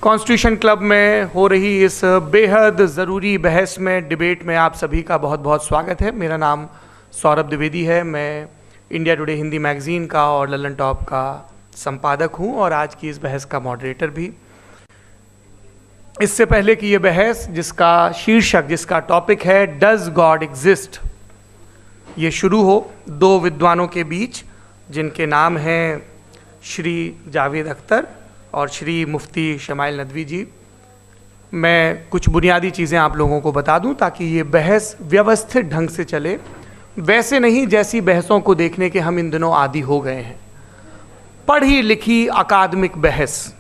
Constitution club में हो रही इस बेहद ज़रूरी बहस में, डिबेट में आप सभी का बहुत बहुत स्वागत है। मेरा नाम सौरभ द्विवेदी है। मैं इंडिया टुडे हिंदी मैगज़ीन का और ललन टॉप का संपादक हूं और आज की इस बहस का मॉडरेटर भी। इससे पहले कि ये बहस, जिसका शीर्षक, जिसका टॉपिक है डज गॉड एग्जिस्ट, ये शुरू हो दो विद्वानों के बीच जिनके नाम हैं श्री जावेद अख्तर और श्री मुफ्ती शमाइल नदवी जी, मैं कुछ बुनियादी चीज़ें आप लोगों को बता दूं ताकि ये बहस व्यवस्थित ढंग से चले, वैसे नहीं जैसी बहसों को देखने के हम इन दिनों आदी हो गए हैं। पढ़ी लिखी अकादमिक बहस।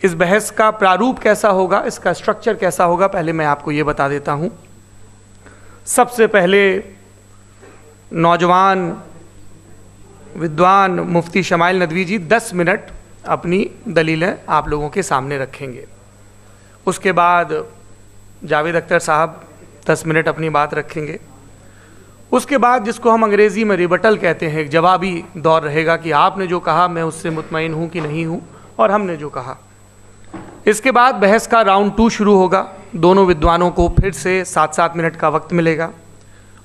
इस बहस का प्रारूप कैसा होगा, इसका स्ट्रक्चर कैसा होगा, पहले मैं आपको ये बता देता हूँ। सबसे पहले नौजवान विद्वान मुफ्ती शमाइल नदवी जी 10 मिनट अपनी दलीलें आप लोगों के सामने रखेंगे। उसके बाद जावेद अख्तर साहब 10 मिनट अपनी बात रखेंगे। उसके बाद जिसको हम अंग्रेज़ी में रिबटल कहते हैं, एक जवाबी दौर रहेगा कि आपने जो कहा मैं उससे मुतमईन हूँ कि नहीं हूँ और हमने जो कहा। इसके बाद बहस का राउंड 2 शुरू होगा। दोनों विद्वानों को फिर से 7-7 मिनट का वक्त मिलेगा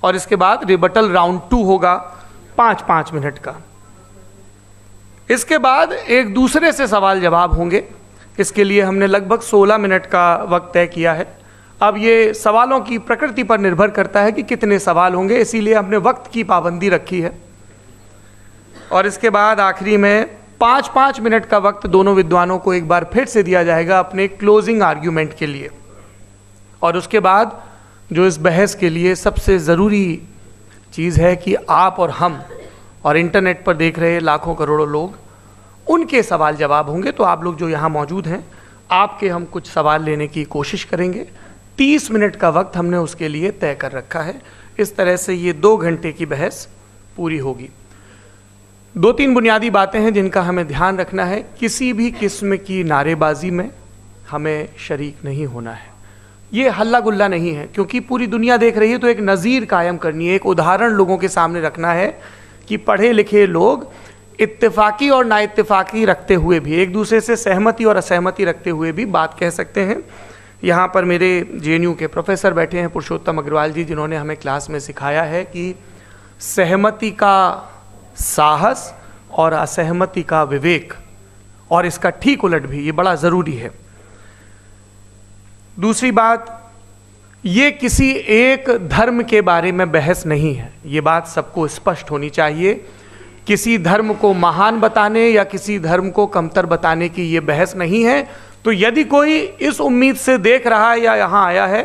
और इसके बाद रिबटल राउंड 2 होगा 5-5 मिनट का। इसके बाद एक दूसरे से सवाल जवाब होंगे। इसके लिए हमने लगभग 16 मिनट का वक्त तय किया है। अब ये सवालों की प्रकृति पर निर्भर करता है कि कितने सवाल होंगे, इसीलिए हमने वक्त की पाबंदी रखी है। और इसके बाद आखिरी में 5-5 मिनट का वक्त दोनों विद्वानों को एक बार फिर से दिया जाएगा अपने क्लोजिंग आर्ग्यूमेंट के लिए। और उसके बाद जो इस बहस के लिए सबसे ज़रूरी चीज़ है कि आप और हम और इंटरनेट पर देख रहे लाखों करोड़ों लोग, उनके सवाल जवाब होंगे। तो आप लोग जो यहाँ मौजूद हैं, आपके हम कुछ सवाल लेने की कोशिश करेंगे। 30 मिनट का वक्त हमने उसके लिए तय कर रखा है। इस तरह से ये 2 घंटे की बहस पूरी होगी। 2-3 बुनियादी बातें हैं जिनका हमें ध्यान रखना है। किसी भी किस्म की नारेबाजी में हमें शरीक नहीं होना है। ये हल्ला गुल्ला नहीं है, क्योंकि पूरी दुनिया देख रही है, तो एक नज़ीर कायम करनी है, एक उदाहरण लोगों के सामने रखना है कि पढ़े लिखे लोग इत्तेफाकी और नाइत्तेफाकी रखते हुए भी, एक दूसरे से सहमति और असहमति रखते हुए भी बात कह सकते हैं। यहाँ पर मेरे JNU के प्रोफेसर बैठे हैं, पुरुषोत्तम अग्रवाल जी, जिन्होंने हमें क्लास में सिखाया है कि सहमति का साहस और असहमति का विवेक, और इसका ठीक उलट भी, ये बड़ा ज़रूरी है। दूसरी बात, ये किसी एक धर्म के बारे में बहस नहीं है, ये बात सबको स्पष्ट होनी चाहिए। किसी धर्म को महान बताने या किसी धर्म को कमतर बताने की ये बहस नहीं है। तो यदि कोई इस उम्मीद से देख रहा है या यहाँ आया है,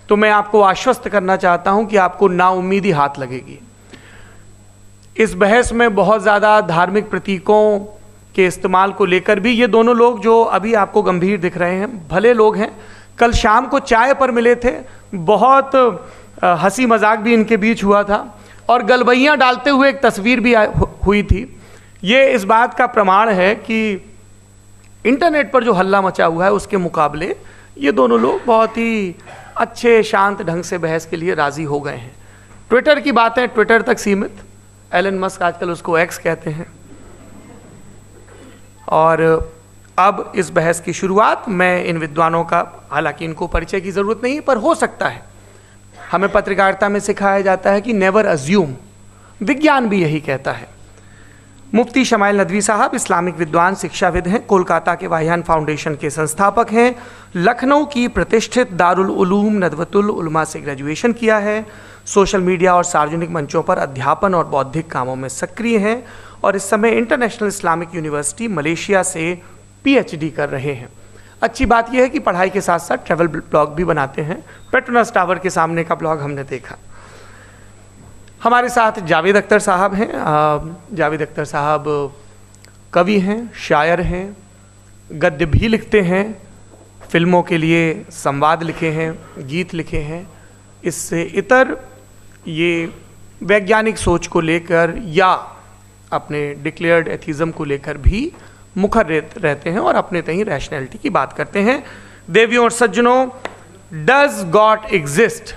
तो मैं आपको आश्वस्त करना चाहता हूँ कि आपको नाउम्मीदी हाथ लगेगी। इस बहस में बहुत ज़्यादा धार्मिक प्रतीकों के इस्तेमाल को लेकर भी ये दोनों लोग जो अभी आपको गंभीर दिख रहे हैं, भले लोग हैं, कल शाम को चाय पर मिले थे, बहुत हंसी मजाक भी इनके बीच हुआ था और गलबैयाँ डालते हुए एक तस्वीर भी हुई थी। ये इस बात का प्रमाण है कि इंटरनेट पर जो हल्ला मचा हुआ है उसके मुकाबले ये दोनों लोग बहुत ही अच्छे शांत ढंग से बहस के लिए राज़ी हो गए हैं। ट्विटर की बातें ट्विटर तक सीमित, एलन मस्क आजकल उसको एक्स कहते हैं। और अब इस बहस की शुरुआत मैं इन विद्वानों का, हालांकि इनको परिचय की ज़रूरत नहीं, पर हो सकता है, हमें पत्रकारिता में सिखाया जाता है कि नेवर अज्यूम, विज्ञान भी यही कहता है। मुफ्ती शमाइल नदवी साहब इस्लामिक विद्वान, शिक्षाविद हैं, कोलकाता के वाहियान फाउंडेशन के संस्थापक हैं, लखनऊ की प्रतिष्ठित दारुल उलूम नदवतुल उलमा से ग्रेजुएशन किया है, सोशल मीडिया और सार्वजनिक मंचों पर अध्यापन और बौद्धिक कामों में सक्रिय हैं और इस समय इंटरनेशनल इस्लामिक यूनिवर्सिटी मलेशिया से PhD कर रहे हैं। अच्छी बात यह है कि पढ़ाई के साथ साथ ट्रैवल ब्लॉग भी बनाते हैं। पेट्रोनस टावर के सामने का ब्लॉग हमने देखा। हमारे साथ जावेद अख्तर साहब हैं। जावेद अख्तर साहब कवि हैं, शायर हैं, गद्य भी लिखते हैं, फिल्मों के लिए संवाद लिखे हैं, गीत लिखे हैं। इससे इतर ये वैज्ञानिक सोच को लेकर या अपने डिक्लेयर्ड एथिज्म को लेकर भी मुखर रहते हैं और अपने तहीं रैशनैलिटी की बात करते हैं। देवियों और सज्जनों, डज गॉड एग्जिस्ट,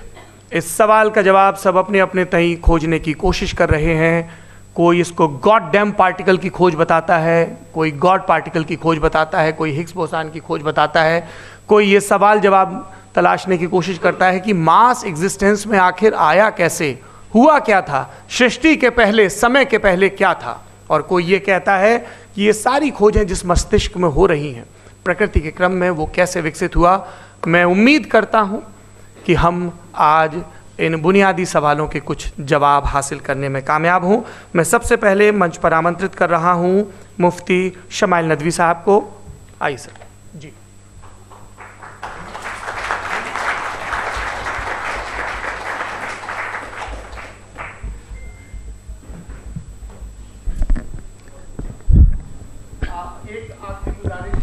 इस सवाल का जवाब सब अपने अपने तहीं खोजने की कोशिश कर रहे हैं। कोई इसको गॉड डैम पार्टिकल की खोज बताता है, कोई गॉड पार्टिकल की खोज बताता है, कोई हिग्स बोसान की खोज बताता है, कोई ये सवाल जवाब तलाशने की कोशिश करता है कि मास एग्जिस्टेंस में आखिर आया कैसे, हुआ क्या था, सृष्टि के पहले, समय के पहले क्या था। और कोई ये कहता है कि ये सारी खोजें जिस मस्तिष्क में हो रही हैं प्रकृति के क्रम में, वो कैसे विकसित हुआ। मैं उम्मीद करता हूँ कि हम आज इन बुनियादी सवालों के कुछ जवाब हासिल करने में कामयाब हूँ। मैं सबसे पहले मंच पर आमंत्रित कर रहा हूँ मुफ्ती शमाइल नदवी साहब को। आइए सर जी। एक आखिरी गुजारिश,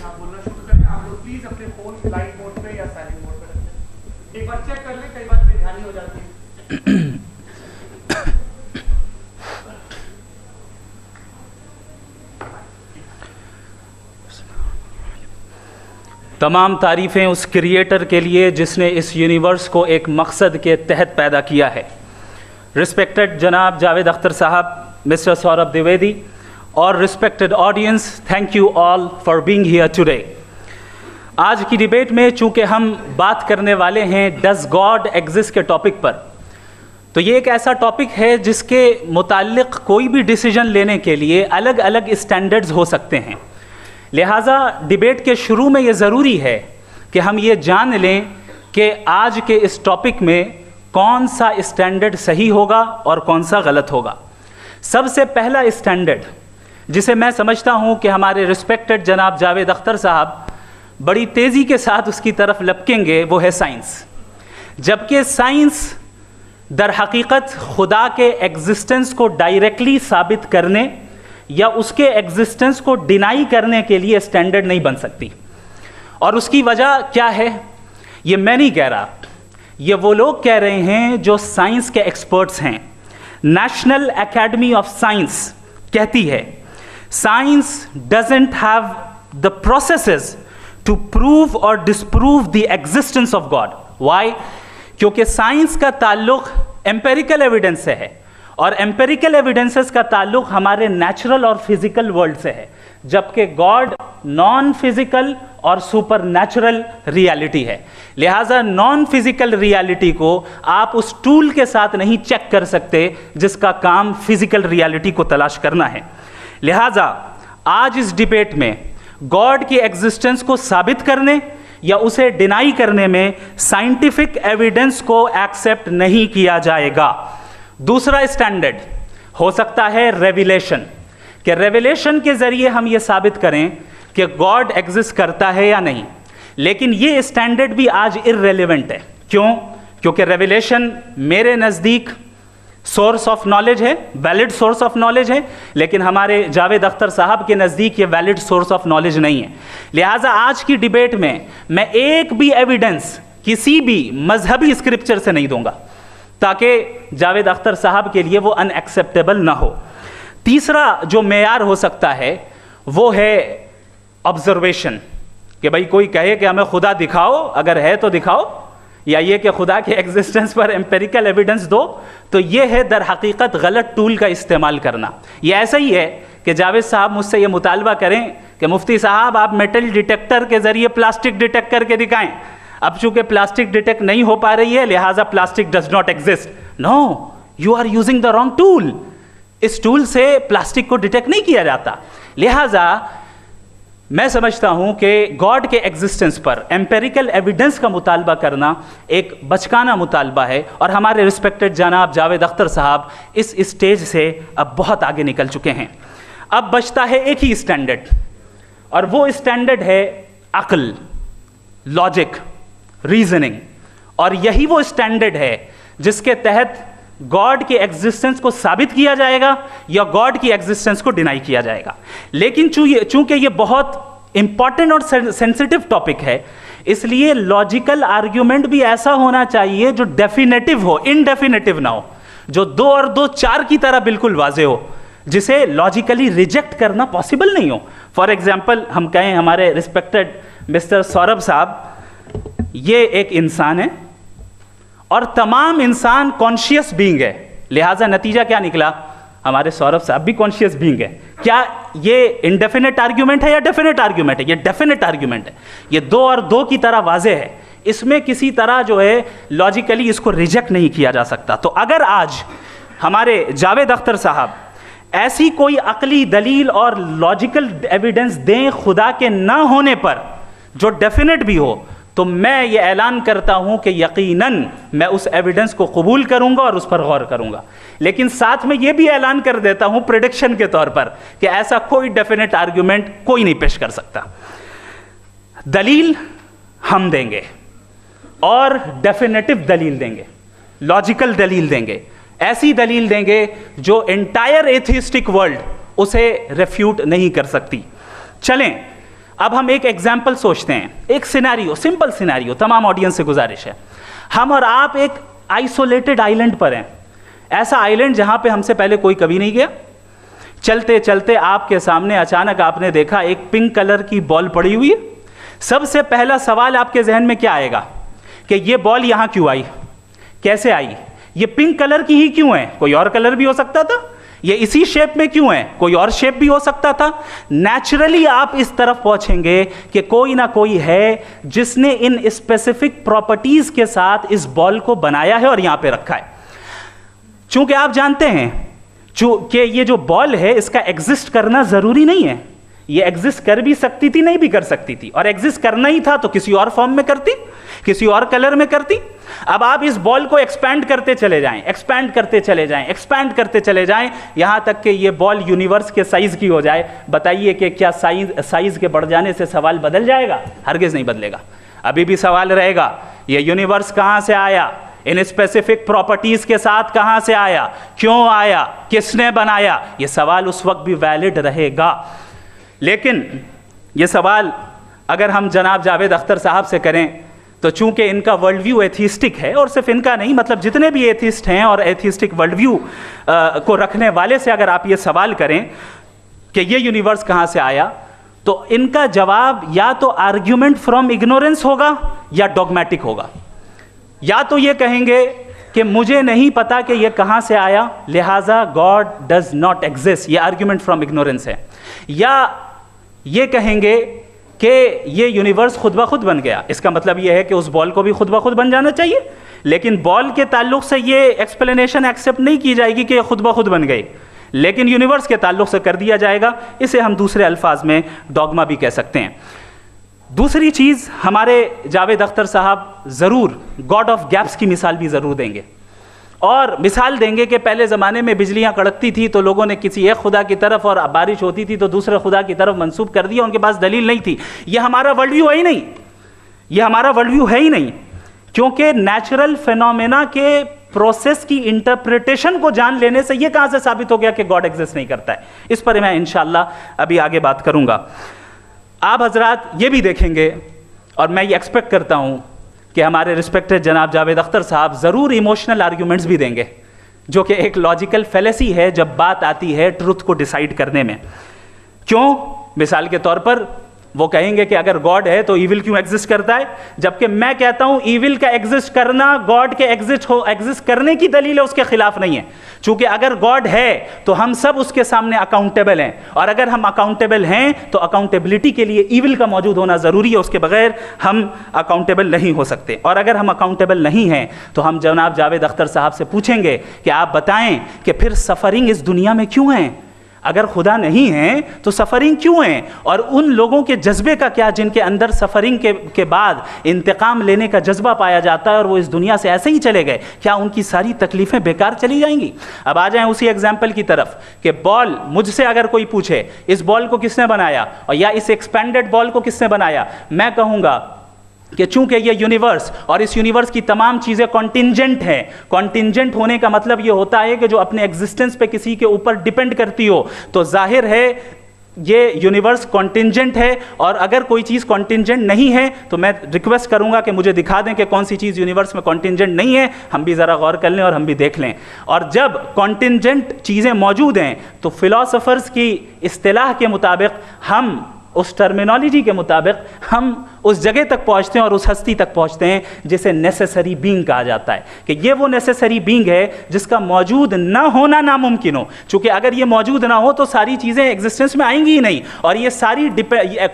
आप बोलना शुरू करें। आप लोग प्लीज अपने फोन लाइट मोड पे या साइलेंट मोड पे रखें। एक बार चेक कर लें, कई बार बेध्यानी हो जाती है। तमाम तारीफ़ें उस क्रिएटर के लिए जिसने इस यूनिवर्स को एक मकसद के तहत पैदा किया है। रिस्पेक्टेड जनाब जावेद अख्तर साहब, मिस्टर सौरभ द्विवेदी और respected audience, thank you all for being here today. आज की डिबेट में चूँकि हम बात करने वाले हैं डज गॉड एग्जिस्ट के टॉपिक पर, तो ये एक ऐसा टॉपिक है जिसके मुताल्लिक कोई भी डिसीजन लेने के लिए अलग अलग स्टैंडर्ड्स हो सकते हैं। लिहाजा डिबेट के शुरू में ये ज़रूरी है कि हम ये जान लें कि आज के इस टॉपिक में कौन सा स्टैंडर्ड सही होगा और कौन सा गलत होगा। सबसे पहला स्टैंडर्ड जिसे मैं समझता हूँ कि हमारे रिस्पेक्टेड जनाब जावेद अख्तर साहब बड़ी तेज़ी के साथ उसकी तरफ लपकेंगे, वो है साइंस। जबकि साइंस दर हकीकत खुदा के एग्जिस्टेंस को डायरेक्टली साबित करने या उसके एग्जिस्टेंस को डिनाई करने के लिए स्टैंडर्ड नहीं बन सकती। और उसकी वजह क्या है, ये मैं नहीं कह रहा, ये वो लोग कह रहे हैं जो साइंस के एक्सपर्ट्स हैं। नेशनल एकेडमी ऑफ साइंस कहती है science doesn't have the processes to prove और disprove the existence of God. Why? क्योंकि साइंस का ताल्लुक एम्पेरिकल एविडेंस से है और एम्पेरिकल एविडेंसेस का ताल्लुक हमारे नेचुरल और फिजिकल वर्ल्ड से है, जबकि गॉड नॉन फिजिकल और सुपर नेचुरल रियलिटी है। लिहाजा नॉन फिजिकल रियलिटी को आप उस टूल के साथ नहीं चेक कर सकते जिसका काम फिजिकल रियलिटी को तलाश करना है। लिहाजा आज इस डिबेट में गॉड की एग्जिस्टेंस को साबित करने या उसे डिनाई करने में साइंटिफिक एविडेंस को एक्सेप्ट नहीं किया जाएगा। दूसरा स्टैंडर्ड हो सकता है रेविलेशन, कि रेविलेशन के जरिए हम ये साबित करें कि गॉड एग्जिस्ट करता है या नहीं। लेकिन ये स्टैंडर्ड भी आज इररेलेवेंट है। क्यों? क्योंकि रेविलेशन मेरे नज़दीक सोर्स ऑफ नॉलेज है, वैलिड सोर्स ऑफ नॉलेज है, लेकिन हमारे जावेद अख्तर साहब के नज़दीक ये वैलिड सोर्स ऑफ नॉलेज नहीं है। लिहाजा आज की डिबेट में मैं एक भी एविडेंस किसी भी मजहबी स्क्रिप्चर से नहीं दूंगा ताकि जावेद अख्तर साहब के लिए वो अनएक्सेप्टेबल ना हो। तीसरा जो मेयार हो सकता है वो है ऑब्जर्वेशन, कि भाई कोई कहे कि हमें खुदा दिखाओ, अगर है तो दिखाओ, या ये कि खुदा के एग्जिस्टेंस पर एम्पेरिकल एविडेंस दो, तो ये है दर हकीकत गलत टूल का इस्तेमाल करना। ये ऐसा ही है कि जावेद साहब मुझसे ये मुतालबा करें कि मुफ्ती साहब आप मेटल डिटेक्टर के जरिए प्लास्टिक डिटेक्ट करके दिखाएं। अब चूंकि प्लास्टिक डिटेक्ट नहीं हो पा रही है लिहाजा plastic does not exist. No, you are using the wrong tool. इस टूल से प्लास्टिक को डिटेक्ट नहीं किया जाता। लिहाजा मैं समझता हूं कि गॉड के एग्जिस्टेंस पर एम्पेरिकल एविडेंस का मुतालबा करना एक बचकाना मुतालबा है और हमारे रिस्पेक्टेड जनाब जावेद अख्तर साहब इस स्टेज से अब बहुत आगे निकल चुके हैं। अब बचता है एक ही स्टैंडर्ड और वो स्टैंडर्ड है अक्ल, लॉजिक, रीजनिंग। और यही वो स्टैंडर्ड है जिसके तहत गॉड के एग्जिस्टेंस को साबित किया जाएगा या गॉड की एग्जिस्टेंस को डिनाई किया जाएगा। लेकिन चूंकि ये बहुत इंपॉर्टेंट और सेंसिटिव टॉपिक है, इसलिए लॉजिकल आर्ग्यूमेंट भी ऐसा होना चाहिए जो डेफिनेटिव हो, इनडेफिनेटिव ना हो, जो 2 और 2 4 की तरह बिल्कुल वाजे हो, जिसे लॉजिकली रिजेक्ट करना पॉसिबल नहीं हो। फॉर एग्जाम्पल हम कहें हमारे रिस्पेक्टेड मिस्टर सौरभ साहब, ये एक इंसान है और तमाम इंसान कॉन्शियस बीइंग है। लिहाजा नतीजा क्या निकला? हमारे सौरभ साहब भी कॉन्शियस बीइंग है। क्या ये इंडेफिनेट आर्ग्यूमेंट है या डेफिनेट आर्ग्यूमेंट है? ये डेफिनेट आर्ग्यूमेंट है। ये 2 और 2 की तरह वाजे है, इसमें किसी तरह जो है लॉजिकली इसको रिजेक्ट नहीं किया जा सकता। तो अगर आज हमारे जावेद अख्तर साहब ऐसी कोई अकली दलील और लॉजिकल एविडेंस दें खुदा के ना होने पर जो डेफिनेट भी हो, तो मैं ये ऐलान करता हूं कि यकीनन मैं उस एविडेंस को कबूल करूंगा और उस पर गौर करूंगा। लेकिन साथ में ये भी ऐलान कर देता हूं प्रेडिक्शन के तौर पर कि ऐसा कोई डेफिनेट आर्ग्यूमेंट कोई नहीं पेश कर सकता। दलील हम देंगे और डेफिनेटिव दलील देंगे, लॉजिकल दलील देंगे, ऐसी दलील देंगे जो एंटायर एथिस्टिक वर्ल्ड उसे रेफ्यूट नहीं कर सकती। चलें अब हम एक एग्जाम्पल सोचते हैं, एक सिनेरियो, सिंपल सिनेरियो, तमाम ऑडियंस से गुजारिश है, हम और आप एक आइसोलेटेड आइलैंड पर हैं, ऐसा आइलैंड जहां पे हमसे पहले कोई कभी नहीं गया। चलते चलते आपके सामने अचानक आपने देखा एक पिंक कलर की बॉल पड़ी हुई है। सबसे पहला सवाल आपके जहन में क्या आएगा कि ये बॉल यहां क्यों आई, कैसे आई, ये पिंक कलर की ही क्यों है, कोई और कलर भी हो सकता था, ये इसी शेप में क्यों है, कोई और शेप भी हो सकता था। नेचुरली आप इस तरफ पहुंचेंगे कि कोई ना कोई है जिसने इन स्पेसिफिक प्रॉपर्टीज के साथ इस बॉल को बनाया है और यहां पे रखा है। चूंकि आप जानते हैं कि ये जो बॉल है इसका एग्जिस्ट करना जरूरी नहीं है, ये एग्जिस्ट कर भी सकती थी, नहीं भी कर सकती थी, और एग्जिस्ट करना ही था तो किसी और फॉर्म में करती, किसी और कलर में करती। अब आप इस बॉल को एक्सपैंड करते चले जाएं, एक्सपैंड करते चले जाएं, एक्सपैंड करते चले जाएं, यहां तक कि ये बॉल यूनिवर्स के साइज की हो जाए। बताइए कि क्या साइज के बढ़ जाने से सवाल बदल जाएगा? हरगिज नहीं बदलेगा। अभी भी सवाल रहेगा ये यूनिवर्स कहां से आया, इन स्पेसिफिक प्रॉपर्टीज के साथ कहां से आया, क्यों आया, किसने बनाया, ये सवाल उस वक्त भी वैलिड रहेगा। लेकिन ये सवाल अगर हम जनाब जावेद अख्तर साहब से करें तो चूंकि इनका वर्ल्ड व्यू एथिस्टिक है, और सिर्फ इनका नहीं, मतलब जितने भी एथिस्ट हैं और एथिस्टिक वर्ल्ड व्यू को रखने वाले से अगर आप ये सवाल करें कि ये यूनिवर्स कहां से आया, तो इनका जवाब या तो आर्ग्यूमेंट फ्रॉम इग्नोरेंस होगा या डॉगमेटिक होगा। या तो ये कहेंगे कि मुझे नहीं पता कि ये कहां से आया, लिहाजा गॉड डज नॉट एग्जिस्ट, ये आर्ग्यूमेंट फ्रॉम इग्नोरेंस है। या ये कहेंगे कि ये यूनिवर्स खुद ब खुद बन गया, इसका मतलब ये है कि उस बॉल को भी खुद ब खुद बन जाना चाहिए। लेकिन बॉल के ताल्लुक से ये एक्सप्लेनेशन एक्सेप्ट नहीं की जाएगी कि खुद ब खुद बन गई, लेकिन यूनिवर्स के ताल्लुक से कर दिया जाएगा। इसे हम दूसरे अल्फाज में डॉगमा भी कह सकते हैं। दूसरी चीज़, हमारे जावेद अख्तर साहब ज़रूर गॉड ऑफ गैप्स की मिसाल भी ज़रूर देंगे, और मिसाल देंगे कि पहले ज़माने में बिजलियाँ कड़कती थी तो लोगों ने किसी एक खुदा की तरफ, और बारिश होती थी तो दूसरे खुदा की तरफ मंसूब कर दिया, उनके पास दलील नहीं थी। यह हमारा वर्ल्ड व्यू है ही नहीं, यह हमारा वर्ल्ड व्यू है ही नहीं, क्योंकि नेचुरल फिनोमेना के प्रोसेस की इंटरप्रिटेशन को जान लेने से यह कहाँ से साबित हो गया कि गॉड एग्जिस्ट नहीं करता है। इस पर मैं इंशाअल्लाह अभी आगे बात करूँगा। आप हजरात ये भी देखेंगे, और मैं ये एक्सपेक्ट करता हूँ कि हमारे रिस्पेक्टेड जनाब जावेद अख्तर साहब ज़रूर इमोशनल आर्ग्यूमेंट्स भी देंगे, जो कि एक लॉजिकल फेलेसी है जब बात आती है ट्रुथ को डिसाइड करने में। क्यों? मिसाल के तौर पर वो कहेंगे कि अगर गॉड है तो ईविल क्यों एग्जिस्ट करता है, जबकि मैं कहता हूं ईविल का एग्जिस्ट करना गॉड के एग्जिस्ट करने की दलील है, उसके खिलाफ नहीं है। चूंकि अगर गॉड है तो हम सब उसके सामने अकाउंटेबल हैं, और अगर हम अकाउंटेबल हैं तो अकाउंटेबिलिटी के लिए ईविल का मौजूद होना ज़रूरी है, उसके बगैर हम अकाउंटेबल नहीं हो सकते। और अगर हम अकाउंटेबल नहीं हैं तो हम जनाब जावेद अख्तर साहब से पूछेंगे कि आप बताएं कि फिर सफ़रिंग इस दुनिया में क्यों है? अगर खुदा नहीं है तो सफ़रिंग क्यों है? और उन लोगों के जज्बे का क्या जिनके अंदर सफ़रिंग के बाद इंतकाम लेने का जज्बा पाया जाता है और वो इस दुनिया से ऐसे ही चले गए, क्या उनकी सारी तकलीफ़ें बेकार चली जाएंगी? अब आ जाएं उसी एग्जाम्पल की तरफ कि बॉल, मुझसे अगर कोई पूछे इस बॉल को किसने बनाया और या इस एक्सपेंडेड बॉल को किसने बनाया, मैं कहूँगा कि चूंकि ये यूनिवर्स और इस यूनिवर्स की तमाम चीज़ें कॉन्टिंजेंट हैं। कॉन्टिंजेंट होने का मतलब ये होता है कि जो अपने एग्जिस्टेंस पे किसी के ऊपर डिपेंड करती हो, तो जाहिर है ये यूनिवर्स कॉन्टिंजेंट है। और अगर कोई चीज़ कॉन्टिंजेंट नहीं है तो मैं रिक्वेस्ट करूंगा कि मुझे दिखा दें कि कौन सी चीज़ यूनिवर्स में कॉन्टिंजेंट नहीं है, हम भी ज़रा गौर कर लें और हम भी देख लें। और जब कॉन्टिंजेंट चीज़ें मौजूद हैं तो फिलोसोफर्स की इस्तिलाह के मुताबिक, हम उस टर्मिनोलॉजी के मुताबिक, हम उस जगह तक पहुंचते हैं और उस हस्ती तक पहुंचते हैं जिसे नेसेसरी बीइंग कहा जाता है, कि ये वो नेसेसरी बीइंग है जिसका मौजूद ना होना नामुमकिन हो। क्योंकि अगर ये मौजूद ना हो तो सारी चीज़ें एग्जिस्टेंस में आएंगी ही नहीं, और ये सारी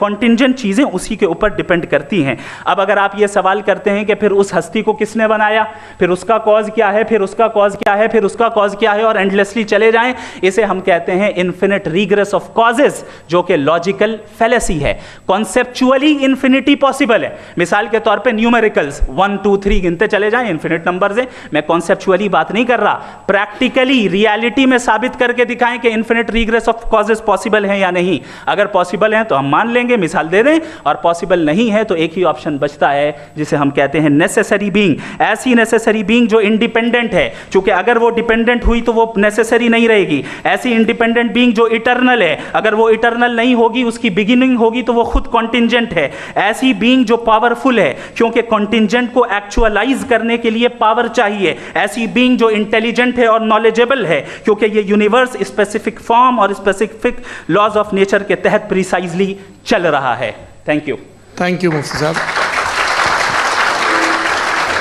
कॉन्टिंजेंट चीज़ें उसी के ऊपर डिपेंड करती हैं। अब अगर आप ये सवाल करते हैं कि फिर उस हस्ती को किसने बनाया, फिर उसका कॉज क्या है, फिर उसका कॉज क्या है, फिर उसका कॉज क्या है, और एंडलेसली चले जाएं, इसे हम कहते हैं इन्फिनिट रीग्रेस ऑफ कॉजेज, जो कि लॉजिकल फैलेसी है। कॉन्सेप्चुअली इंफिनिटी पॉसिबल है। मिसाल के तौर पे न्यूमेरिकल्स 1 2 3 गिनते चले जाएं, इन्फिनिट नंबर्स हैं। मैं कॉन्सेप्चुअली बात नहीं कर रहा, प्रैक्टिकली रियलिटी में साबित करके दिखाएं कि infinite regress of causes possible है या नहीं। अगर पॉसिबल है तो हम मान लेंगे, मिसाल दे दें, और पॉसिबल नहीं है तो एक ही ऑप्शन बचता है जिसे हम कहते हैं नेसेसरी बीइंग। ऐसी नेसेसरी बीइंग जो इंडिपेंडेंट है, क्योंकि अगर वो डिपेंडेंट हुई तो वो नेसेसरी नहीं रहेगी। ऐसी इंडिपेंडेंट बीइंग जो इटर्नल है, अगर वो इटर्नल नहीं होगी, उसकी बिगिनिंग होगी तो वो खुद कॉन्टिंजेंट है। ऐसी बीइंग जो पावरफुल है, क्योंकि कॉन्टिंजेंट को एक्चुअलाइज करने के लिए पावर चाहिए। ऐसी बीइंग जो इंटेलिजेंट है और नॉलेजेबल है, क्योंकि ये यूनिवर्स स्पेसिफिक फॉर्म और स्पेसिफिक लॉज ऑफ नेचर के तहत प्रिसाइजली चल रहा है। Thank you. थैंक यू मुफ्ती साहब।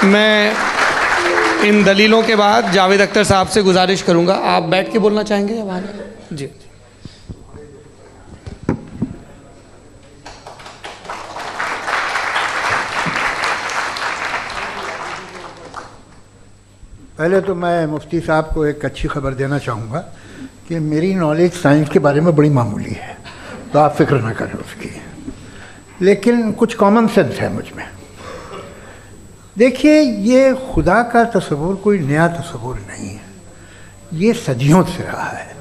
मैं इन दलीलों के बाद जावेद अख्तर साहब से गुजारिश करूंगा, आप बैठ के बोलना चाहेंगे या वहाँ? जी। पहले तो मैं मुफ्ती साहब को एक अच्छी खबर देना चाहूँगा कि मेरी नॉलेज साइंस के बारे में बड़ी मामूली है, तो आप फिक्र ना करें उसकी, लेकिन कुछ कॉमन सेंस है मुझ में। देखिए, ये खुदा का तस्वुर कोई नया तस्वुर नहीं है, ये सदियों से रहा है।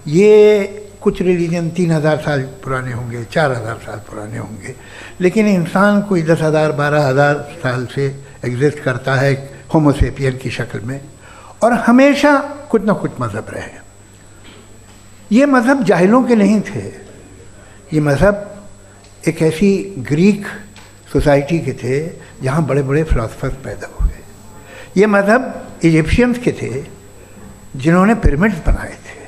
ये कुछ रिलीजन 3000 साल पुराने होंगे, 4000 साल पुराने होंगे, लेकिन इंसान कोई 10,000 12,000 साल से एग्जिस्ट करता है होमोसेपियन की शक्ल में, और हमेशा कुछ ना कुछ मज़हब रहे। ये मज़हब जाहिलों के नहीं थे, ये मज़हब एक ऐसी ग्रीक सोसाइटी के थे जहाँ बड़े बड़े फिलोसफर्स पैदा हो गए। ये मज़हब इजिप्शियंस के थे जिन्होंने पिरामिड्स बनाए थे।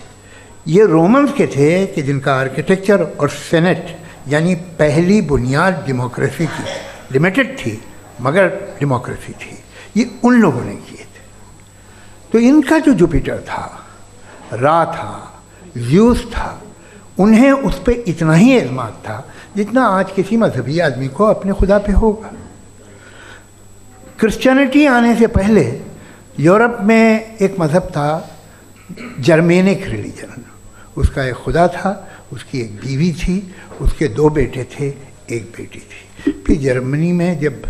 ये रोमन्स के थे कि जिनका आर्किटेक्चर और सेनेट यानी पहली बुनियाद डेमोक्रेसी की, लिमिटेड थी मगर डेमोक्रेसी थी, ये उन लोगों ने किए थे। तो इनका जो जुपिटर था, रा था, ज़्यूस था, उन्हें उस पर इतना ही एतमाद था जितना आज किसी मजहबी आदमी को अपने खुदा पे होगा। क्रिश्चियनिटी आने से पहले यूरोप में एक मज़हब था जर्मेनिक रिलीजन। उसका एक खुदा था, उसकी एक बीवी थी, उसके 2 बेटे थे, एक बेटी थी। फिर जर्मनी में जब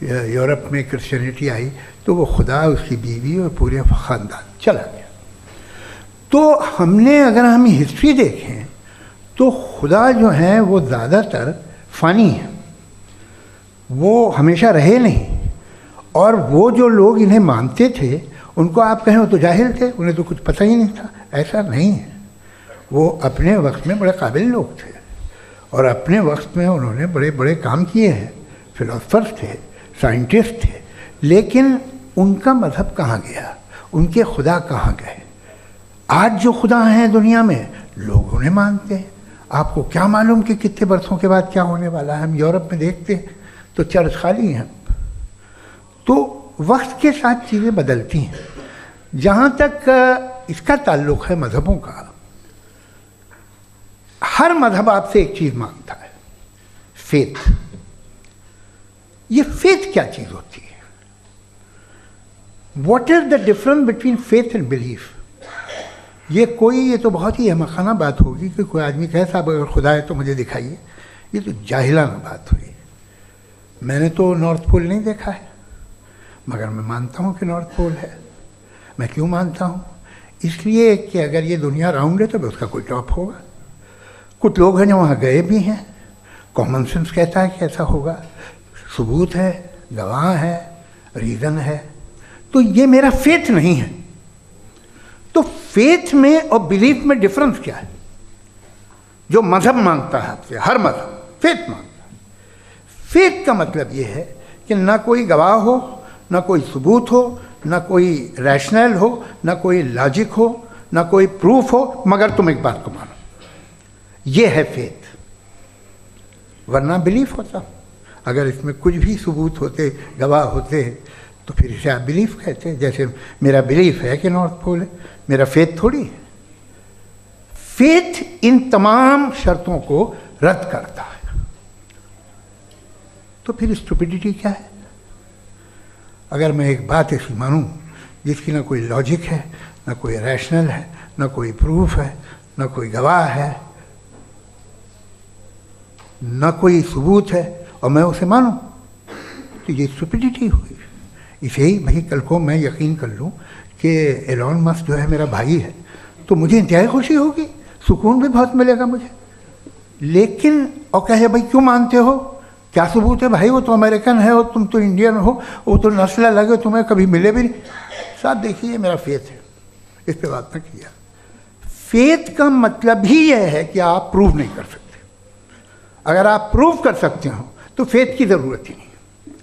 यूरोप में क्रिश्चियनिटी आई तो वो खुदा, उसकी बीवी और पूरे ख़ानदान चला गया। तो हमने, अगर हम हिस्ट्री देखें तो खुदा जो हैं वो ज़्यादातर फ़ानी है, वो हमेशा रहे नहीं। और वो जो लोग इन्हें मानते थे उनको आप कहें वो तो जाहिल थे, उन्हें तो कुछ पता ही नहीं था, ऐसा नहीं है। वो अपने वक्त में बड़े काबिल लोग थे और अपने वक्त में उन्होंने बड़े बड़े काम किए हैं, फिलोसफर्स थे, साइंटिस्ट थे, लेकिन उनका मज़हब कहाँ गया, उनके खुदा कहाँ गए? आज जो खुदा हैं दुनिया में लोग उन्हें मानते हैं। आपको क्या मालूम कि कितने बरसों के बाद क्या होने वाला है? हम यूरोप में देखते हैं तो चर्च खाली हैं। तो वक्त के साथ चीज़ें बदलती हैं। जहाँ तक इसका ताल्लुक़ है मज़हबों का, हर मज़हब आपसे एक चीज़ मांगता है, फेथ। ये फेथ क्या चीज़ होती है? What is the difference between faith and belief? ये तो बहुत ही अहमक़ाना बात होगी कि कोई आदमी कहे साहब अगर खुदा है तो मुझे दिखाइए। ये तो जाहिलाना बात हुई। मैंने तो नॉर्थ पोल नहीं देखा है, मगर मैं मानता हूँ कि नॉर्थ पोल है। मैं क्यों मानता हूँ? इसलिए कि अगर ये दुनिया राउंड है तो उसका कोई टॉप होगा। कुछ लोग हैं जो वहाँ गए भी हैं, कॉमन सेंस कहता है कि ऐसा होगा, सबूत है, गवाह है, रीज़न है। तो ये मेरा फेथ नहीं है। तो फेथ में और बिलीफ में डिफरेंस क्या है? जो मज़हब मांगता है आपसे, हर मज़हब फेथ मांगता है। फेथ का मतलब ये है कि ना कोई गवाह हो, ना कोई सबूत हो, ना कोई रैशनल हो, ना कोई लॉजिक हो, ना कोई प्रूफ हो, मगर तुम एक बात को मानो। ये है फेथ। वरना बिलीफ होता। अगर इसमें कुछ भी सबूत होते, गवाह होते, तो फिर इसे आप बिलीफ कहते हैं। जैसे मेरा बिलीफ है कि नॉर्थ पोल है, मेरा फेथ थोड़ी है। फेथ इन तमाम शर्तों को रद्द करता है। तो फिर स्टुपिडिटी क्या है? अगर मैं एक बात ऐसी मानूं जिसकी ना कोई लॉजिक है, ना कोई रैशनल है, ना कोई प्रूफ है, ना कोई गवाह है, ना कोई सबूत है, और मैं उसे मानूं, तो ये स्टुपिडिटी हुई। इसे ही भाई कल को मैं यकीन कर लूं कि एलॉन मस्क जो है मेरा भाई है, तो मुझे इंतहाई खुशी होगी, सुकून भी बहुत मिलेगा मुझे। लेकिन और कहे भाई क्यों मानते हो, क्या सबूत है भाई, वो तो अमेरिकन है और तुम तो इंडियन हो, वो तो नस्ल अलग है, तुम्हें कभी मिले भी नहीं। साहब देखिए मेरा फेथ है, इस पर बात न किया। फेथ का मतलब ही यह है कि आप प्रूव नहीं कर सकते। अगर आप प्रूव कर सकते हो तो फेथ की ज़रूरत ही नहीं,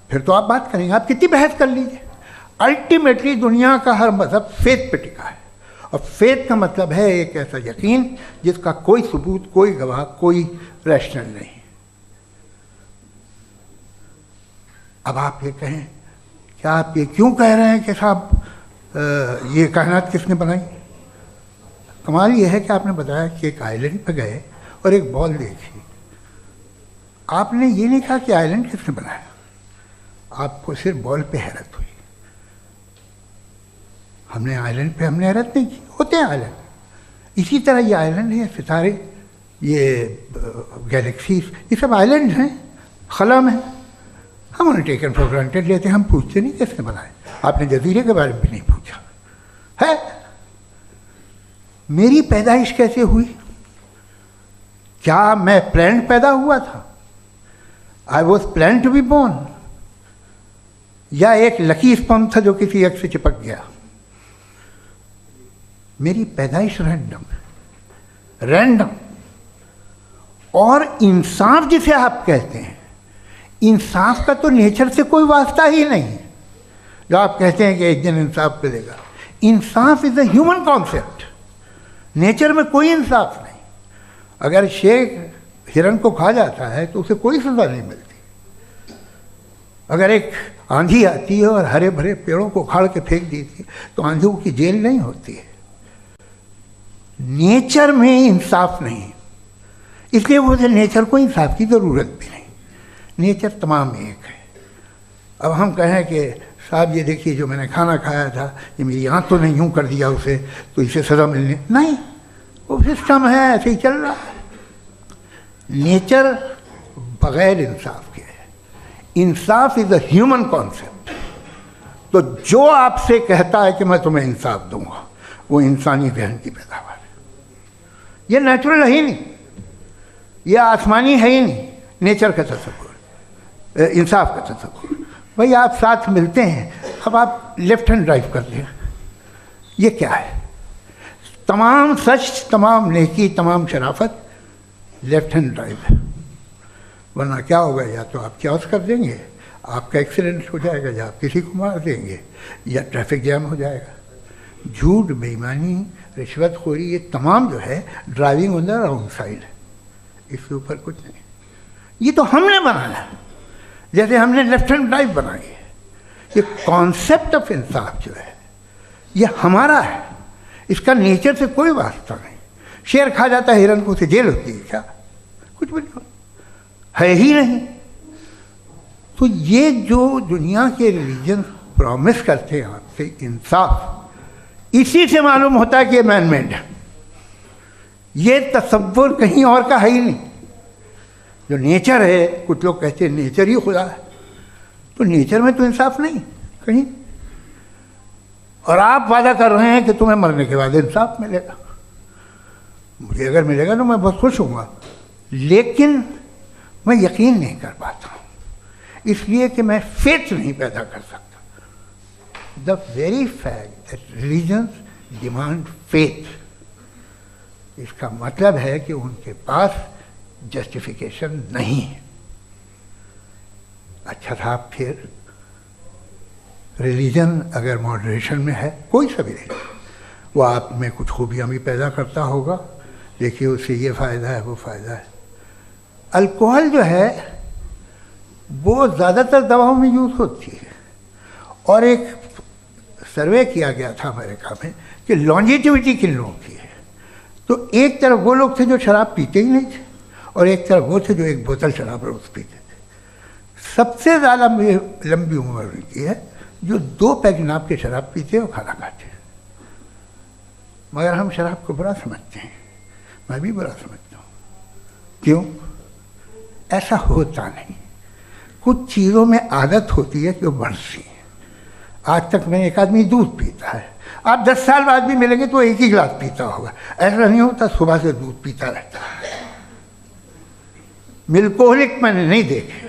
फिर तो आप बात करेंगे, आप कितनी बहस कर लीजिए। अल्टीमेटली दुनिया का हर मजहब फेथ पे टिका है, और फेथ का मतलब है एक ऐसा यकीन जिसका कोई सबूत, कोई गवाह, कोई रैशनल नहीं। अब आप ये कहें, क्या आप ये क्यों कह रहे हैं कि साहब ये कायनात किसने बनाई? कमाल ये है कि आपने बताया कि एक आइलैंड पर गए और एक बॉल देखी। आपने ये नहीं कहा कि आइलैंड किसने बनाया, आपको सिर्फ बॉल पे हैरत हुई। हमने आइलैंड पे हमने हैरत नहीं की, होते हैं आइलैंड। इसी तरह ये आइलैंड है, सितारे, ये गैलेक्सीज, ये सब आइलैंड हैं खला में। हम उन्हें टेकन फॉर ग्रांटेड लेते हैं, हम पूछते नहीं किसने बनाए। आपने जजीरे के बारे में भी नहीं पूछा है। मेरी पैदाइश कैसे हुई? क्या मैं प्लान्ड पैदा हुआ था? I was plan to be born, या एक लकी स्पर्म था जो किसी एग से चिपक गया? मेरी पैदाइश रैंडम। और इंसाफ जिसे आप कहते हैं, इंसाफ का तो नेचर से कोई वास्ता ही नहीं है। जो आप कहते हैं कि एक दिन इंसाफ मिलेगा, इंसाफ is a human concept, nature में कोई इंसाफ नहीं। अगर शेर हिरन को खा जाता है तो उसे कोई सजा नहीं मिलती। अगर एक आंधी आती है और हरे भरे पेड़ों को उखाड़ के फेंक देती है तो आंधियों की जेल नहीं होती है। नेचर में इंसाफ नहीं, इसलिए मुझे नेचर को इंसाफ की ज़रूरत भी नहीं। नेचर तमाम एक है। अब हम कहें कि साहब ये देखिए जो मैंने खाना खाया था, ये मेरी आँख तो नहीं यूँ कर दिया उसे, तो इसे सज़ा मिलनी नहीं, वो सिस्टम है, ऐसे ही चल रहा है। नेचर बग़ैर इंसाफ के है। इंसाफ इज़ अ ह्यूमन कॉन्सेप्ट। तो जो आपसे कहता है कि मैं तुम्हें इंसाफ दूंगा, वो इंसानी जहन की पैदावार है। ये नेचुरल है ही नहीं, ये आसमानी है ही नहीं। नेचर का तसव्वुर, इंसाफ का तसव्वुर। भाई आप साथ मिलते हैं, अब आप लेफ्ट हैंड ड्राइव कर दें, ये क्या है? तमाम सच, तमाम नेकी, तमाम शराफत लेफ्ट हैंड ड्राइव है। वरना क्या होगा, या तो आप क्रॉस कर देंगे, आपका एक्सीडेंट हो जाएगा, या आप किसी को मार देंगे, या ट्रैफिक जैम हो जाएगा। झूठ, बेईमानी, रिश्वतखोरी, ये तमाम जो है driving on the wrong side है। इसके ऊपर कुछ नहीं। ये तो हमने बनाया, जैसे हमने लेफ्ट हैंड ड्राइव बनाई है। ये कॉन्सेप्ट ऑफ इंसाफ जो है ये हमारा है, इसका नेचर से कोई वास्ता नहीं। शेर खा जाता है हिरन को, उसे जेल होती है क्या? कुछ भी नहीं, है ही नहीं। तो ये जो दुनिया के रिलीजन प्रॉमिस करते हैं आपसे इंसाफ, इसी से मालूम होता है कि ये मैन मेड है। ये तसव्वुर कहीं और का है ही नहीं। जो नेचर है, कुछ लोग कहते हैं नेचर ही खुदा है, तो नेचर में तो इंसाफ नहीं कहीं। और आप वादा कर रहे हैं कि तुम्हें मरने के बाद इंसाफ मिलेगा। मुझे अगर मिलेगा तो मैं बहुत खुश होऊंगा, लेकिन मैं यकीन नहीं कर पाता हूँ, इसलिए कि मैं फेथ नहीं पैदा कर सकता। The very fact that religions demand faith, इसका मतलब है कि उनके पास जस्टिफिकेशन नहीं है। अच्छा साहब, फिर रिलीजन अगर मॉडरेशन में है, कोई सा भी नहीं, वो आप में कुछ खूबियाँ भी पैदा करता होगा। देखिए उससे ये फ़ायदा है, वो फ़ायदा है। अल्कोहल जो है वो ज़्यादातर दवाओं में यूज़ होती है। और एक सर्वे किया गया था अमेरिका में कि लॉन्जेटिविटी किन लोगों की है, तो एक तरफ वो लोग थे जो शराब पीते ही नहीं थे और एक तरफ वो थे जो एक बोतल शराब रोज़ पीते थे। सबसे ज़्यादा लंबी उम्र उनकी है जो 2 पैग नाप के शराब पीते और खाना खाते हैं। मगर हम शराब को बुरा समझते हैं, मैं भी बुरा समझता हूँ। क्यों? ऐसा होता नहीं। कुछ चीज़ों में आदत होती है कि वो बढ़ती है। आज तक में एक आदमी दूध पीता है, आप 10 साल बाद भी मिलेंगे तो एक ही गिलास पीता होगा। ऐसा नहीं होता, सुबह से दूध पीता रहता है। मिल्कोहलिक मैंने नहीं देखे,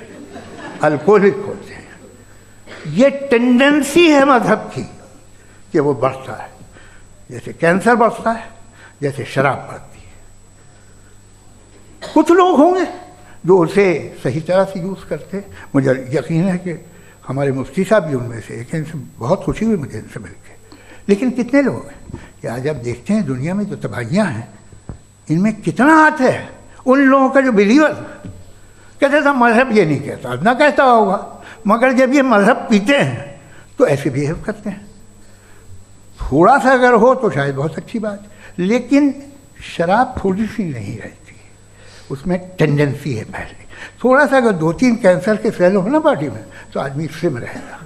अल्कोहलिक होते हैं। ये टेंडेंसी है मजहब की कि वो बढ़ता है, जैसे कैंसर बढ़ता है, जैसे शराब बढ़ती है। कुछ लोग होंगे जो उसे सही तरह से यूज़ करते हैं। मुझे यकीन है कि हमारे मुफ्ती साहब भी उनमें से एक, इनसे बहुत खुशी हुई मुझे इनसे मिलकर। लेकिन कितने लोग हैं कि आज आप देखते हैं दुनिया में जो तबाहियाँ हैं, इनमें कितना हाथ है उन लोगों का जो बिलीवर कहते था मजहब ये नहीं कहता, ना कहता होगा, मगर जब ये मजहब पीते हैं तो ऐसे बिहेव करते हैं। थोड़ा सा अगर हो तो शायद बहुत अच्छी बात, लेकिन शराब थोड़ी सी नहीं रहती, उसमें टेंडेंसी है पहले। थोड़ा सा अगर 2-3 कैंसर के सेल हो ना बॉडी में तो आदमी स्लिम रहेगा,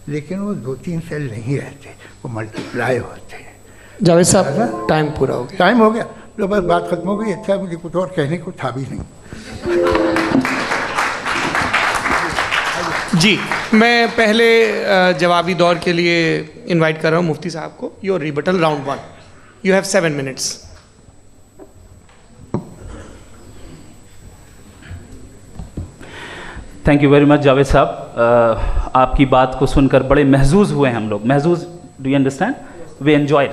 लेकिन वो 2-3 सेल नहीं रहते, वो मल्टीप्लाई होते हैं। जावेद साहब टाइम पूरा हो गया। टाइम हो गया तो बस बात खत्म हो गई। अच्छा, मुझे कुछ और कहने को था भी नहीं। जी, मैं पहले जवाबी दौर के लिए इनवाइट कर रहा हूँ मुफ्ती साहब को। Your rebuttal round 1, you have 7 minutes. Thank you very much Javed साहब। आपकी बात को सुनकर बड़े महजूज हुए हम लोग। महजूज, do you understand? We enjoyed.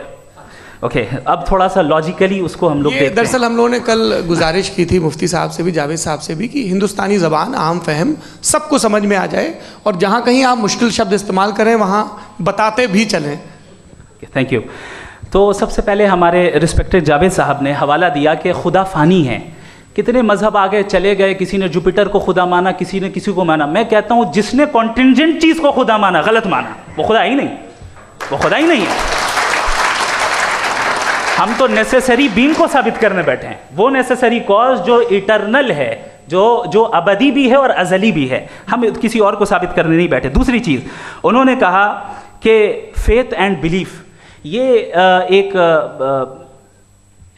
Okay, अब थोड़ा सा लॉजिकली उसको हम लोग देखते हैं। दरअसल हम लोगों ने कल गुजारिश की थी मुफ्ती साहब से भी, जावेद साहब से भी, कि हिंदुस्तानी ज़बान आम फहम सबको समझ में आ जाए और जहाँ कहीं आप मुश्किल शब्द इस्तेमाल करें वहाँ बताते भी चलें। Thank you. तो सबसे पहले हमारे रिस्पेक्टेड जावेद साहब ने हवाला दिया कि खुदा फ़ानी है। कितने मजहब आगे चले गए, किसी ने जुपिटर को खुदा माना, किसी ने किसी को माना। मैं कहता हूँ जिसने कॉन्टिंजेंट चीज़ को खुदा माना, गलत माना, वो खुदा ही नहीं, वो खुदा ही नहीं है। हम तो नेसेसरी बीइंग को साबित करने बैठे हैं, वो नेसेसरी कॉज जो इटरनल है, जो अबदी भी है और अजली भी है। हम किसी और को साबित करने नहीं बैठे। दूसरी चीज़ उन्होंने कहा कि फेथ एंड बिलीफ, ये एक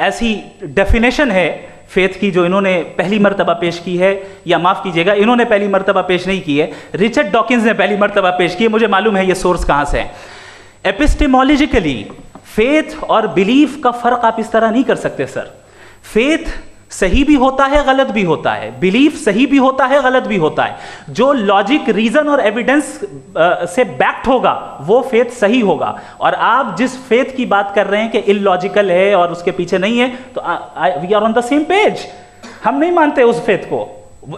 ऐसी डेफिनेशन है फेथ की जो इन्होंने पहली मर्तबा पेश की है, या माफ़ कीजिएगा इन्होंने पहली मर्तबा पेश नहीं की है, रिचर्ड डॉकिंस ने पहली मर्तबा पेश की है। मुझे मालूम है ये सोर्स कहाँ से है। एपिस्टेमोलॉजिकली फेथ और बिलीफ का फ़र्क आप इस तरह नहीं कर सकते सर। फेथ सही भी होता है, गलत भी होता है। बिलीफ सही भी होता है, गलत भी होता है। जो लॉजिक, रीजन और एविडेंस से बैक्ड होगा वो फेथ सही होगा। और आप जिस फेथ की बात कर रहे हैं कि इलॉजिकल है और उसके पीछे नहीं है, तो we are on the same page. हम नहीं मानते उस फेथ को।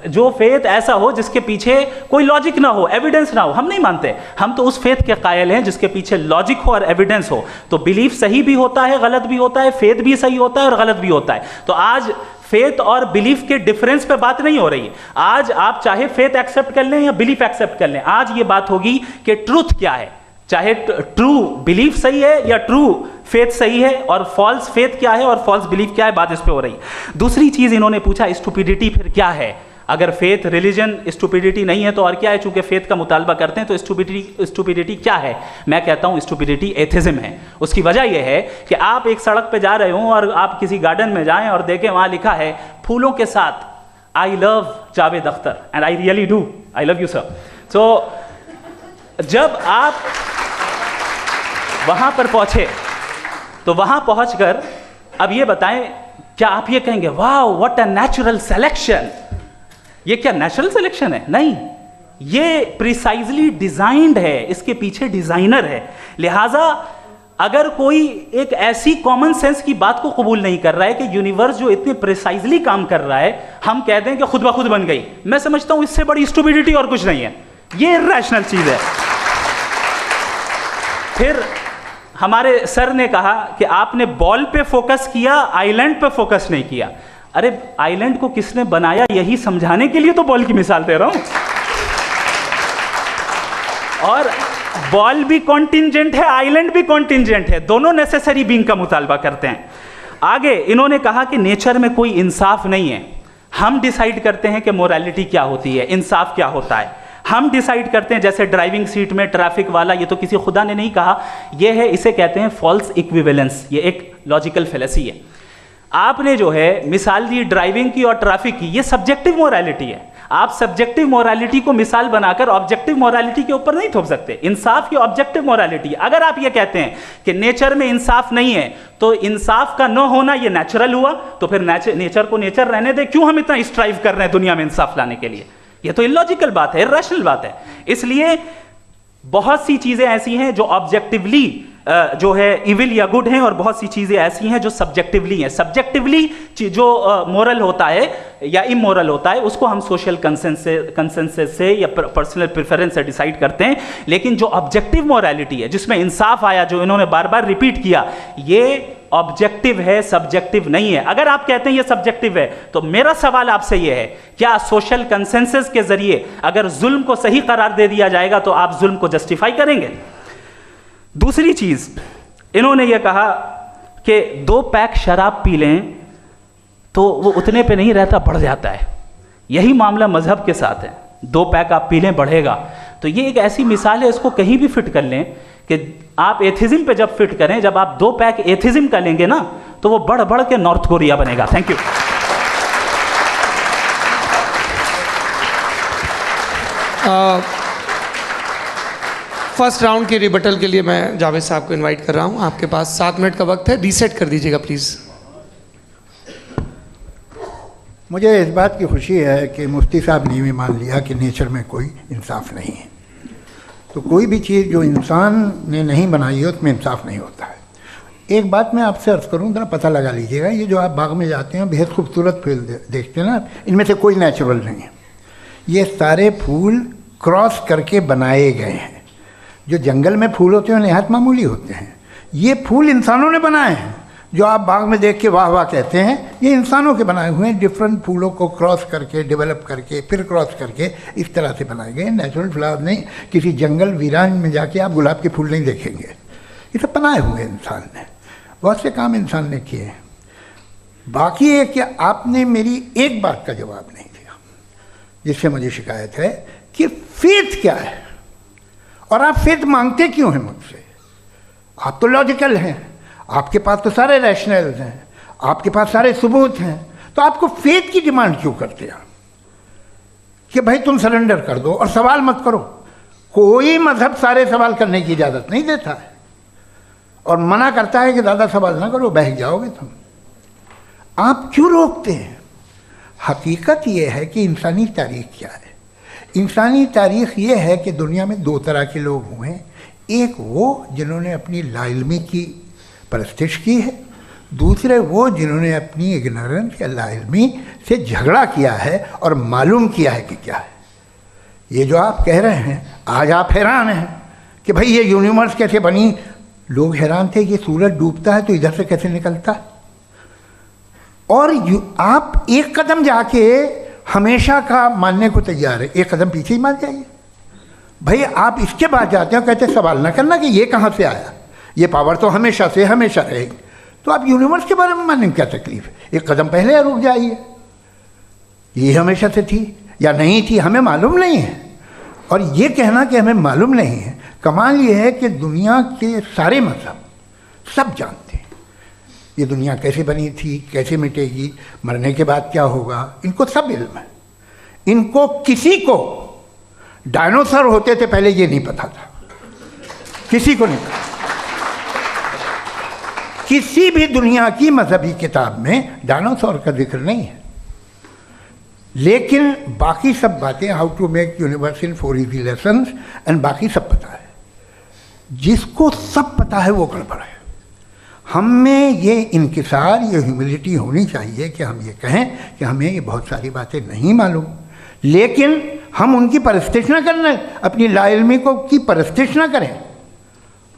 जो फेथ ऐसा हो जिसके पीछे कोई लॉजिक ना हो, एविडेंस ना हो, हम नहीं मानते। हम तो उस फेथ के कायल हैं जिसके पीछे लॉजिक हो और एविडेंस हो। तो बिलीफ सही भी होता है, गलत भी होता है, फेथ भी सही होता है और गलत भी होता है। तो आज फेथ और बिलीफ के डिफरेंस पे बात नहीं हो रही है। आज आप चाहे फेथ एक्सेप्ट कर लें या बिलीफ एक्सेप्ट कर लें, आज ये बात होगी कि ट्रूथ क्या है। चाहे ट्रू बिलीफ सही है या ट्रू फेथ सही है, और फॉल्स फेथ क्या है और फॉल्स बिलीफ क्या है, बात इस पे हो रही है। दूसरी चीज इन्होंने पूछा स्टुपिडिटी फिर क्या है। अगर फेथ रिलीजन स्टुपिडिटी नहीं है तो और क्या है? चूंकि फेथ का मुतालबा करते हैं तो स्टुपिडिटी क्या है? मैं कहता हूं स्टुपिडिटी एथिज्म है। उसकी वजह यह है कि आप एक सड़क पे जा रहे हो और आप किसी गार्डन में जाएं और देखें वहां लिखा है फूलों के साथ I love Javed Akhtar, and I really do, I love you sir. So जब आप वहां पर पहुंचे तो वहां पहुंचकर अब ये बताएं, क्या आप ये कहेंगे वाह व्हाट अ नेचुरल सिलेक्शन? ये क्या नेचुरल सिलेक्शन है? नहीं, ये प्रिसाइजली डिजाइंड है, इसके पीछे डिजाइनर है। लिहाजा अगर कोई एक ऐसी कॉमन सेंस की बात को कबूल नहीं कर रहा है कि यूनिवर्स जो इतने प्रिसाइजली काम कर रहा है, हम कह दें कि खुद ब खुद बन गई, मैं समझता हूं इससे बड़ी स्टुपिडिटी और कुछ नहीं है। ये इर्रेशनल चीज है। फिर हमारे सर ने कहा कि आपने बॉल पे फोकस किया, आइलैंड पे फोकस नहीं किया। अरे आइलैंड को किसने बनाया, यही समझाने के लिए तो बॉल की मिसाल दे रहा हूं। और बॉल भी कॉन्टिंजेंट है, आइलैंड भी कॉन्टिंजेंट है, दोनों नेसेसरी बीइंग का मुतालबा करते हैं। आगे इन्होंने कहा कि नेचर में कोई इंसाफ नहीं है, हम डिसाइड करते हैं कि मोरालिटी क्या होती है, इंसाफ क्या होता है, हम डिसाइड करते हैं। जैसे ड्राइविंग सीट में ट्रैफिक वाला, ये तो किसी खुदा ने नहीं कहा, ये है, इसे कहते हैं फॉल्स इक्विवेलेंस, ये एक लॉजिकल फेलेसी है। आपने जो है मिसाल दी ड्राइविंग की और ट्रैफिक की, ये सब्जेक्टिव मोरालिटी है। आप सब्जेक्टिव मोरालिटी को मिसाल बनाकर ऑब्जेक्टिव मोरालिटी के ऊपर नहीं थोप सकते। इंसाफ की ऑब्जेक्टिव मोरालिटी। अगर आप ये कहते हैं कि नेचर में इंसाफ नहीं है, तो इंसाफ का न होना ये नेचुरल हुआ, तो फिर नेचर को नेचर रहने दे, क्यों हम इतना स्ट्राइव कर रहे हैं दुनिया में इंसाफ लाने के लिए? ये तो इलॉजिकल बात है, इर्रेशनल बात है। इसलिए बहुत सी चीजें ऐसी हैं जो ऑब्जेक्टिवली जो है इविल या गुड हैं, और बहुत सी चीजें ऐसी हैं जो सब्जेक्टिवली हैं। सब्जेक्टिवली जो मोरल होता है या इमोरल होता है, उसको हम सोशल कंसेंसस से या पर्सनल प्रेफरेंस से डिसाइड करते हैं। लेकिन जो ऑब्जेक्टिव मोरालिटी है, जिसमें इंसाफ आया, जो इन्होंने बार बार रिपीट किया, ये ऑब्जेक्टिव है, सब्जेक्टिव नहीं है। अगर आप कहते हैं ये सब्जेक्टिव है, तो मेरा सवाल आपसे ये है, क्या सोशल कंसेंसस के जरिए अगर जुल्म को सही करार दे दिया जाएगा तो आप जुल्म को जस्टिफाई करेंगे? दूसरी चीज इन्होंने ये कहा कि 2 पैक शराब पी लें तो वो उतने पे नहीं रहता, बढ़ जाता है। यही मामला मजहब के साथ है, 2 पैक आप पी लें बढ़ेगा। तो ये एक ऐसी मिसाल है, इसको कहीं भी फिट कर लें कि आप एथिज्म पे जब फिट करें, जब आप 2 पैक एथिज्म का लेंगे ना, तो वो बढ़ बढ़ के नॉर्थ कोरिया बनेगा। Thank you. फर्स्ट राउंड के रिबटल के लिए मैं जावेद साहब को इनवाइट कर रहा हूं। आपके पास 7 मिनट का वक्त है, रीसेट कर दीजिएगा प्लीज़। मुझे इस बात की खुशी है कि मुफ्ती साहब ने भी मान लिया कि नेचर में कोई इंसाफ नहीं है। तो कोई भी चीज़ जो इंसान ने नहीं बनाई है उसमें इंसाफ नहीं होता है। एक बात मैं आपसे अर्ज़ करूँ, ज़रा पता लगा लीजिएगा, ये जो आप बाग में जाते हैं बेहद खूबसूरत फूल देखते हैं ना, इनमें से कोई नेचुरल नहीं है। ये सारे फूल क्रॉस करके बनाए गए हैं। जो जंगल में फूल होते हैं नहायत मामूली होते हैं, ये फूल इंसानों ने बनाए हैं। जो आप बाग में देख के वाह वाह कहते हैं, ये इंसानों के बनाए हुए हैं। डिफरेंट फूलों को क्रॉस करके, डेवलप करके, फिर क्रॉस करके इस तरह से बनाए गए। नेचुरल फ्लावर नहीं। किसी जंगल वीरान में जाके आप गुलाब के फूल नहीं देखेंगे। ये सब बनाए हुए इंसान ने, बहुत से काम इंसान ने किए हैं। बाकी है कि आपने मेरी एक बात का जवाब नहीं दिया, जिससे मुझे शिकायत है कि फेथ क्या है और आप फेथ मांगते क्यों हैं मुझसे? आप तो लॉजिकल हैं, आपके पास तो सारे रैशनल्स हैं, आपके पास सारे सबूत हैं, तो आपको फेथ की डिमांड क्यों करते हैं कि भाई तुम सरेंडर कर दो और सवाल मत करो? कोई मजहब सारे सवाल करने की इजाज़त नहीं देता है और मना करता है कि ज़्यादा सवाल ना करो, बह जाओगे तुम। आप क्यों रोकते हैं? हकीकत यह है कि इंसानी तारीख क्या है। इंसानी तारीख ये है कि दुनिया में 2 तरह के लोग हुए हैं। एक वो जिन्होंने अपनी लाइल्मी की परस्तिश की है, दूसरे वो जिन्होंने अपनी इग्नोरेंस या लाइल्मी से झगड़ा किया है और मालूम किया है कि क्या है। ये जो आप कह रहे हैं, आज आप हैरान हैं कि भाई ये यूनिवर्स कैसे बनी। लोग हैरान थे कि सूरज डूबता है तो इधर से कैसे निकलता है। और आप एक कदम जाके हमेशा का मानने को तैयार है, एक कदम पीछे ही मान जाइए। भाई आप इसके बाद जाते हो, कहते सवाल ना करना कि ये कहाँ से आया, ये पावर तो हमेशा से हमेशा रहेगी। तो आप यूनिवर्स के बारे में मानने में क्या तकलीफ है? एक कदम पहले रुक जाइए। ये हमेशा से थी या नहीं थी, हमें मालूम नहीं है। और ये कहना कि हमें मालूम नहीं है, कमाल ये है कि दुनिया के सारे मज़हब सब जानते हैं ये दुनिया कैसे बनी थी, कैसे मिटेगी, मरने के बाद क्या होगा, इनको सब इल्म है। इनको किसी को डायनासोर होते थे पहले ये नहीं पता था, किसी को नहीं पता। किसी भी दुनिया की मजहबी किताब में डायनासोर का जिक्र नहीं है। लेकिन बाकी सब बातें, how to make universe in 4 easy lessons and बाकी सब पता है। जिसको सब पता है वो गड़बड़ है। हम में ये इंकिसार, ये ह्यूमिलिटी होनी चाहिए कि हम ये कहें कि हमें ये बहुत सारी बातें नहीं मालूम, लेकिन हम उनकी परस्तिश ना करें, अपनी लाइल्मी को की परस्तिश ना करें,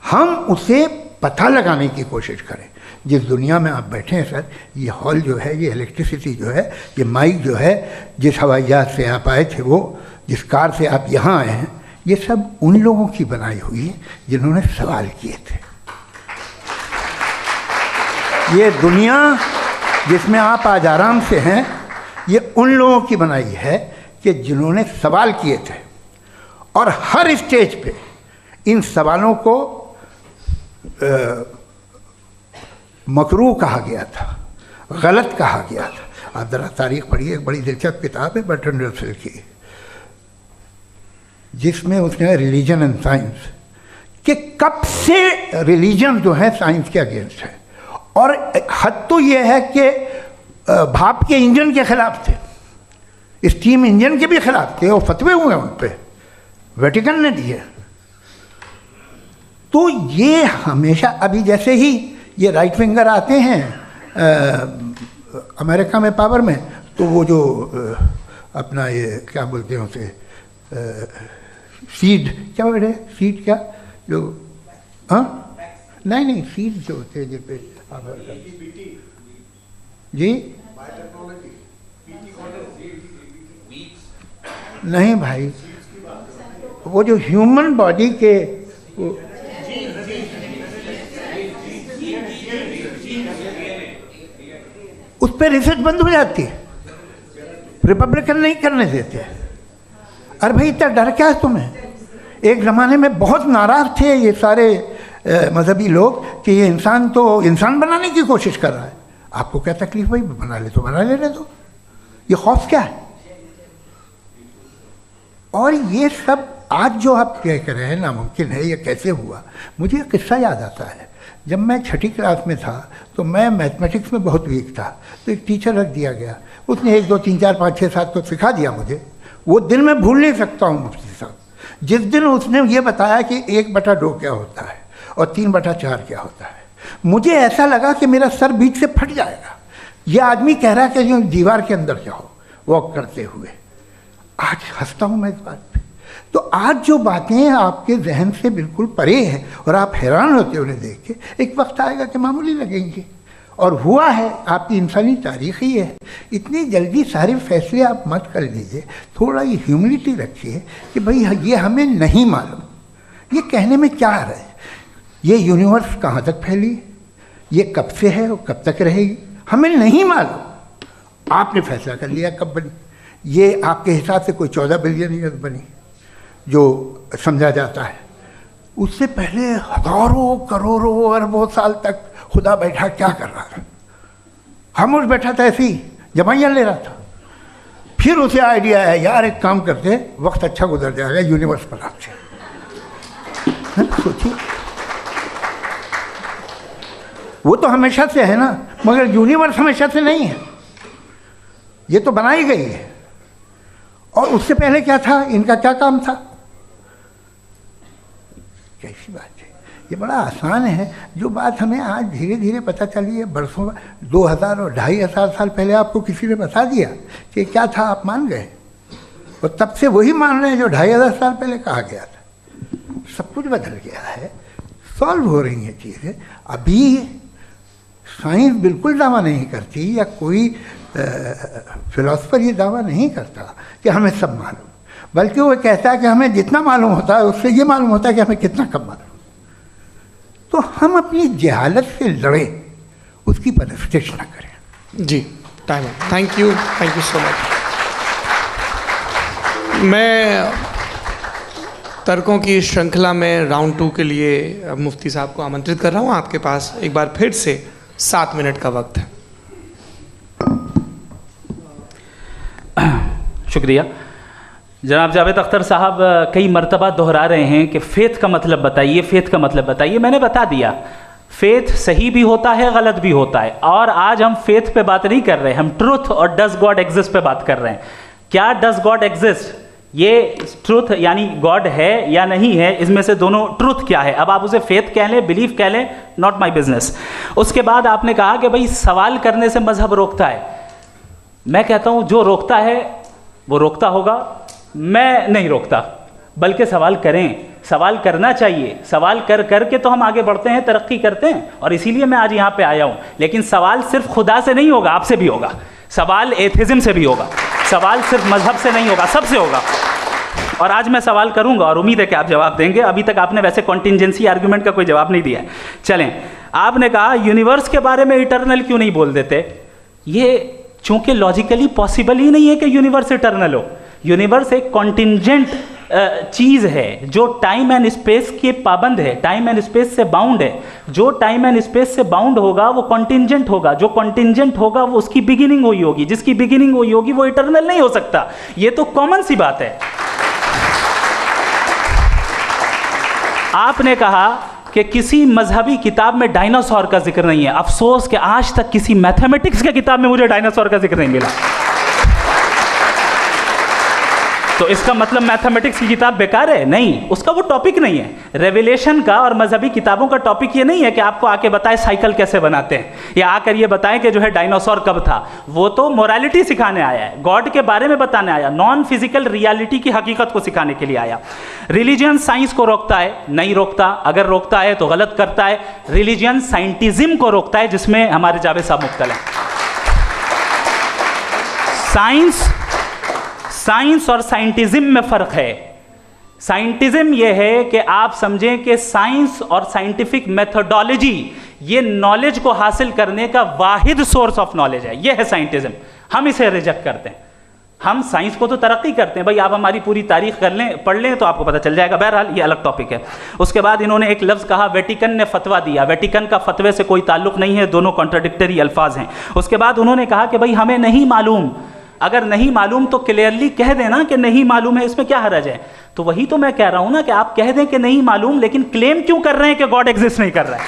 हम उसे पता लगाने की कोशिश करें। जिस दुनिया में आप बैठे हैं सर, ये हॉल जो है, ये इलेक्ट्रिसिटी जो है, ये माइक जो है, जिस हवाई जहाज से आप आए थे, वो जिस कार से आप यहाँ आए हैं, ये सब उन लोगों की बनाई हुई है जिन्होंने सवाल किए थे। ये दुनिया जिसमें आप आज आराम से हैं, ये उन लोगों की बनाई है कि जिन्होंने सवाल किए थे, और हर स्टेज पे इन सवालों को मकरूह कहा गया था, गलत कहा गया था। आप ज़रा तारीख पढ़िए, एक बड़ी दिलचस्प किताब है बर्ट्रैंड रसेल की, जिसमें उसने रिलीजन एंड साइंस कि कब से रिलीजन जो है साइंस के अगेंस्ट है, और हद तो ये है कि भाप के इंजन के खिलाफ थे, स्टीम इंजन के भी खिलाफ थे, और फतवे हुए उन पर, वेटिकन ने दिए। तो ये हमेशा, अभी जैसे ही ये राइट विंगर आते हैं अमेरिका में पावर में, तो वो जो अपना ये क्या बोलते हैं उसे, सीड क्या बोलते हैं, सीड क्या जो, हाँ नहीं सीड जो होते हैं जिन पे जी नहीं भाई, वो जो ह्यूमन बॉडी के उस पर रिसर्च बंद हो जाती है, रिपब्लिकन नहीं करने देते। अरे भाई इतना डर क्या है तुम्हें? एक ज़माने में बहुत नाराज़ थे ये सारे मजहबी लोग कि ये इंसान तो इंसान बनाने की कोशिश कर रहा है। आपको क्या तकलीफ भाई, बना ले तो बना लेने दो, ये खौफ क्या है? और ये सब आज जो आप कह कर रहे हैं नामुमकिन है, ये कैसे हुआ? मुझे एक किस्सा याद आता है। जब मैं छठी क्लास में था तो मैं मैथमेटिक्स में बहुत वीक था, तो एक टीचर रख दिया गया, उसने 1 2 3 4 5 6 7 तो सिखा दिया मुझे। वो दिन मैं भूल नहीं सकता हूँ मुफ्ती साहब, जिस दिन उसने ये बताया कि 1/2 क्या होता है और 3/4 क्या होता है। मुझे ऐसा लगा कि मेरा सर बीच से फट जाएगा। ये आदमी कह रहा है कि जो दीवार के अंदर जाओ वॉक करते हुए। आज हंसता हूँ मैं इस बात पे। तो आज जो बातें आपके जहन से बिल्कुल परे हैं और आप हैरान होते उन्हें देख के, एक वक्त आएगा कि मामूली लगेंगे। और हुआ है, आपकी इंसानी तारीख ही है। इतनी जल्दी सारे फैसले आप मत कर लीजिए, थोड़ा ये ह्यूमिलिटी रखिए कि भाई ये हमें नहीं मालूम। ये कहने में क्या है, ये यूनिवर्स कहाँ तक फैली, ये कब से है और कब तक रहेगी, हमें नहीं मालूम। आपने फैसला कर लिया कब बनी। ये आपके हिसाब से कोई 14 बिलियन ईयर बनी जो समझा जाता है। उससे पहले हजारों करोड़ों अरबों साल तक खुदा बैठा क्या कर रहा था? खामोश बैठा था, ऐसी जमाइयाँ ले रहा था। फिर उसे आइडिया है, यार एक काम करते, वक्त अच्छा गुजर जाएगा, यूनिवर्स बनाते। सोचिए, वो तो हमेशा से है ना, मगर यूनिवर्स हमेशा से नहीं है, ये तो बनाई गई है। और उससे पहले क्या था, इनका क्या काम था? कैसी बात है, ये बड़ा आसान है। जो बात हमें आज धीरे धीरे पता चली है, बरसों 2000 और 2500 साल पहले आपको किसी ने बता दिया कि क्या था, आप मान गए, और तब से वही मान रहे हैं जो 2500 साल पहले कहा गया था। सब कुछ बदल गया है, सॉल्व हो रही हैं चीज़ें। अभी साइंस बिल्कुल दावा नहीं करती, या कोई फिलोसफर ये दावा नहीं करता कि हमें सब मालूम, बल्कि वो कहता है कि हमें जितना मालूम होता है उससे ये मालूम होता है कि हमें कितना कम मालूम। तो हम अपनी जहालत से लड़ें, उसकी परस्तिश न करें। जी, टाइम है। Thank you so much. मैं तर्कों की श्रृंखला में राउंड 2 के लिए मुफ्ती साहब को आमंत्रित कर रहा हूँ। आपके पास एक बार फिर से 7 मिनट का वक्त है। शुक्रिया। जनाब जावेद अख्तर साहब कई मर्तबा दोहरा रहे हैं कि फ़ेथ का मतलब बताइए, फ़ेथ का मतलब बताइए। मैंने बता दिया, फ़ेथ सही भी होता है, गलत भी होता है। और आज हम फ़ेथ पे बात नहीं कर रहे, हम ट्रुथ और डज गॉड एग्जिस्ट पे बात कर रहे हैं। क्या डज गॉड एग्जिस्ट, ये ट्रुथ यानी गॉड है या नहीं है, इसमें से दोनों ट्रुथ क्या है। अब आप उसे फेथ कह लें, बिलीफ कह लें, नॉट माई बिजनेस। उसके बाद आपने कहा कि भाई सवाल करने से मजहब रोकता है। मैं कहता हूं जो रोकता है वो रोकता होगा, मैं नहीं रोकता, बल्कि सवाल करें, सवाल करना चाहिए। सवाल कर करके तो हम आगे बढ़ते हैं, तरक्की करते हैं, और इसीलिए मैं आज यहाँ पे आया हूँ। लेकिन सवाल सिर्फ खुदा से नहीं होगा, आपसे भी होगा। सवाल एथिज्म से भी होगा, सवाल सिर्फ मजहब से नहीं होगा, सबसे होगा। और आज मैं सवाल करूंगा और उम्मीद है कि आप जवाब देंगे। अभी तक आपने वैसे कॉन्टिंजेंसी आर्गुमेंट का कोई जवाब नहीं दिया है। चलें, आपने कहा यूनिवर्स के बारे में इटर्नल क्यों नहीं बोल देते। ये चूंकि लॉजिकली पॉसिबल ही नहीं है कि यूनिवर्स इटर्नल हो। यूनिवर्स एक कॉन्टिंजेंट चीज है जो टाइम एंड स्पेस के पाबंद है, टाइम एंड स्पेस से बाउंड है। जो टाइम एंड स्पेस से बाउंड होगा वो कॉन्टिंजेंट होगा, जो कॉन्टिंजेंट होगा वो उसकी बिगिनिंग हुई होगी, जिसकी बिगिनिंग हुई होगी वो इटर्नल नहीं हो सकता। ये तो कॉमन सी बात है। आपने कहा कि किसी मजहबी किताब में डायनासोर का जिक्र नहीं है। अफसोस कि आज तक किसी मैथमेटिक्स के किताब में मुझे डायनासोर का जिक्र नहीं मिला। तो इसका मतलब मैथमेटिक्स की किताब बेकार है? नहीं, उसका वो टॉपिक नहीं है। रेवलेशन का और मजहबी किताबों का टॉपिक ये नहीं है कि आपको आके बताए साइकिल कैसे बनाते हैं या आकर ये बताएं कि जो है डायनासोर कब था। वो तो मोरालिटी सिखाने आया है, गॉड के बारे में बताने आया, नॉन फिजिकल रियलिटी की हकीकत को सिखाने के लिए आया। रिलीजियन साइंस को रोकता है? नहीं रोकता। अगर रोकता है तो गलत करता है। रिलीजियन साइंटिज्म को रोकता है, जिसमें हमारे जावेद साहब मुब्तला हैं। साइंस और साइंटिज्म में फर्क है। साइंटिज्म यह है कि आप समझें कि साइंस और साइंटिफिक मेथोडोलॉजी ये नॉलेज को हासिल करने का वाहिद सोर्स ऑफ नॉलेज है। यह है साइंटिज्म। हम इसे रिजेक्ट करते हैं। हम साइंस को तो तरक्की करते हैं, भाई आप हमारी पूरी तारीख कर लें, पढ़ लें तो आपको पता चल जाएगा। बहरहाल ये अलग टॉपिक है। उसके बाद इन्होंने एक लफ्ज़ कहा, वेटिकन ने फतवा दिया। वेटिकन का फतवे से कोई ताल्लुक नहीं है, दोनों कॉन्ट्राडिक्टरी अल्फाज हैं। उसके बाद उन्होंने कहा कि भाई हमें नहीं मालूम। अगर नहीं मालूम तो क्लियरली कह देना कि नहीं मालूम है, इसमें क्या हर्ज है। तो वही तो मैं कह रहा हूं ना कि आप कह दें कि नहीं मालूम, लेकिन क्लेम क्यों कर रहे हैं कि गॉड एग्जिस्ट नहीं कर रहा है।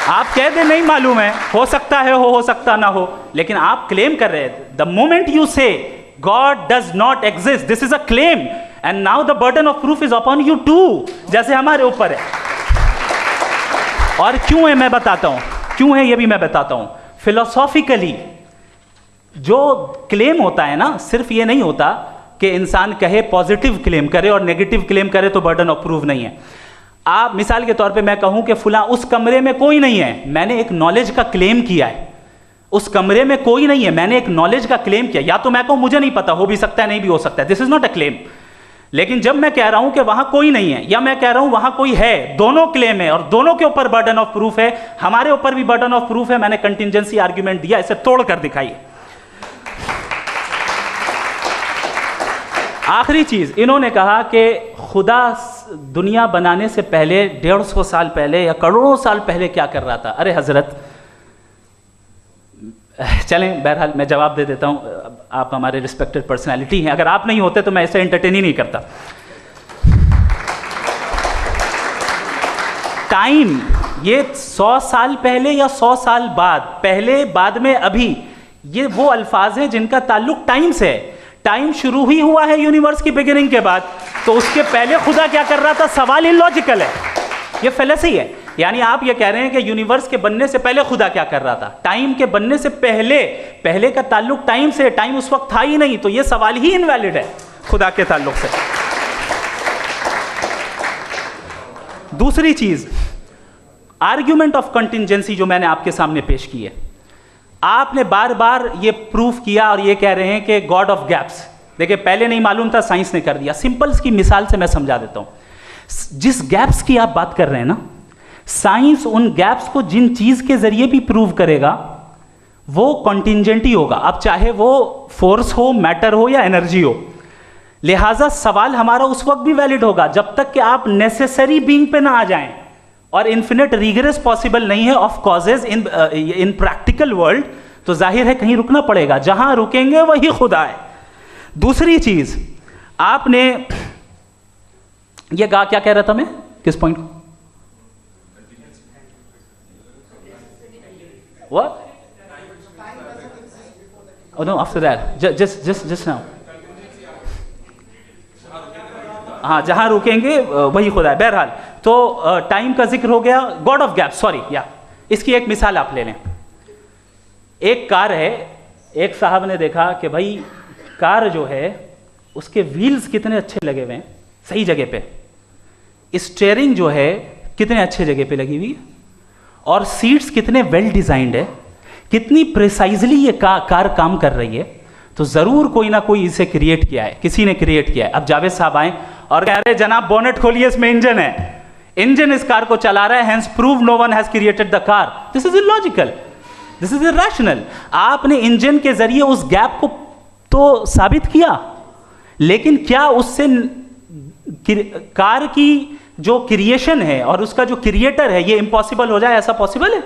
आप कह दें नहीं मालूम है, हो सकता है हो सकता ना हो, लेकिन आप क्लेम कर रहे हैं। The moment you say God does not exist, this is a claim and now the burden of proof is upon you too, जैसे हमारे ऊपर है। और क्यों है मैं बताता हूं, क्यों है ये भी मैं बताता हूं। फिलोसॉफिकली जो क्लेम होता है ना, सिर्फ ये नहीं होता कि इंसान कहे पॉजिटिव क्लेम करे और नेगेटिव क्लेम करे तो बर्डन ऑफ प्रूफ नहीं है। आप मिसाल के तौर पे मैं कहूं कि फुला उस कमरे में कोई नहीं है, मैंने एक नॉलेज का क्लेम किया है। उस कमरे में कोई नहीं है, मैंने एक नॉलेज का क्लेम किया। या तो मैं कहूं मुझे नहीं पता, हो भी सकता है नहीं भी हो सकता है, this is not a claim. लेकिन जब मैं कह रहा हूं कि वहां कोई नहीं है या मैं कह रहा हूं वहां कोई है, दोनों क्लेम है और दोनों के ऊपर बर्डन ऑफ प्रूफ है। हमारे ऊपर भी बर्डन ऑफ प्रूफ है। मैंने कंटिंजेंसी आर्ग्यूमेंट दिया, इसे तोड़कर दिखाइए। आखिरी चीज इन्होंने कहा कि खुदा दुनिया बनाने से पहले 150 साल पहले या करोड़ों साल पहले क्या कर रहा था। अरे हजरत, चलें बहरहाल मैं जवाब दे देता हूं। आप हमारे रिस्पेक्टेड पर्सनालिटी हैं, अगर आप नहीं होते तो मैं इसे एंटरटेन ही नहीं करता। टाइम ये 100 साल पहले या 100 साल बाद, पहले बाद में अभी, ये वो अल्फाज हैं जिनका ताल्लुक टाइम से है। टाइम शुरू ही हुआ है यूनिवर्स की बिगिनिंग के बाद, तो उसके पहले खुदा क्या कर रहा था, सवाल इलॉजिकल है, ये फेलेसी है। यानी आप ये कह रहे हैं कि यूनिवर्स के बनने से पहले खुदा क्या कर रहा था। टाइम के बनने से पहले, पहले का ताल्लुक टाइम से, टाइम उस वक्त था ही नहीं, तो ये सवाल ही इनवैलिड है खुदा के ताल्लुक से। दूसरी चीज, आर्ग्यूमेंट ऑफ कंटिंजेंसी जो मैंने आपके सामने पेश की है, आपने बार बार ये प्रूफ किया और ये कह रहे हैं कि गॉड ऑफ गैप्स। देखिए पहले नहीं मालूम था, साइंस ने कर दिया। सिंपल की मिसाल से मैं समझा देता हूं। जिस गैप्स की आप बात कर रहे हैं ना, साइंस उन गैप्स को जिन चीज के जरिए भी प्रूव करेगा वो कॉन्टिंजेंट ही होगा। अब चाहे वो फोर्स हो, मैटर हो या एनर्जी हो। लिहाजा सवाल हमारा उस वक्त भी वैलिड होगा जब तक कि आप नेसेसरी बीइंग पे ना आ जाएं। और इन्फिनिट रिग्रेस पॉसिबल नहीं है of causes in practical world, तो जाहिर है कहीं रुकना पड़ेगा, जहां रुकेंगे वही खुदा है। दूसरी चीज आपने ये कहा, क्या कह रहा था मैं, किस पॉइंट को? What? Oh no, after that. Just now. हाँ, जहां रुकेंगे वही खुदा है। बहरहाल तो टाइम का जिक्र हो गया, गॉड ऑफ गैप, सॉरी या इसकी एक मिसाल आप ले लें। एक कार है, एक साहब ने देखा कि भाई कार जो है उसके व्हील्स कितने अच्छे लगे हुए हैं, सही जगह पे, स्टीयरिंग जो है कितने अच्छे जगह पे लगी हुई है, और सीट्स कितने वेल डिजाइंड है, कितनी प्रिसाइजली ये कार काम कर रही है। तो ज़रूर कोई ना कोई इसे क्रिएट किया है, किसी ने क्रिएट किया है। अब जावेद साहब आए और कह रहे जनाब बोनेट खोलिए, इसमें इंजन है, इंजन इस कार को चला रहा है, hence prove no one has created the car. This is illogical, this is irrational. आपने इंजन के जरिए उस गैप को तो साबित किया, लेकिन क्या उससे कार की जो क्रिएशन है और उसका जो क्रिएटर है ये इम्पॉसिबल हो जाए? ऐसा पॉसिबल है?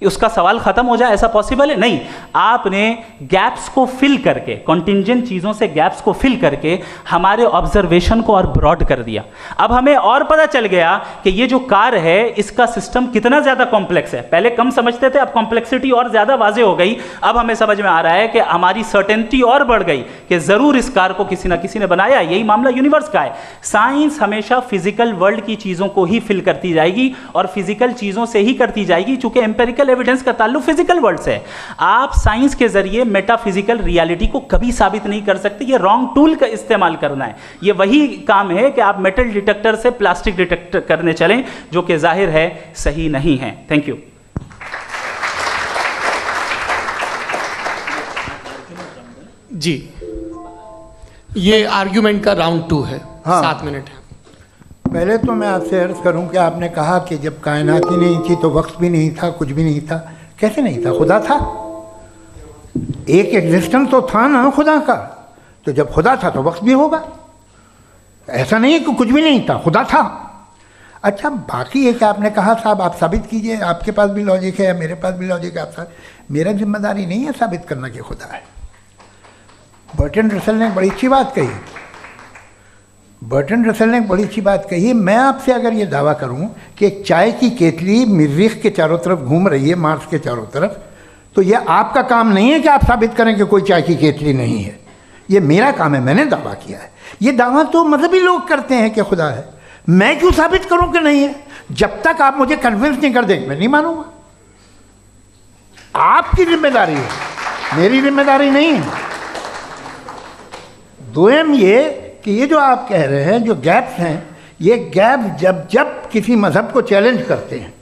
उसका सवाल खत्म हो जाए, ऐसा पॉसिबल है? नहीं। आपने गैप्स को फिल करके, कॉन्टिंजेंट चीज़ों से गैप्स को फिल करके हमारे ऑब्जर्वेशन को और ब्रॉड कर दिया। अब हमें और पता चल गया कि ये जो कार है इसका सिस्टम कितना ज़्यादा कॉम्प्लेक्स है। पहले कम समझते थे, अब कॉम्प्लेक्सिटी और ज़्यादा वाजे हो गई। अब हमें समझ में आ रहा है कि हमारी सर्टेनिटी और बढ़ गई कि ज़रूर इस कार को किसी ना किसी ने बनाया। यही मामला यूनिवर्स का है। साइंस हमेशा फिजिकल वर्ल्ड की चीज़ों को ही फिल करती जाएगी और फिजिकल चीज़ों से ही करती जाएगी, चूंकि एम्पेरिकल एविडेंस का ताल्लुक फिजिकल वर्ल्ड से है। आप साइंस के जरिए मेटाफिजिकल रियलिटी को कभी साबित नहीं कर सकते। ये रॉन्ग टूल का इस्तेमाल करना है। ये वही काम है कि आप मेटल डिटेक्टर से प्लास्टिक डिटेक्टर करने चलें, जो कि जाहिर है सही नहीं है। Thank you. जी, ये आर्ग्यूमेंट का राउंड 2 है। हाँ। 7 मिनट है। पहले तो मैं आपसे अर्ज करूं कि आपने कहा कि जब कायनात ही नहीं थी तो वक्त भी नहीं था, कुछ भी नहीं था। कैसे नहीं था? खुदा था, एक एग्जिस्टेंस तो था ना खुदा का। तो जब खुदा था तो वक्त भी होगा। ऐसा नहीं है कि कुछ भी नहीं था, खुदा था। अच्छा, बाकी एक आपने कहा साहब आप साबित कीजिए, आपके पास भी लॉजिक है, मेरे पास भी लॉजिक है। आप मेरा जिम्मेदारी नहीं है साबित करना कि खुदा है। बर्टन रसल ने बड़ी अच्छी बात कही। बर्टन रसल ने बड़ी अच्छी बात कही। मैं आपसे अगर ये दावा करूं कि एक चाय की केतली मरीख के चारों तरफ घूम रही है, मार्स के चारों तरफ, तो ये आपका काम नहीं है कि आप साबित करें कि कोई चाय की केतली नहीं है। ये मेरा काम है, मैंने दावा किया है। ये दावा तो मजहबी लोग करते हैं कि खुदा है। मैं क्यों साबित करूं कि नहीं है? जब तक आप मुझे कन्विंस नहीं कर देंगे मैं नहीं मानूंगा। आपकी जिम्मेदारी है, मेरी जिम्मेदारी नहीं है। दोयम ये कि ये जो आप कह रहे हैं, जो गैप्स हैं, ये गैप जब जब किसी मज़हब को चैलेंज करते हैं,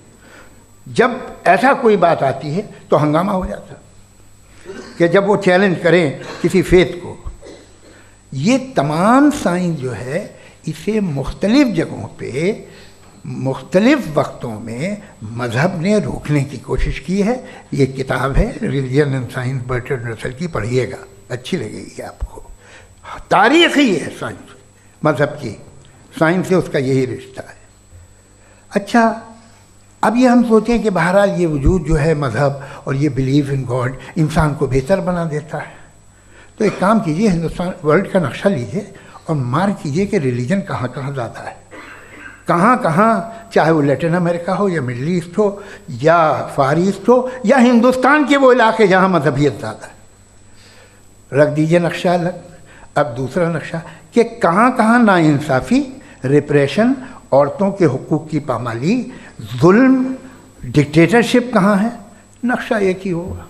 जब ऐसा कोई बात आती है तो हंगामा हो जाता है कि जब वो चैलेंज करें किसी फेथ को। ये तमाम साइंस जो है इसे मुख्तलिफ जगहों पे मुख्तलिफ वक्तों में मज़हब ने रोकने की कोशिश की है। ये किताब है religion and science, Burton Russell की, पढ़िएगा, अच्छी लगेगी आपको। तारीख़ ही है साइंस, मज़हब की साइंस से उसका यही रिश्ता है। अच्छा, अब ये हम सोचें कि बहरहाल ये वजूद जो है मज़हब और ये बिलीव इन गॉड इंसान को बेहतर बना देता है। तो एक काम कीजिए, हिंदुस्तान वर्ल्ड का नक्शा लीजिए और मार्क कीजिए कि रिलीजन कहाँ कहाँ ज़्यादा है, कहाँ कहाँ, चाहे वो लैटिन अमेरिका हो या मिडल ईस्ट हो या फार ईस्ट हो या हिंदुस्तान के वो इलाके जहाँ मजहबियत ज़्यादा है। रख दीजिए नक्शा अलग। अब दूसरा नक्शा कि कहाँ कहाँ नाइंसाफ़ी, रिप्रेशन, औरतों के हुकूक की पामाली, जुल्म, डिक्टेटरशिप कहाँ है, नक्शा एक ही होगा।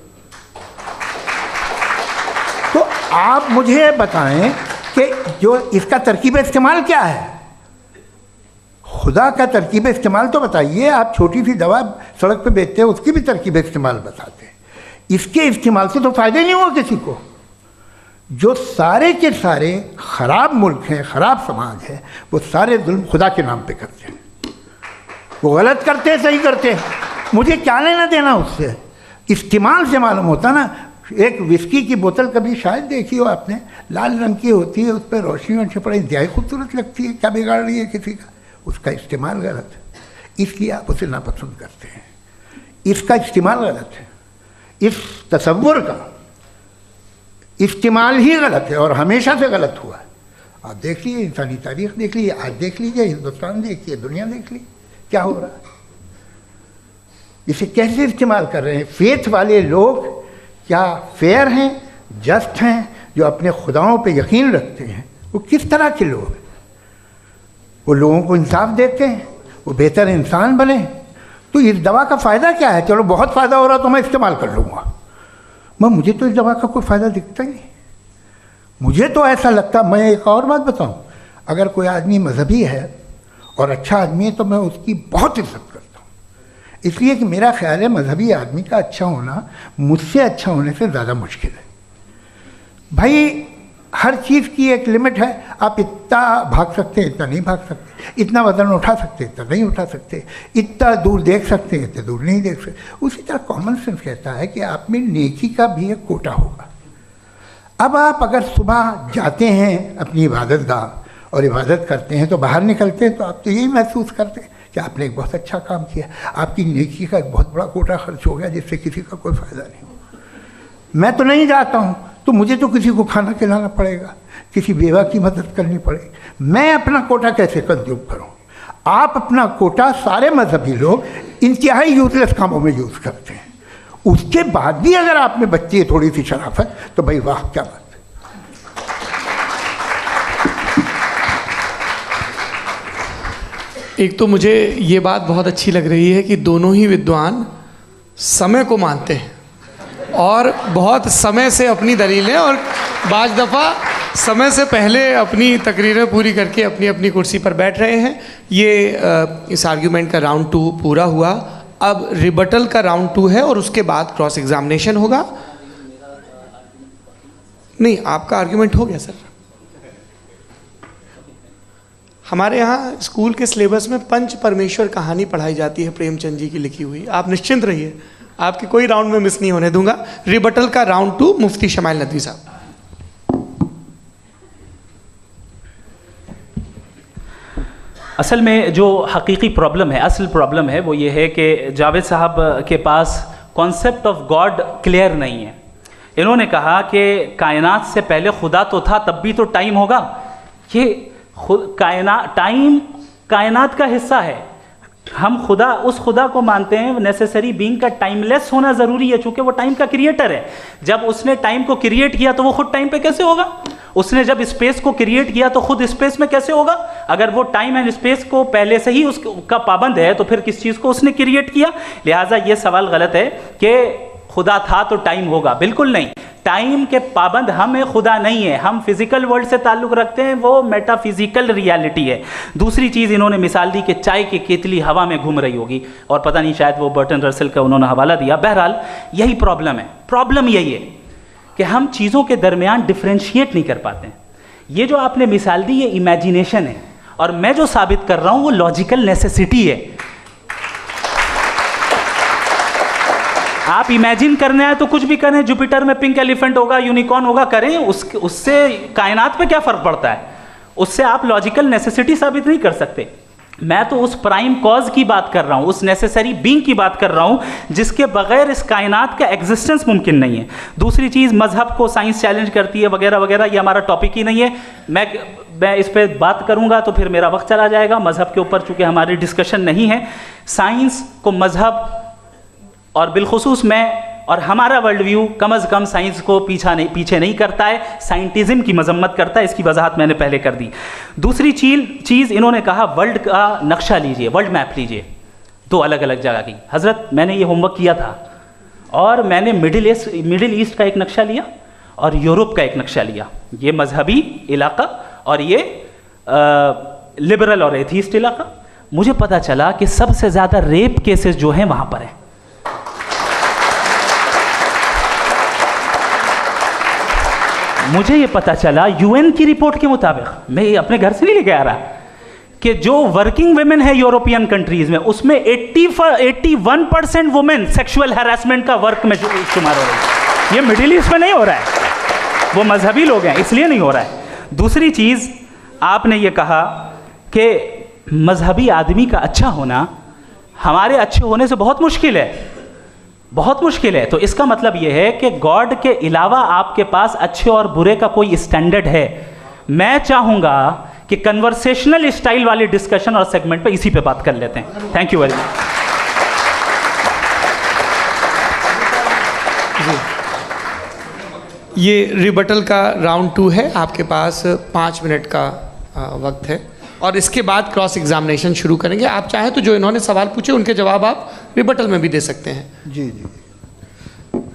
तो आप मुझे बताएं कि जो इसका तरकीब इस्तेमाल क्या है, खुदा का तरकीब इस्तेमाल तो बताइए। आप छोटी सी दवा सड़क पे बेचते हैं, उसकी भी तरकीब इस्तेमाल बताते हैं। इसके इस्तेमाल से तो फ़ायदा नहीं हुआ किसी को। जो सारे के सारे ख़राब मुल्क हैं, ख़राब समाज है, वो सारे जुल्म खुदा के नाम पे करते हैं। वो गलत करते हैं, सही करते हैं, मुझे क्या लेना देना उससे। इस्तेमाल से मालूम होता ना। एक विस्की की बोतल कभी शायद देखी हो आपने, लाल रंग की होती है, उस पर रोशनी और छपड़ा इंतहाई खूबसूरत लगती है, क्या बिगाड़ रही है किसी का? उसका इस्तेमाल गलत है, इसलिए आप उसे नापसंद करते हैं। इसका इस्तेमाल गलत है, इस तसव्वुर का इस्तेमाल ही गलत है और हमेशा से गलत हुआ है। आप देख लीजिए, इंसानी तारीख देख लीजिए, आज देख लीजिए, हिंदुस्तान देखिए, दुनिया देख लीजिए क्या हो रहा है। इसे कैसे इस्तेमाल कर रहे हैं फेथ वाले लोग? क्या फेयर हैं, जस्ट हैं, जो अपने खुदाओं पे यकीन रखते हैं? वो किस तरह के लोग हैं? वो लोगों को इंसाफ देते हैं, वो बेहतर इंसान बने। तो इस दवा का फ़ायदा क्या है? चलो बहुत फ़ायदा हो रहा तो मैं इस्तेमाल कर लूँगा। मुझे तो इस दवा का कोई फ़ायदा दिखता ही नहीं। मुझे तो ऐसा लगता, मैं एक और बात बताऊं, अगर कोई आदमी मजहबी है और अच्छा आदमी है तो मैं उसकी बहुत इज्जत करता हूँ, इसलिए कि मेरा ख्याल है मजहबी आदमी का अच्छा होना मुझसे अच्छा होने से ज़्यादा मुश्किल है। भाई हर चीज़ की एक लिमिट है। आप इतना भाग सकते हैं, इतना नहीं भाग सकते, इतना वजन उठा सकते, इतना नहीं उठा सकते, इतना दूर देख सकते हैं, इतना दूर नहीं देख सकते। उसी तरह कॉमन सेंस कहता है कि आप में नेकी का भी एक कोटा होगा। अब आप अगर सुबह जाते हैं अपनी इबादत गाह और इबादत करते हैं, तो बाहर निकलते हैं तो आप तो यही महसूस करते हैं कि आपने एक बहुत अच्छा काम किया, आपकी नेकी का एक बहुत बड़ा कोटा खर्च हो गया जिससे किसी का कोई फ़ायदा नहीं। मैं तो नहीं जाता हूँ तो मुझे तो किसी को खाना खिलाना पड़ेगा, किसी बेवा की मदद करनी पड़ेगी। मैं अपना कोटा कैसे कंज्यूम करूँ? आप अपना कोटा, सारे मजहबी लोग इंतहाई यूजलेस कामों में यूज़ करते हैं। उसके बाद भी अगर आप में बच्ची है थोड़ी सी शराफत, तो भाई वाह क्या बात है। एक तो मुझे ये बात बहुत अच्छी लग रही है कि दोनों ही विद्वान समय को मानते हैं और बहुत समय से अपनी दलीलें और बाज़ दफ़ा समय से पहले अपनी तकरीरें पूरी करके अपनी अपनी कुर्सी पर बैठ रहे हैं। ये इस आर्ग्यूमेंट का राउंड 2 पूरा हुआ। अब रिबटल का राउंड 2 है और उसके बाद क्रॉस एग्जामिनेशन होगा। नहीं, आपका आर्ग्यूमेंट हो गया सर। हमारे यहाँ स्कूल के सिलेबस में पंच परमेश्वर कहानी पढ़ाई जाती है, प्रेमचंद जी की लिखी हुई। आप निश्चिंत रहिए, आपके कोई राउंड में मिस नहीं होने दूंगा। रिबटल का राउंड 2 मुफ्ती शमाइल नदवी साहब। असल में जो हकीकी प्रॉब्लम है, असल प्रॉब्लम है, वो ये है कि जावेद साहब के पास कॉन्सेप्ट ऑफ गॉड क्लियर नहीं है। इन्होंने कहा कि कायनात से पहले खुदा तो था, तब भी तो टाइम होगा। ये टाइम कायनात का हिस्सा है। हम खुदा, उस खुदा को मानते हैं, नेसेसरी बीइंग का टाइमलेस होना ज़रूरी है, चूँकि वो टाइम का क्रिएटर है। जब उसने टाइम को क्रिएट किया तो वो खुद टाइम पे कैसे होगा? उसने जब स्पेस को क्रिएट किया तो खुद स्पेस में कैसे होगा? अगर वो टाइम एंड स्पेस को पहले से ही उसका पाबंद है तो फिर किस चीज़ को उसने क्रिएट किया? लिहाजा ये सवाल गलत है कि खुदा था तो टाइम होगा। बिल्कुल नहीं, टाइम के पाबंद हम है, खुदा नहीं है। हम फिजिकल वर्ल्ड से ताल्लुक़ रखते हैं, वो मेटाफिजिकल रियलिटी है। दूसरी चीज़ इन्होंने मिसाल दी कि चाय की केतली हवा में घूम रही होगी, और पता नहीं शायद वो बर्टन रसल का उन्होंने हवाला दिया। बहरहाल यही प्रॉब्लम है। प्रॉब्लम यही है कि हम चीज़ों के दरमियान डिफ्रेंशिएट नहीं कर पाते हैं। ये जो आपने मिसाल दी ये इमेजिनेशन है, और मैं जो साबित कर रहा हूँ वो लॉजिकल नेसेसिटी है। आप इमेजिन करने आए तो कुछ भी करें, जुपिटर में पिंक एलिफेंट होगा, यूनिकॉर्न होगा, करें, उससे कायनात पे क्या फ़र्क पड़ता है? उससे आप लॉजिकल नेसेसिटी साबित नहीं कर सकते। मैं तो उस प्राइम कॉज की बात कर रहा हूँ, उस नेसेसरी बीइंग की बात कर रहा हूँ जिसके बगैर इस कायनात का एग्जिस्टेंस मुमकिन नहीं है। दूसरी चीज़, मजहब को साइंस चैलेंज करती है वगैरह वगैरह, ये हमारा टॉपिक ही नहीं है। मैं इस पर बात करूँगा तो फिर मेरा वक्त चला जाएगा। मजहब के ऊपर चूँकि हमारी डिस्कशन नहीं है, साइंस को मजहब और बिलखुसूस मैं और हमारा वर्ल्ड व्यू कम अज़ कम साइंस को पीछे नहीं करता है, साइंटिज़म की मजम्मत करता है। इसकी वजाहत मैंने पहले कर दी। दूसरी चीज़ इन्होंने कहा वर्ल्ड का नक्शा लीजिए, वर्ल्ड मैप लीजिए, 2 अलग अलग जगह की। हज़रत मैंने ये होमवर्क किया था और मैंने मिडिल ईस्ट का एक नक्शा लिया और यूरोप का एक नक्शा लिया। ये मजहबी इलाका और ये लिबरल और एथीस्ट इलाका। मुझे पता चला कि सबसे ज़्यादा रेप केसेस जो हैं वहाँ पर हैं। मुझे ये पता चला यूएन की रिपोर्ट के मुताबिक, मैं ये अपने घर से नहीं लेके आ रहा, कि जो वर्किंग वुमेन है यूरोपियन कंट्रीज में, उसमें 81% वुमेन सेक्सुअल हैरेसमेंट का वर्क में शुमार हो रही है। ये मिडिल ईस्ट में नहीं हो रहा है, वो मजहबी लोग हैं इसलिए नहीं हो रहा है। दूसरी चीज़, आपने ये कहा कि मजहबी आदमी का अच्छा होना हमारे अच्छे होने से बहुत मुश्किल है, बहुत मुश्किल है। तो इसका मतलब यह है कि गॉड के अलावा आपके पास अच्छे और बुरे का कोई स्टैंडर्ड है। मैं चाहूँगा कि कन्वर्सेशनल स्टाइल वाली डिस्कशन और सेगमेंट पे इसी पे बात कर लेते हैं। Thank you very much. ये रिबटल का राउंड 2 है, आपके पास 5 मिनट का वक्त है और इसके बाद क्रॉस एग्जामिनेशन शुरू करेंगे। आप चाहें तो जो इन्होंने सवाल पूछे उनके जवाब आप रिबटल में भी दे सकते हैं। जी जी,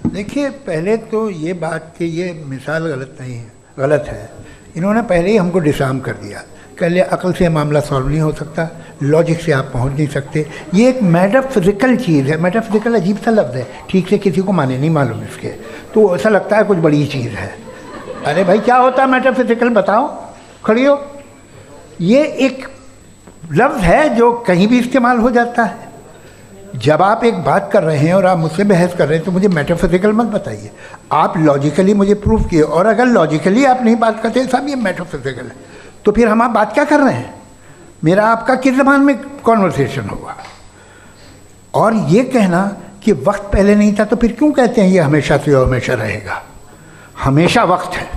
देखिए पहले तो ये बात कि ये मिसाल गलत है। इन्होंने पहले ही हमको डिसार्म कर दिया। कह लिया अकल से मामला सॉल्व नहीं हो सकता, लॉजिक से आप पहुंच नहीं सकते। ये एक मेटाफिजिकल चीज़ है। मेटाफिजिकल अजीब सा लफ्ज़ है, ठीक से किसी को माने नहीं मालूम इसके, तो ऐसा लगता है कुछ बड़ी चीज़ है। अरे भाई क्या होता है मेटाफिजिकल, बताओ, खड़ी हो। ये एक लफ्ज़ है जो कहीं भी इस्तेमाल हो जाता है। जब आप एक बात कर रहे हैं और आप मुझसे बहस कर रहे हैं तो मुझे मेटाफिजिकल मत बताइए, आप लॉजिकली मुझे प्रूव किए। और अगर लॉजिकली आप नहीं बात करते साहब ये मेटाफिजिकल है, तो फिर हम आप बात क्या कर रहे हैं? मेरा आपका किस ज़बान में कॉन्वर्सेशन होगा? और ये कहना कि वक्त पहले नहीं था, तो फिर क्यों कहते हैं ये हमेशा से और हमेशा रहेगा? हमेशा वक्त है,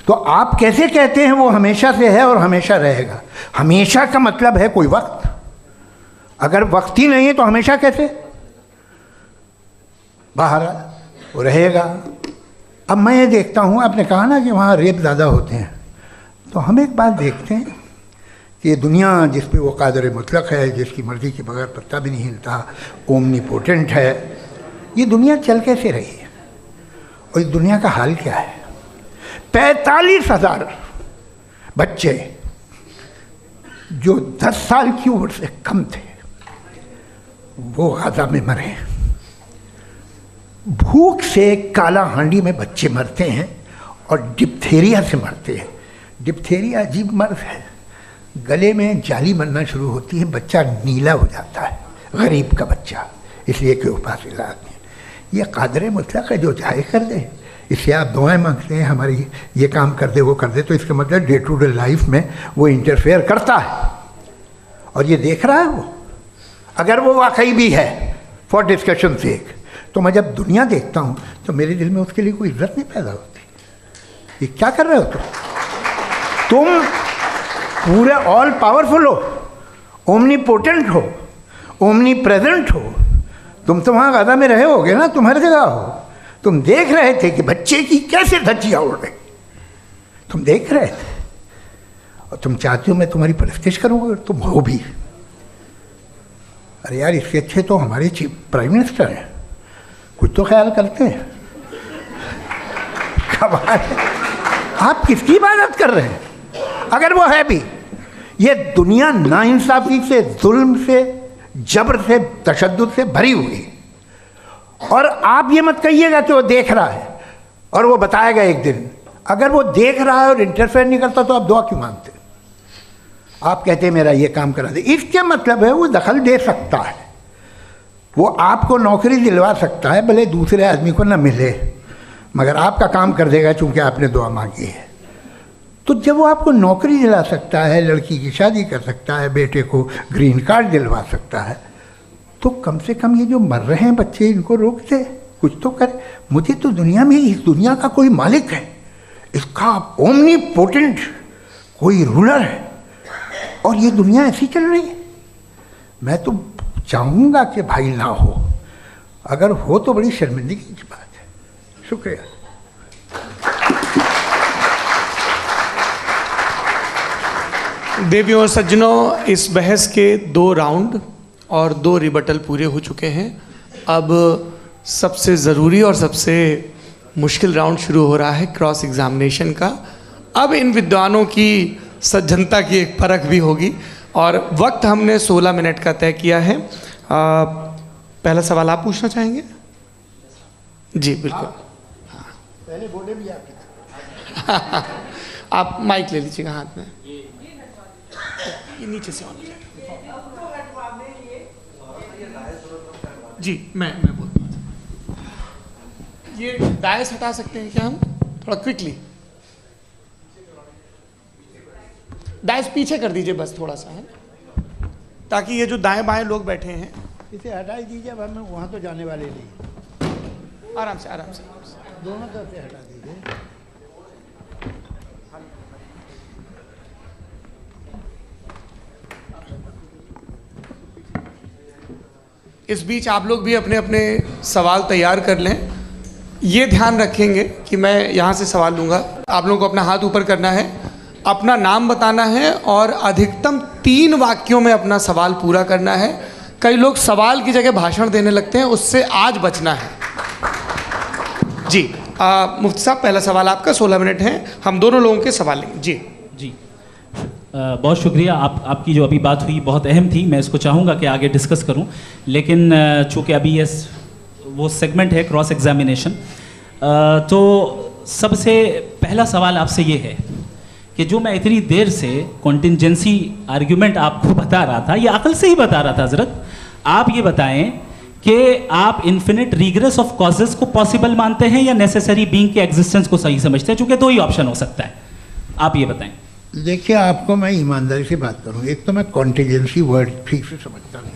तो आप कैसे कहते हैं वो हमेशा से है और हमेशा रहेगा? हमेशा का मतलब है कोई वक्त, अगर वक्त ही नहीं है तो हमेशा कैसे? बाहर वो रहेगा। अब मैं ये देखता हूँ, आपने कहा ना कि वहाँ रेप ज़्यादा होते हैं, तो हम एक बात देखते हैं कि ये दुनिया जिस पे वो कादर मुतलक है, जिसकी मर्ज़ी के बगैर पत्ता भी नहीं हिलता, ओमनीपोटेंट है, ये दुनिया चल कैसे रही है? और इस दुनिया का हाल क्या है? 45,000 बच्चे जो 10 साल की उम्र से कम थे वो गाज़ा में मरे। भूख से काला हांडी में बच्चे मरते हैं और डिप्थेरिया से मरते हैं। डिप्थेरिया अजीब मर्ज है, गले में जाली बनना शुरू होती है, बच्चा नीला हो जाता है, गरीब का बच्चा, इसलिए कि उपास इलाज नहीं। ये कादर मुतलक है जो चाहे कर दे, इससे आप दुआएं मांगते हैं हमारी ये काम कर दे वो कर दे, तो इसका मतलब डे टू डे लाइफ में वो इंटरफेयर करता है और ये देख रहा है वो। अगर वो वाकई भी है फॉर डिस्कशन सेक, तो मैं जब दुनिया देखता हूँ तो मेरे दिल में उसके लिए कोई इज्जत नहीं पैदा होती। ये क्या कर रहे हो तुम पूरे ऑल पावरफुल हो, ओमनीपोटेंट हो, ओमनी प्रेजेंट हो। तुम तो वहाँ गाज़ा में रहे होगे ना, तुम हर जगह हो। तुम देख रहे थे कि बच्चे की कैसे धज्जियाँ उड़ रही, तुम देख रहे थे और तुम चाहते हो मैं तुम्हारी परस्तिश करूँगा, तुम हो भी। अरे यार, इसके अच्छे तो हमारे चीफ प्राइम मिनिस्टर हैं, कुछ तो ख्याल करते हैं। कमाल है, आप किसकी इबादत कर रहे हैं? अगर वो है भी, ये दुनिया नाइंसाफ़ी से, जुल्म से, जबर से, तशद्दुद से भरी हुई है। और आप ये मत कहिएगा कि वो देख रहा है और वो बताएगा एक दिन। अगर वो देख रहा है और इंटरफेयर नहीं करता तो आप दुआ क्यों मांगते? आप कहते हैं मेरा ये काम करा दे, इसके मतलब है वो दखल दे सकता है, वो आपको नौकरी दिलवा सकता है, भले दूसरे आदमी को ना मिले, मगर आपका काम कर देगा चूँकि आपने दुआ मांगी है। तो जब वो आपको नौकरी दिला सकता है, लड़की की शादी कर सकता है, बेटे को ग्रीन कार्ड दिलवा सकता है, तो कम से कम ये जो मर रहे हैं बच्चे, इनको रोक दे, कुछ तो करे। मुझे तो दुनिया में, इस दुनिया का कोई मालिक है, इसका ओमनीपोटेंट कोई रूलर है, और ये दुनिया ऐसी चल रही है। मैं तो चाहूँगा कि भाई ना हो, अगर हो तो बड़ी शर्मिंदगी की बात है। शुक्रिया। देवियों और सज्जनों, इस बहस के 2 राउंड और 2 रिबटल पूरे हो चुके हैं। अब सबसे ज़रूरी और सबसे मुश्किल राउंड शुरू हो रहा है, क्रॉस एग्जामिनेशन का। अब इन विद्वानों की सज्जनता की एक परख भी होगी और वक्त हमने 16 मिनट का तय किया है। पहला सवाल आप पूछना चाहेंगे? जी बिल्कुल। पहले बोले भी आपकी आप माइक ले लीजिएगा हाथ में, ये नीचे से ऑन जाए। जी मैं बोलता हूँ, ये दाएं हटा सकते हैं क्या हम थोड़ा क्विकली? दाएं पीछे कर दीजिए बस थोड़ा सा, है, ताकि ये जो दाएं बाएं लोग बैठे हैं इसे हटा ही दीजिए। अब हम वहाँ तो जाने वाले नहीं, आराम से दोनों तरफ से हटा दीजिए। इस बीच आप लोग भी अपने अपने सवाल तैयार कर लें। ये ध्यान रखेंगे कि मैं यहाँ से सवाल लूँगा, आप लोगों को अपना हाथ ऊपर करना है, अपना नाम बताना है और अधिकतम 3 वाक्यों में अपना सवाल पूरा करना है। कई लोग सवाल की जगह भाषण देने लगते हैं, उससे आज बचना है। जी मुफ्ती साहब, पहला सवाल आपका, 16 मिनट हैं, हम दोनों लोगों के सवाल लेंगे। जी बहुत शुक्रिया। आपकी जो अभी बात हुई बहुत अहम थी, मैं इसको चाहूँगा कि आगे डिस्कस करूँ, लेकिन चूँकि अभी ये वो सेगमेंट है क्रॉस एग्जामिनेशन, तो सबसे पहला सवाल आपसे ये है कि जो मैं इतनी देर से कॉन्टिंजेंसी आर्ग्यूमेंट आपको बता रहा था, ये अकल से ही बता रहा था हजरत, आप ये बताएं कि आप इन्फिनिट रिग्रेस ऑफ कॉजेस को पॉसिबल मानते हैं या नेसेसरी बीइंग के एग्जिस्टेंस को सही समझते हैं, चूंकि दो ही ऑप्शन हो सकता है, आप ये बताएं। देखिए, आपको मैं ईमानदारी से बात करूं, एक तो मैं कॉन्टिजेंसी वर्ड ठीक से समझता नहीं,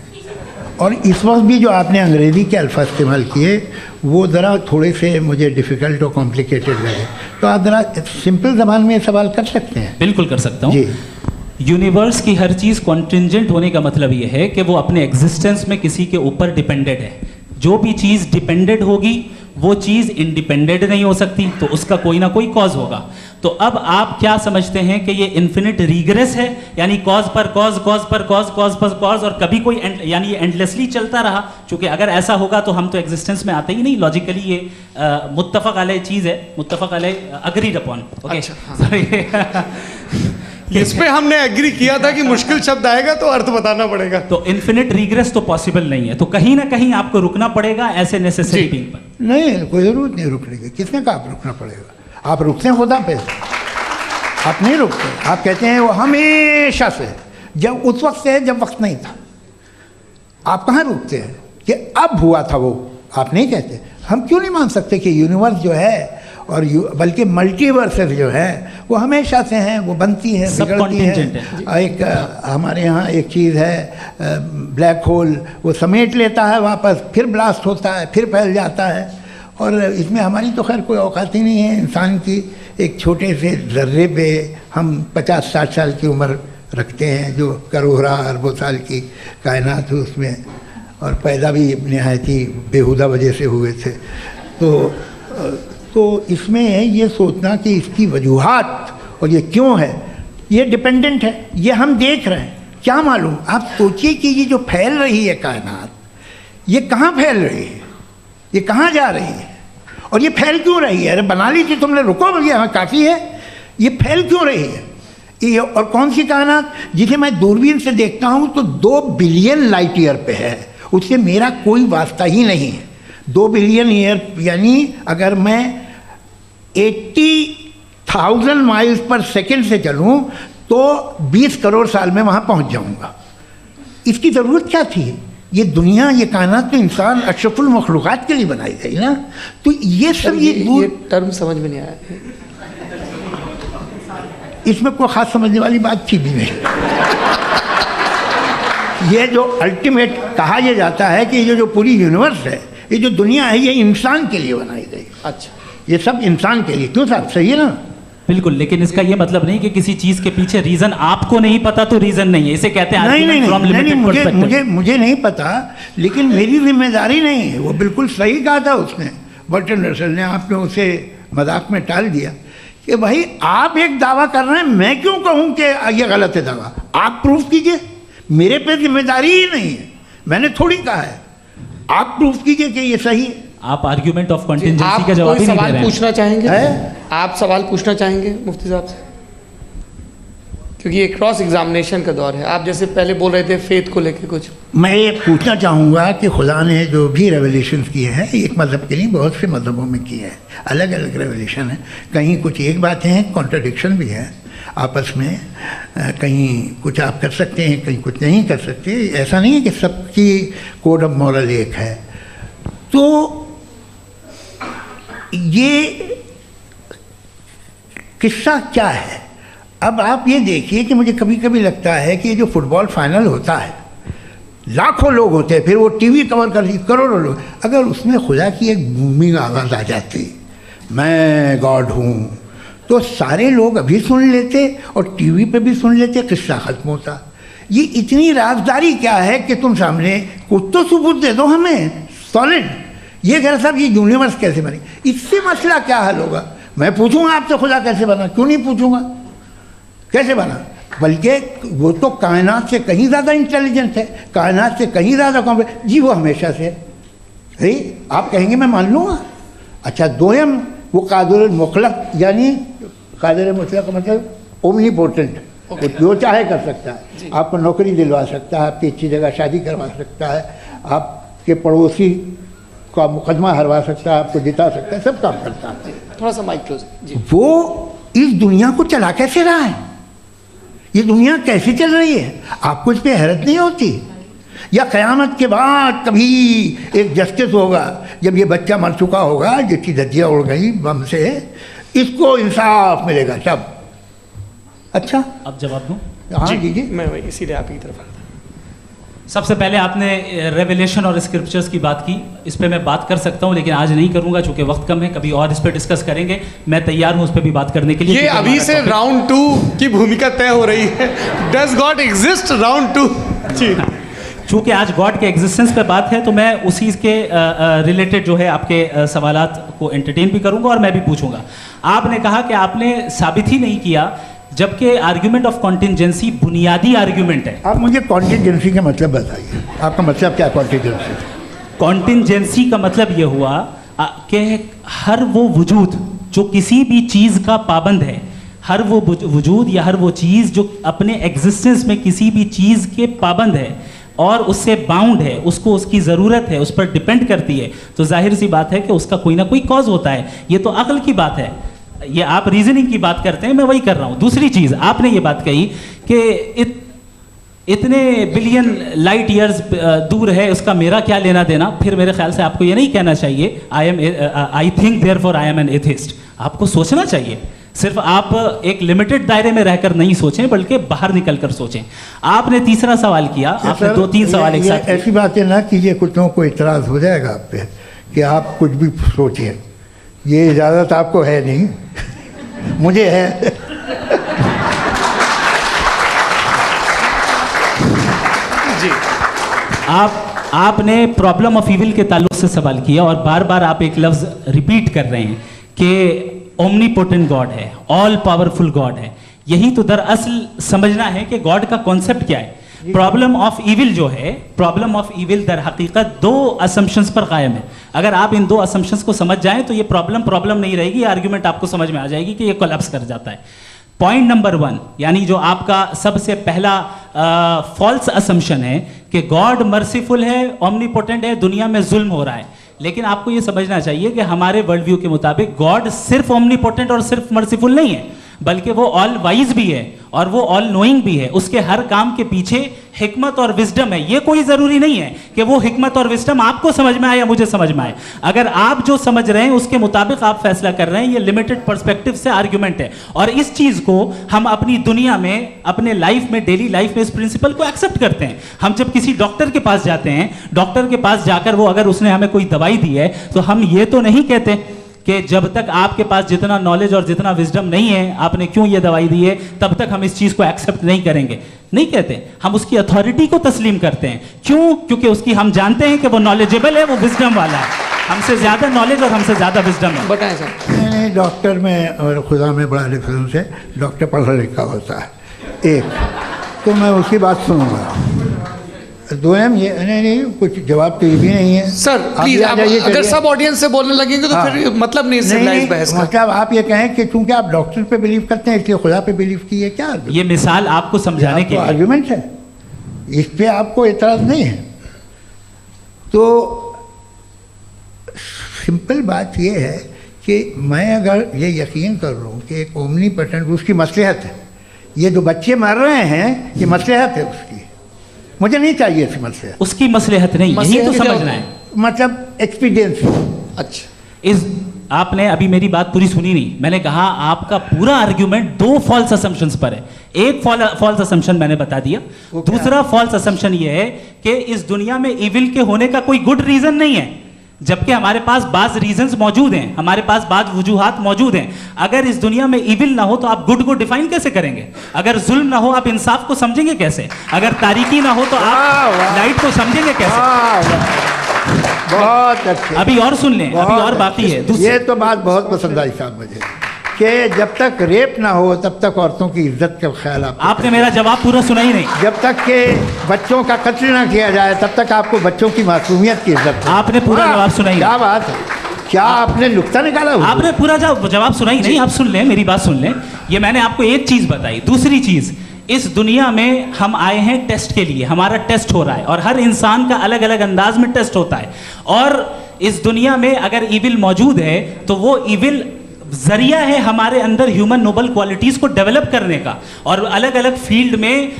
और इस वक्त भी जो आपने अंग्रेज़ी के अल्फाज इस्तेमाल किए वो ज़रा थोड़े से मुझे डिफ़िकल्ट और कॉम्प्लिकेटेड लगे, तो आप ज़रा सिंपल ज़बान में सवाल कर सकते हैं। बिल्कुल कर सकता हूँ जी। यूनिवर्स की हर चीज़ कॉन्टिंजेंट होने का मतलब ये है कि वो अपने एग्जिस्टेंस में किसी के ऊपर डिपेंडेड है। जो भी चीज़ डिपेंडेड होगी वो चीज़ इंडिपेंडेंट नहीं हो सकती, तो उसका कोई ना कोई कॉज होगा। तो अब आप क्या समझते हैं कि ये इन्फिनिट रीग्रेस है, यानी कॉज पर कॉज, कॉज पर कॉज, कॉज पर कॉज, और कभी कोई यानी ये एंडलेसली चलता रहा? क्योंकि अगर ऐसा होगा तो हम तो एग्जिस्टेंस में आते ही नहीं, लॉजिकली ये मुत्तफक अलैह चीज़ है, मुत्तफक अलैह अग्रीड अपॉन। ओके, इस पे हमने एग्री किया था कि मुश्किल शब्द आएगा तो अर्थ बताना पड़ेगा। तो इन्फिनिट रिग्रेस तो पॉसिबल नहीं है, तो कहीं ना कहीं आपको रुकना पड़ेगा ऐसे नेसेसरी बीइंग पर। नहीं, कोई ज़रूरत नहीं रुकने की। किसने कहा आप रुकना पड़ेगा? आप रुकते हैं खुदा पे, आप नहीं रुकते। आप कहते हैं वो हमेशा से, जब उस वक्त से जब वक्त नहीं था। आप कहाँ रुकते हैं कि अब हुआ था वो? आप नहीं कहते। हम क्यों नहीं मान सकते कि यूनिवर्स जो है और बल्कि मल्टीवर्सेस जो है वो हमेशा से हैं, वो बनती है, बिगड़ती है। एक हमारे यहाँ एक चीज़ है ब्लैक होल, वो समेट लेता है वापस, फिर ब्लास्ट होता है, फिर फैल जाता है, और इसमें हमारी तो खैर कोई औकात ही नहीं है इंसान की। एक छोटे से ज़र्रे पे हम 50-60 साल की उम्र रखते हैं, जो करोड़ों अरबों साल की कायनात है उसमें, और पैदा भी नहायत ही बेहुदा वजह से हुए थे। तो इसमें ये सोचना कि इसकी वजूहात और ये क्यों है, ये डिपेंडेंट है, ये हम देख रहे हैं, क्या मालूम। आप सोचिए कि ये जो फैल रही है कायनात, ये कहाँ फैल रही है, ये कहाँ जा रही है, और ये फैल क्यों रही है? अरे बना ली थी तुमने, रुको भैया, हाँ काफ़ी है। ये फैल क्यों रही है? ये और कौन सी कायनात जिसे मैं दूरबीन से देखता हूँ तो 2 बिलियन लाइट ईयर पे है, उससे मेरा कोई वास्ता ही नहीं है। 2 बिलियन ईयर यानी अगर मैं 80,000 माइल्स पर सेकेंड से चलूँ तो 20 करोड़ साल में वहाँ पहुँच जाऊँगा। इसकी ज़रूरत क्या थी? ये दुनिया, ये कायनात तो इंसान अशरफुल मखलूक़ात के लिए बनाई गई ना। तो ये सब ये टर्म समझ में नहीं आया, इसमें कोई ख़ास समझने वाली बात थी भी नहीं। ये जो अल्टीमेट कहा यह जाता है कि ये जो पूरी यूनिवर्स है, ये जो दुनिया है, ये इंसान के लिए बनाई गई। अच्छा, ये सब इंसान के लिए। क्यों साहब, सही है ना? बिल्कुल, लेकिन इसका ये मतलब नहीं कि किसी चीज के पीछे रीजन आपको नहीं पता तो रीजन नहीं है, इसे कहते हैं नहीं, मुझे नहीं पता, लेकिन मेरी जिम्मेदारी नहीं है। वो बिल्कुल सही कहा था उसने, बर्टन रसल ने। आपने उसे मजाक में टाल दिया कि भाई आप एक दावा कर रहे हैं, मैं क्यों कहूँ कि ये गलत है दावा? आप प्रूफ कीजिए, मेरे पे जिम्मेदारी ही नहीं है, मैंने थोड़ी कहा है। आप प्रूफ कीजिए कि ये सही है। आप आर्ग्यूमेंट ऑफ कंटिजेंसी का जवाब ही नहीं दे रहे हैं। पूछना चाहेंगे? आप सवाल पूछना चाहेंगे मुफ्ती साहब से? क्योंकि ये क्रॉस एग्जामिनेशन का दौर है। आप जैसे पहले बोल रहे थे फेथ को लेके कुछ, मैं ये पूछना चाहूँगा कि खुदा ने जो भी रेवल्यूशन किए हैं, एक मज़हब के लिए बहुत से मज़हबों में किए हैं, अलग अलग रेवल्यूशन है। कहीं कुछ एक बातें हैं, कॉन्ट्रडिक्शन भी है आपस में, कहीं कुछ आप कर सकते हैं, कहीं कुछ नहीं कर सकते। ऐसा नहीं है कि सबकी कोड ऑफ मॉरल एक है। तो ये किस्सा क्या है? अब आप ये देखिए कि मुझे कभी कभी लगता है कि ये जो फुटबॉल फाइनल होता है, लाखों लोग होते हैं, फिर वो टीवी कवर कर करोड़ों लोग, अगर उसमें खुदा की एक बूमिंग आवाज़ आ जाती, मैं गॉड हूँ, तो सारे लोग अभी सुन लेते और टीवी पे भी सुन लेते, किस्सा ख़त्म होता। ये इतनी राजदारी क्या है कि तुम सामने कुछ तो सबूत दे दो हमें सॉलिड। ये कह रहा साहब ये यूनिवर्स कैसे बनी, इससे मसला क्या हल होगा? मैं पूछूंगा आपसे खुदा कैसे बना? क्यों नहीं पूछूंगा कैसे बना? बल्कि वो तो कायनात से कहीं ज़्यादा इंटेलिजेंट है, कायनात से कहीं ज़्यादा कॉम्प्लेक्स। जी वो हमेशा से है, आप कहेंगे मैं मान लूँगा। अच्छा, दोयम वो कादिर मुतलक, यानी कादिर मुतलक का मतलब ओमनीपोटेंट, वो जो चाहे कर सकता है। आपको नौकरी दिलवा सकता है, आपकी अच्छी जगह शादी करवा सकता है, आपके पड़ोसी आपका मुकदमा हरवा सकता है, आपको जिता सकता है, सब काम करता है। थोड़ा सा माइक क्लोज जी। वो इस दुनिया को चला कैसे रहा है, ये दुनिया कैसे चल रही है, आपको इस पर हैरत नहीं होती? या क़यामत के बाद कभी एक जस्टिस होगा, जब ये बच्चा मर चुका होगा जिसकी धज्जियाँ उड़ गई बम से, इसको इंसाफ मिलेगा तब? अच्छा, अब जवाब दूं? हाँ दीजिए। मैं वही इसीलिए आप की तरफ आता। सबसे पहले आपने रेवलेशन और स्क्रिप्चर्स की बात की, इस पे मैं बात कर सकता हूँ लेकिन आज नहीं करूँगा चूँकि वक्त कम है, कभी और इस पे डिस्कस करेंगे। मैं तैयार हूँ उस पर भी बात करने के लिए। ये अभी से राउंड 2 की भूमिका तय हो रही है। Does God exist round 2? जी, चूँकि आज गॉड के एग्जिस्टेंस पे बात है तो मैं उसी के रिलेटेड जो है आपके सवालात को एंटरटेन भी करूँगा और मैं भी पूछूंगा। आपने कहा कि आपने साबित ही नहीं किया, जबकि आर्ग्यूमेंट ऑफ कॉन्टिजेंसी बुनियादी आर्ग्यूमेंट है। आप मुझे कॉन्टिजेंसी का मतलब बताइए, आपका मतलब क्या कॉन्टिजेंसी? कॉन्टिजेंसी का मतलब ये हुआ कि हर वो वजूद जो किसी भी चीज़ का पाबंद है, हर वो वजूद या हर वो चीज़ जो अपने एग्जिस्टेंस में किसी भी चीज़ के पाबंद है और उससे बाउंड है, उसको उसकी ज़रूरत है, उस पर डिपेंड करती है, तो जाहिर सी बात है कि उसका कोई ना कोई कॉज होता है। ये तो अक्ल की बात है, ये आप रीजनिंग की बात करते हैं, मैं वही कर रहा हूँ। दूसरी चीज़ आपने ये बात कही कि इतने बिलियन लाइट ईयर्स दूर है, उसका मेरा क्या लेना देना। फिर मेरे ख्याल से आपको ये नहीं कहना चाहिए I think therefore I am an atheist. आपको सोचना चाहिए, सिर्फ आप एक लिमिटेड दायरे में रहकर नहीं सोचें बल्कि बाहर निकलकर सोचें। आपने तीसरा सवाल किया, आपने 2-3 सवाल एक साथ। ऐसी बातें ना कीजिए, कुत्तों को इतराज़ हो जाएगा आप पे कि आप कुछ भी सोचिए। ये इजाज़त आपको है नहीं, मुझे है। जी, आपने प्रॉब्लम ऑफ इविल के ताल्लुक से सवाल किया और बार बार आप एक लफ्ज़ रिपीट कर रहे हैं कि ओमनीपोटेंट गॉड है, ऑल पावरफुल गॉड है। यही तो दरअसल समझना है कि गॉड का कॉन्सेप्ट क्या है। प्रॉब्लम ऑफ इविल जो है, प्रॉब्लम ऑफ इविल दर हकीकत 2 असम्पशंस पर कायम है। अगर आप इन 2 असम्पशंस को समझ जाएं तो ये प्रॉब्लम नहीं रहेगी, आर्ग्यूमेंट आपको समझ में आ जाएगी कि ये कोलैप्स कर जाता है। पॉइंट नंबर 1, यानी जो आपका सबसे पहला फॉल्स असम्पशन है कि गॉड मर्सीफुल है, ओमनीपोटेंट है, दुनिया में जुल्म हो रहा है। लेकिन आपको ये समझना चाहिए कि हमारे वर्ल्ड व्यू के मुताबिक गॉड सिर्फ ओमनीपोटेंट और सिर्फ मर्सीफुल नहीं है, बल्कि वो ऑल वाइज भी है और वो ऑल नोइंग भी है। उसके हर काम के पीछे हिकमत और विजडम है। ये कोई ज़रूरी नहीं है कि वो हिकमत और विजडम आपको समझ में आए या मुझे समझ में आए। अगर आप जो समझ रहे हैं उसके मुताबिक आप फैसला कर रहे हैं, ये लिमिटेड पर्सपेक्टिव से आर्ग्यूमेंट है। और इस चीज़ को हम अपनी दुनिया में, अपने लाइफ में, डेली लाइफ में इस प्रिंसिपल को एक्सेप्ट करते हैं। हम जब किसी डॉक्टर के पास जाते हैं, डॉक्टर के पास जाकर वो अगर उसने हमें कोई दवाई दी है तो हम ये तो नहीं कहते कि जब तक आपके पास जितना नॉलेज और जितना विजडम नहीं है, आपने क्यों ये दवाई दी है, तब तक हम इस चीज़ को एक्सेप्ट नहीं करेंगे। नहीं कहते, हम उसकी अथॉरिटी को तस्लीम करते हैं। क्यों? क्योंकि उसकी हम जानते हैं कि वो नॉलेजेबल है, वो विजडम वाला है, हमसे ज़्यादा नॉलेज और हमसे ज़्यादा विजडम है। बताएं सर। नहीं, डॉक्टर में और खुदा में बड़ा डिफरेंस है। डॉक्टर पढ़ा लिखा होता है, एक तो मैं उसकी बात सुनूंगा। 2 ये नहीं, कुछ जवाब तो ये भी नहीं है सर। प्लीज, अगर सब ऑडियंस से बोलने लगेंगे तो फिर मतलब नहीं सिविलाइज्ड बहस का। मतलब आप ये कहें कि चूंकि आप डॉक्टर पे बिलीव करते हैं इसलिए खुदा पे बिलीव किए, क्या ये मिसाल आपको समझाने के लिए आर्गुमेंट है, इस पे आपको एतराज़ नहीं है। तो सिंपल बात ये है कि मैं अगर ये यकीन कर लूँ कि एक ओमनीपोटेंट, उसकी मसलहत है, ये जो बच्चे मर रहे हैं ये मसलहत है उसकी, मुझे नहीं चाहिए इसकी मसलहत। उसकी मसलहत नहीं, यही तो समझना है, मतलब एक्सपीरियंस। अच्छा, इस आपने अभी मेरी बात पूरी सुनी नहीं। मैंने कहा आपका पूरा आर्ग्यूमेंट 2 फॉल्स असम्पशंस पर है। एक फॉल्स असम्पशन मैंने बता दिया, दूसरा फॉल्स असम्पशन ये है कि इस दुनिया में इविल के होने का कोई गुड रीजन नहीं है, जबकि हमारे पास बाज रीजंस मौजूद हैं, हमारे पास बाज वजूहात मौजूद हैं। अगर इस दुनिया में इविल ना हो तो आप गुड को डिफाइन कैसे करेंगे? अगर जुल्म ना हो आप इंसाफ को समझेंगे कैसे? अगर तारीकी ना हो तो आप लाइट को समझेंगे कैसे? बहुत अच्छे। अभी और सुन लें, अभी और बाकी है। ये तो बात बहुत पसंद आई साहब मुझे कि जब तक रेप ना हो तब तक औरतों की इज्जत का ख्याल आपने मेरा जवाब पूरा सुना ही नहीं। जब तक के बच्चों का कत्ल ना किया जाए तब तक आपको बच्चों की मासूमियत की इज्जत। आपने पूरा जवाब सुना ही। क्या बात है, क्या आपने नुक्ता निकाला? आपने पूरा जवाब सुना ही नहीं। आप सुन लें, मेरी बात सुन लें। ये मैंने आपको एक चीज़ बताई। दूसरी चीज़, इस दुनिया में हम आए हैं टेस्ट के लिए, हमारा टेस्ट हो रहा है और हर इंसान का अलग अलग अंदाज में टेस्ट होता है। और इस दुनिया में अगर ईविल मौजूद है तो वो ईविल जरिया है हमारे अंदर ह्यूमन नोबल क्वालिटीज को डेवलप करने का और अलग अलग फील्ड में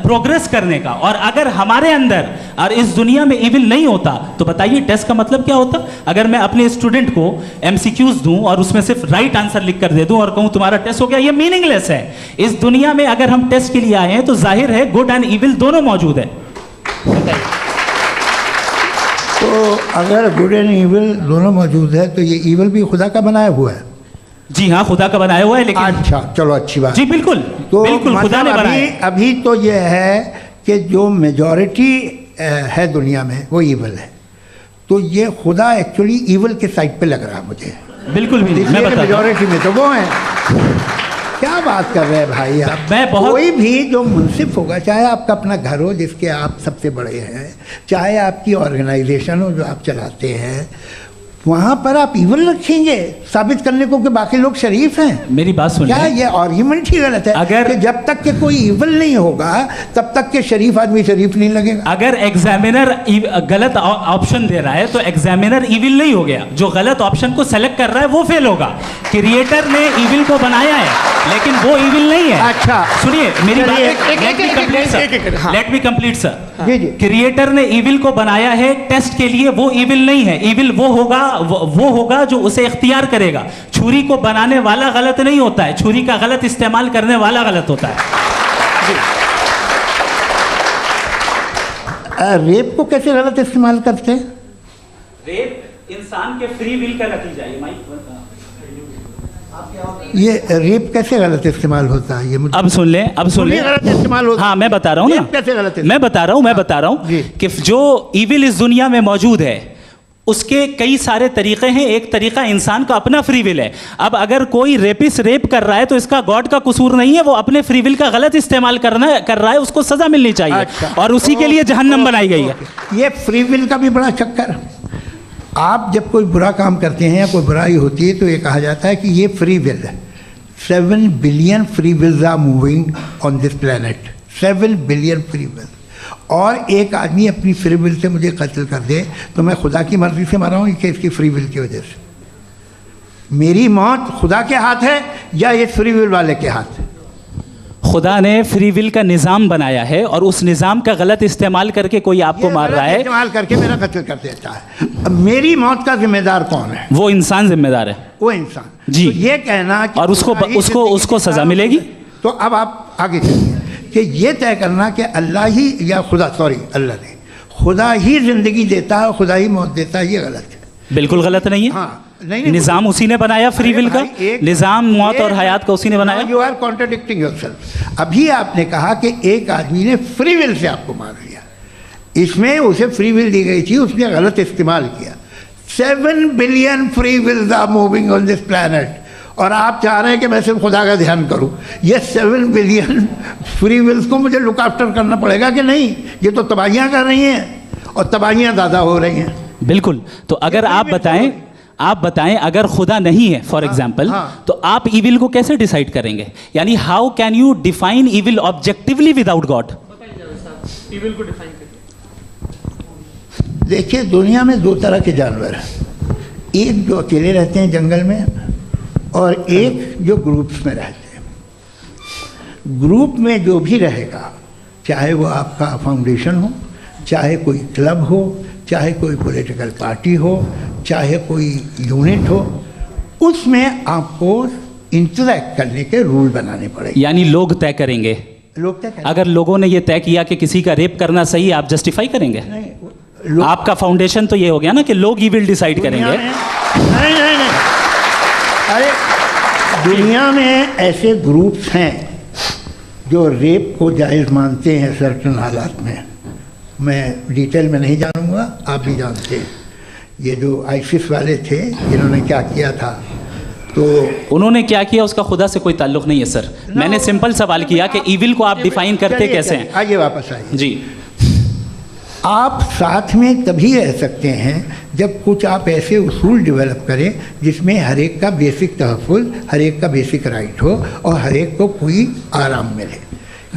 प्रोग्रेस करने का। और अगर हमारे अंदर और इस दुनिया में इविल नहीं होता तो बताइए टेस्ट का मतलब क्या होता? अगर मैं अपने स्टूडेंट को एमसीक्यूज दूं और उसमें सिर्फ राइट आंसर लिख कर दे दूं और कहूं तुम्हारा टेस्ट हो गया, ये मीनिंगलेस है। इस दुनिया में अगर हम टेस्ट के लिए आए हैं तो जाहिर है गुड एंड इविल दोनों मौजूद है। तो अगर गुड एंड इविल दोनों मौजूद है तो ये इविल भी खुदा का बनाया हुआ है? जी हाँ, खुदा का बनाया हुआ है। लेकिन अच्छा, चलो अच्छी बात। जी बिल्कुल, तो बिल्कुल खुदा ने बनाया। अभी तो ये है कि जो मेजॉरिटी है दुनिया में वो इविल है, तो ये खुदा एक्चुअली इविल के साइड पे लग रहा है मुझे। बिल्कुल भी नहीं, मैं बताता हूं। मेजॉरिटी में तो वो है। क्या बात कर रहे हैं भाई आप? कोई भी जो मुंसिफ होगा, चाहे आपका अपना घर हो जिसके आप सबसे बड़े हैं, चाहे आपकी ऑर्गेनाइजेशन हो जो आप चलाते हैं, वहाँ पर आप इविल रखेंगे साबित करने को कि बाकी लोग शरीफ हैं? मेरी बात सुनिए, क्या ये आर्ग्यूमेंट ही गलत है? अगर कि जब तक के कोई इविल नहीं होगा तब तक के शरीफ आदमी शरीफ नहीं लगेगा। अगर एग्जामिनर गलत ऑप्शन दे रहा है तो एग्जामिनर इविल नहीं हो गया, जो गलत ऑप्शन को सेलेक्ट कर रहा है वो फेल होगा। क्रिएटर ने इविल को बनाया है लेकिन वो इविल नहीं है। अच्छा सुनिए मेरी बात, let me complete sir. Creator ने इविल को बनाया है टेस्ट के लिए, वो इविल नहीं है। इविल वो होगा जो उसे इख्तियार करेगा। छुरी को बनाने वाला गलत नहीं होता है, छुरी का गलत इस्तेमाल करने वाला गलत होता है। रेप को कैसे गलत इस्तेमाल करते हैं? रेप इंसान के फ्री विल का नतीजा है। ये रेप कैसे गलत इस्तेमाल होता है? ये मुझे अब सुन ले गलत इस्तेमाल होता है। हाँ मैं बता रहा हूँ ना, कैसे गलत मैं बता रहा हूँ कि जो इविल इस दुनिया में मौजूद है उसके कई सारे तरीके हैं। एक तरीका इंसान का अपना फ्री विल है। अब अगर कोई रेपिस्ट रेप कर रहा है तो इसका गॉड का कसूर नहीं है, वो अपने फ्री विल का गलत इस्तेमाल कर रहा है, उसको सजा मिलनी चाहिए। अच्छा, और उसी के लिए जहन्नम बनाई गई है। ये फ्री विल का भी बड़ा चक्कर। आप जब कोई बुरा काम करते हैं या कोई बुराई होती है तो ये कहा जाता है कि ये फ्री विल है। 7 billion free wills are moving on this planet. 7 billion free will. और एक आदमी अपनी फ्री विल से मुझे कत्ल कर दे तो मैं खुदा की मर्जी से मरा हूँ कि इसकी फ्री विल की वजह से? मेरी मौत खुदा के हाथ है या ये फ्री विल वाले के हाथ है? खुदा ने फ्री विल का निज़ाम बनाया है और उस निज़ाम का गलत इस्तेमाल करके कोई आपको मार रहा है, इस्तेमाल करके मेरा कत्ल कर देता है। अब मेरी मौत का जिम्मेदार कौन है? वो इंसान जिम्मेदार है। वो इंसान जी। तो ये कहना कि और उसको सजा मिलेगी। तो अब आप आगे चलिए कि ये तय करना कि अल्लाह ही या अल्लाह ने खुदा ही जिंदगी देता है, खुदा ही मौत देता है, ये गलत है। बिल्कुल गलत नहीं है। हाँ, नहीं, निज़ाम उसी ने बनाया फ्री विल का। निज़ाम मौत और हयात का उसी ने बनाया। You are contradicting yourself. अभी आपने कहा कि एक आदमी ने फ्री विल से आपको मार दिया, इसमें उसे फ्री विल दी गई थी, उसने गलत इस्तेमाल किया। 7 billion free wills are moving on this planet और आप चाह रहे हैं कि मैं सिर्फ खुदा का ध्यान करूं। ये 7 बिलियन फ्री विल्स को मुझे लुक आफ्टर करना पड़ेगा कि नहीं? ये तो तबाहियां कर रही हैं और तबाहियां ज़्यादा हो रही हैं। बिल्कुल। तो अगर आप बताएं अगर खुदा नहीं है फॉर एग्जाम्पल, तो आप इविल को कैसे डिसाइड करेंगे? यानी how can you define evil objectively without God? Evil को डिफाइन करिए। देखिए, दुनिया में 2 तरह के जानवर हैं। एक जो अकेले रहते हैं जंगल में और एक जो ग्रुप्स में रहते हैं। ग्रुप में जो भी रहेगा, चाहे वो आपका फाउंडेशन हो, चाहे कोई क्लब हो, चाहे कोई पॉलिटिकल पार्टी हो, चाहे कोई यूनिट हो, उसमें आपको इंटरैक्ट करने के रूल बनाने पड़ेंगे। यानी लोग तय करेंगे। लोग तय करेंगे। अगर लोगों ने ये तय किया कि किसी का रेप करना सही है, आप जस्टिफाई करेंगे? नहीं, आपका फाउंडेशन तो ये हो गया ना कि लोग ही विल डिसाइड करेंगे। नहीं, अरे दुनिया में ऐसे ग्रुप्स हैं जो रेप को जायज़ मानते हैं सर्टन हालात में। मैं डिटेल में नहीं जानूंगा, आप भी जानते हैं। ये जो आईसिस वाले थे जिन्होंने क्या किया था, तो उन्होंने क्या किया उसका खुदा से कोई ताल्लुक नहीं है सर। मैंने सिंपल सवाल किया कि इविल को आप डिफाइन करते कैसे हैं? आइए वापस आइए जी। आप साथ में तभी रह सकते हैं जब कुछ आप ऐसे उसूल डेवलप करें जिसमें हर एक का बेसिक तहफ़्फ़ुज़, हर एक का बेसिक राइट हो और हर एक को कोई आराम मिले।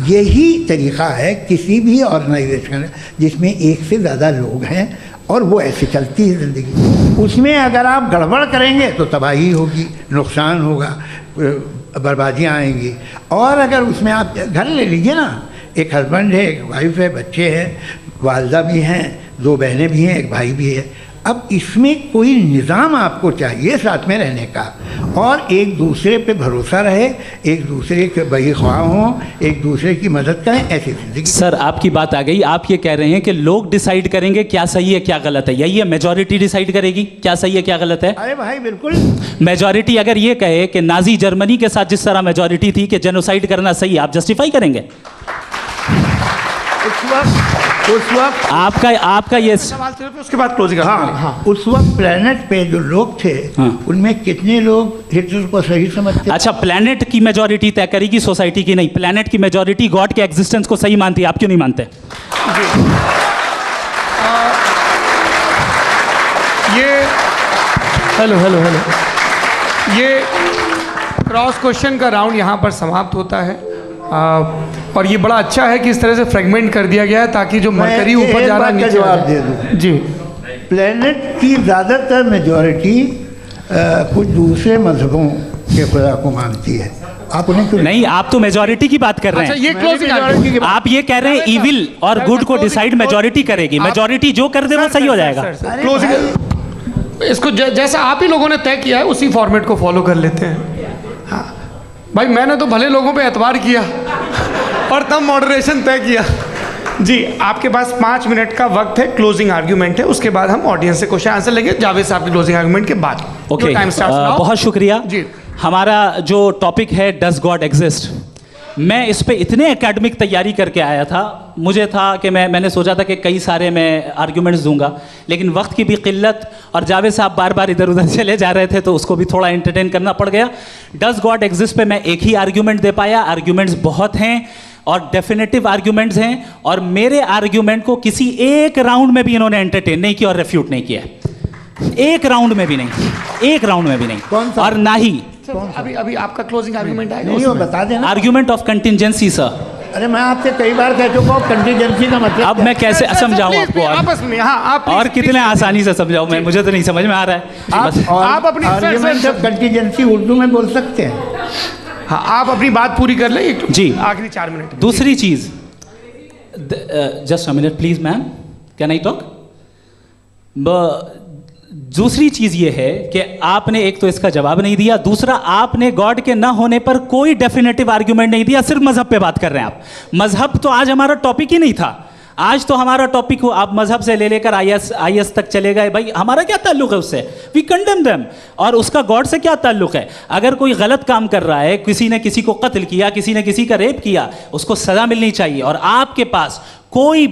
यही तरीक़ा है किसी भी ऑर्गेनाइजेशन जिसमें एक से ज़्यादा लोग हैं। और वो ऐसे चलती है ज़िंदगी। उसमें अगर आप गड़बड़ करेंगे तो तबाही होगी, नुकसान होगा, बर्बादियाँ आएंगी। और अगर उसमें आप घर ले लीजिए ना, एक हस्बैंड है, एक वाइफ है, बच्चे हैं, वालदा भी हैं, 2 बहनें भी हैं, एक भाई भी है। अब इसमें कोई निज़ाम आपको चाहिए साथ में रहने का, और एक दूसरे पे भरोसा रहे, एक दूसरे के बहीख्वाह हों, एक दूसरे की मदद करें, ऐसी ज़िंदगी। सर आपकी बात आ गई, आप ये कह रहे हैं कि लोग डिसाइड करेंगे क्या सही है क्या गलत है, यही है मेजॉरिटी डिसाइड करेगी क्या सही है क्या गलत है? अरे भाई बिल्कुल। मेजॉरिटी अगर ये कहे कि नाजी जर्मनी के साथ जिस तरह मेजॉरिटी थी कि जेनोसाइड करना सही, आप जस्टिफाई करेंगे? उस वक्त आपका ये सवाल सिर्फ उसके बाद क्लोजिंग। हाँ, उस वक्त प्लेनेट पे जो लोग थे, उनमें कितने लोग हिटलर को सही समझते? अच्छा, प्लेनेट की मेजॉरिटी तय करेगी, सोसाइटी की नहीं। प्लेनेट की मेजॉरिटी गॉड के एग्जिस्टेंस को सही मानती है, आप क्यों नहीं मानते? हेलो ये क्रॉस क्वेश्चन का राउंड यहाँ पर समाप्त होता है। और ये बड़ा अच्छा है कि इस तरह से फ्रेगमेंट कर दिया गया है ताकि जो मरकरी ऊपर जा रहा है नीचे जवाब दे दूँ जी। प्लेनेट की ज़्यादातर मेजॉरिटी कुछ दूसरे मजहबों के खुदा को मानती है। आप उन्हें क्यों नहीं? आप तो मेजॉरिटी की बात कर रहे हैं। अच्छा, ये क्लोजिंग आप ये कह रहे हैं इविल और गुड को डिसाइड मेजॉरिटी करेगी, मेजॉरिटी जो कर दे वो सही हो जाएगा। क्लोजिंग इसको जैसा आप ही लोगों ने तय किया है उसी फॉर्मेट को फॉलो कर लेते हैं। हाँ भाई, मैंने तो भले लोगों पे एतबार किया और तब मॉडरेशन तय किया जी। आपके पास 5 मिनट का वक्त है, क्लोजिंग आर्ग्यूमेंट है, उसके बाद हम ऑडियंस से क्वेश्चन आंसर लेंगे जावेद साहब की क्लोजिंग आर्ग्यूमेंट के बाद। ओके, बहुत शुक्रिया जी। हमारा जो टॉपिक है डज गॉड एग्जिस्ट, मैं इस पे इतने एकेडमिक तैयारी करके आया था, मुझे था कि मैंने सोचा था कि कई सारे मैं आर्ग्यूमेंट्स दूंगा, लेकिन वक्त की भी किल्लत और जावेद साहब बार बार इधर उधर चले जा रहे थे तो उसको भी थोड़ा एंटरटेन करना पड़ गया। डज गॉड एग्जिस्ट पे मैं एक ही आर्ग्यूमेंट दे पाया। आर्ग्यूमेंट्स बहुत हैं और डेफिनेटिव आर्ग्यूमेंट्स हैं, और मेरे आर्ग्यूमेंट को किसी एक राउंड में भी इन्होंने एंटरटेन नहीं किया और रेफ्यूट नहीं किया, एक राउंड में भी नहीं, एक राउंड में भी नहीं। और ना ही अभी आपका क्लोजिंग आर्ग्यूमेंट आएगा, नहीं वो बता देना। Argument of contingency sir. अरे मैं आपसे कई बार कह चुका हूँ कंटिजेंसी का मतलब। अब मैं कैसे समझाऊं आपको? आपस में हाँ, आप और कितने आसानी से समझाऊं मैं, मुझे तो नहीं समझ में आ रहा है। आप अपनी आर्ग्यूमेंट ऑफ कंटिजेंसी उर्दू में बोल सकते हैं। हाँ, आप अपनी बात पूरी कर लें जी, आखिरी 4 मिनट। दूसरी चीज, just a minute please ma'am, can I talk? दूसरी चीज ये है कि आपने एक तो इसका जवाब नहीं दिया, दूसरा आपने गॉड के ना होने पर कोई डेफिनेटिव आर्ग्यूमेंट नहीं दिया, सिर्फ मजहब पे बात कर रहे हैं आप। मजहब तो आज हमारा टॉपिक ही नहीं था। आज तो हमारा टॉपिक हो, आप मजहब से ले लेकर आईएस तक चले गए। भाई हमारा क्या ताल्लुक है उससे? We condemn them. और उसका गॉड से क्या ताल्लुक है? अगर कोई गलत काम कर रहा है, किसी ने किसी को कत्ल किया, किसी ने किसी का रेप किया, उसको सजा मिलनी चाहिए। और आपके पास कोई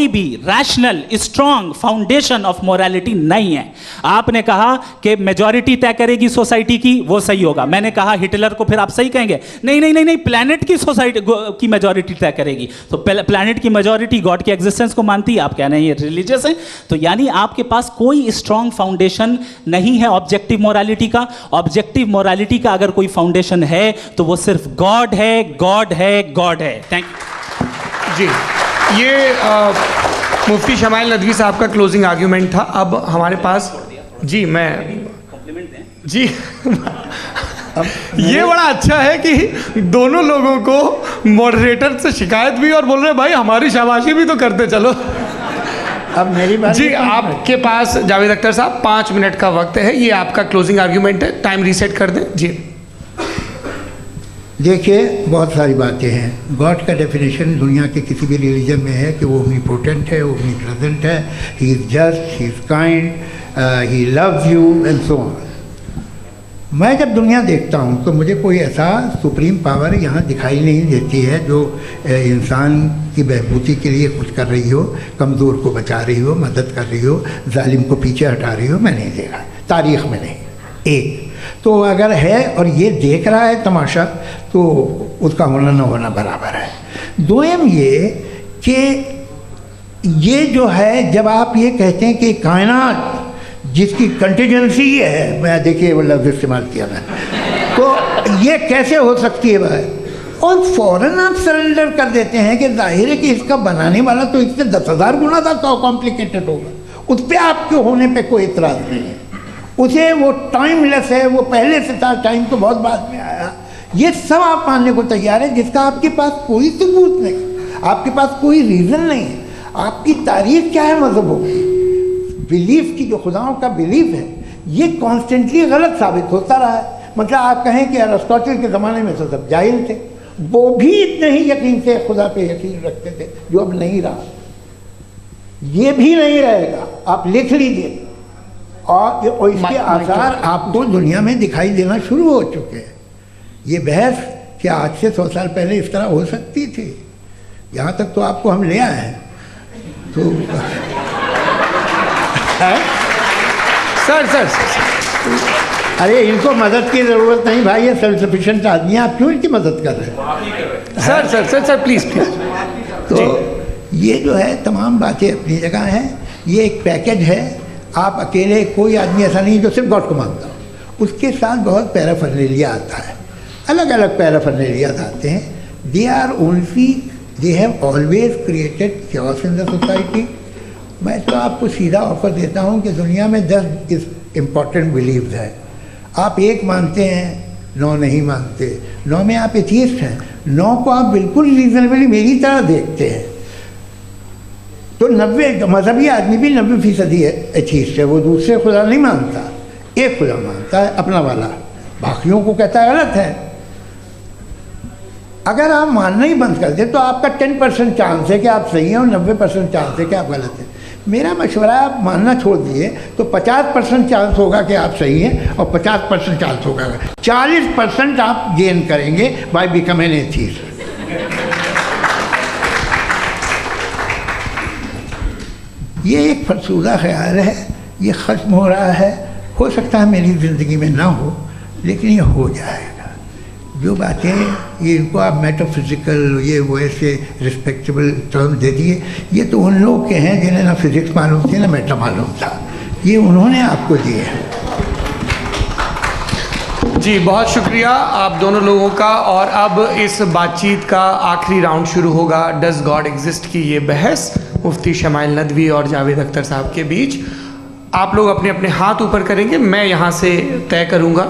भी rational strong foundation of morality नहीं है। आपने कहा कि मेजॉरिटी तय करेगी सोसाइटी की, वो सही होगा। मैंने कहा हिटलर को फिर आप सही कहेंगे? नहीं, प्लैनेट की सोसाइटी की मेजॉरिटी तय करेगी। तो प्लैनेट की मेजॉरिटी गॉड के एग्जिस्टेंस को मानती है, आप कह रहे हैं ये रिलीजियस है। तो यानी आपके पास कोई स्ट्रॉन्ग फाउंडेशन नहीं है ऑब्जेक्टिव मोरालिटी का। ऑब्जेक्टिव मोरालिटी का अगर कोई फाउंडेशन है तो वो सिर्फ गॉड है, गॉड है, गॉड है। थैंक यू जी। ये मुफ्ती शमाइल नदवी साहब का क्लोजिंग आर्ग्यूमेंट था। अब हमारे पास जी, मैं जी ये बड़ा अच्छा है कि दोनों लोगों को मॉडरेटर से शिकायत भी और बोल रहे भाई हमारी शाबाशी भी तो करते चलो। अब मेरी बात जी, आपके पास जावेद अख्तर साहब 5 मिनट का वक्त है, ये आपका क्लोजिंग आर्ग्यूमेंट है, टाइम रीसेट कर दें जी। देखिए, बहुत सारी बातें हैं। गॉड का डेफिनेशन दुनिया के किसी भी रिलीजन में है कि वो ओमनीपोटेंट है, ओमनीप्रेजेंट है, he is just, he is kind, he loves you and so on. मैं जब दुनिया देखता हूँ तो मुझे कोई ऐसा सुप्रीम पावर यहाँ दिखाई नहीं देती है जो इंसान की बहबूदी के लिए कुछ कर रही हो, कमज़ोर को बचा रही हो, मदद कर रही हो, जालिम को पीछे हटा रही हो। मैं नहीं देखा, तारीख़ में नहीं। एक तो अगर है और ये देख रहा है तमाशा, तो उसका होना न होना बराबर है। दोयम ये कि ये जो है, जब आप ये कहते हैं कि कायनात जिसकी कंटिजेंसी है, मैं देखिए वो लफ्ज़ इस्तेमाल किया मैं, तो ये कैसे हो सकती है भाई? और फ़ौरन आप सरेंडर कर देते हैं कि जाहिर है कि इसका बनाने वाला तो इससे 10,000 गुना ज़्यादा कॉम्प्लिकेटेड होगा। उस पर आपके होने पे कोई इतराज़ नहीं है। उसे वो टाइमलेस है, वो पहले से था, टाइम तो बहुत बाद में आया, ये सब आप मानने को तैयार है, जिसका आपके पास कोई सबूत नहीं, आपके पास कोई रीज़न नहीं है। आपकी तारीख क्या है मज़हबों की? बिलीफ की, जो खुदाओं का बिलीफ है, ये कॉन्स्टेंटली गलत साबित होता रहा है। मतलब आप कहें कि अरिस्टोटल के ज़माने में तो सब जाहिल थे, वो भी इतने ही यकीन से खुदा पे यकीन रखते थे, जो अब नहीं रहा, ये भी नहीं रहेगा, आप लिख लीजिए। और इसके आसार आपको दुनिया में दिखाई देना शुरू हो चुके हैं। ये बहस क्या आज से 100 साल पहले इस तरह हो सकती थी? यहाँ तक तो आपको हम ले आए हैं। तो सर अरे इनको मदद की ज़रूरत नहीं भाई, ये सेल्फ सफिशिएंट आदमी है, आप क्यों इनकी मदद कर रहे हैं? Sir please. तो ये जो है तमाम बातें अपनी जगह हैं। ये एक पैकेज है, आप अकेले, कोई आदमी ऐसा नहीं जो सिर्फ गॉड को मानता हो, उसके साथ बहुत पैराफर्नेलिया आता है, अलग अलग पैराफर्नेलियाज आते हैं। They have always created chaos in the society. मैं तो आपको सीधा ऑफर देता हूँ कि दुनिया में 10 इम्पॉर्टेंट बिलीव्स हैं, आप एक मानते हैं, 9 नहीं मानते, 9 में आप एथियस्ट हैं, 9 को आप बिल्कुल रीजनेबली मेरी तरह देखते हैं। तो 90 मजहबी आदमी भी 90% एथियस्ट है, वो दूसरे खुदा नहीं मानता, एक खुदा मानता है अपना वाला, बाकियों को कहता है गलत है। अगर आप मानना ही बंद कर दें तो आपका 10% चांस है कि आप सही हैं और 90% चांस है कि आप गलत हैं। मेरा मशवरा है, आप मानना छोड़ दिए तो 50% चांस होगा कि आप सही हैं और 50% चांस होगा, 40% आप गेन करेंगे बाय बिकमिंग एन एथियस्ट। ये एक फरसूदा ख्याल है, ये ख़त्म हो रहा है। हो सकता है मेरी ज़िंदगी में ना हो, लेकिन ये हो जाएगा। जो बातें ये इनको आप मेटाफिज़िकल ये वो ऐसे रिस्पेक्टेबल टर्म दे दिए, ये तो उन लोग के हैं जिन्हें ना फिज़िक्स मालूम थी ना मेटा मालूम था, ये उन्होंने आपको दिए हैं। जी बहुत शुक्रिया आप दोनों लोगों का। और अब इस बातचीत का आखिरी राउंड शुरू होगा, डज गॉड एग्जिस्ट की ये बहस मुफ्ती शमाइल नदवी और जावेद अख्तर साहब के बीच। आप लोग अपने अपने हाथ ऊपर करेंगे, मैं यहाँ से तय करूँगा।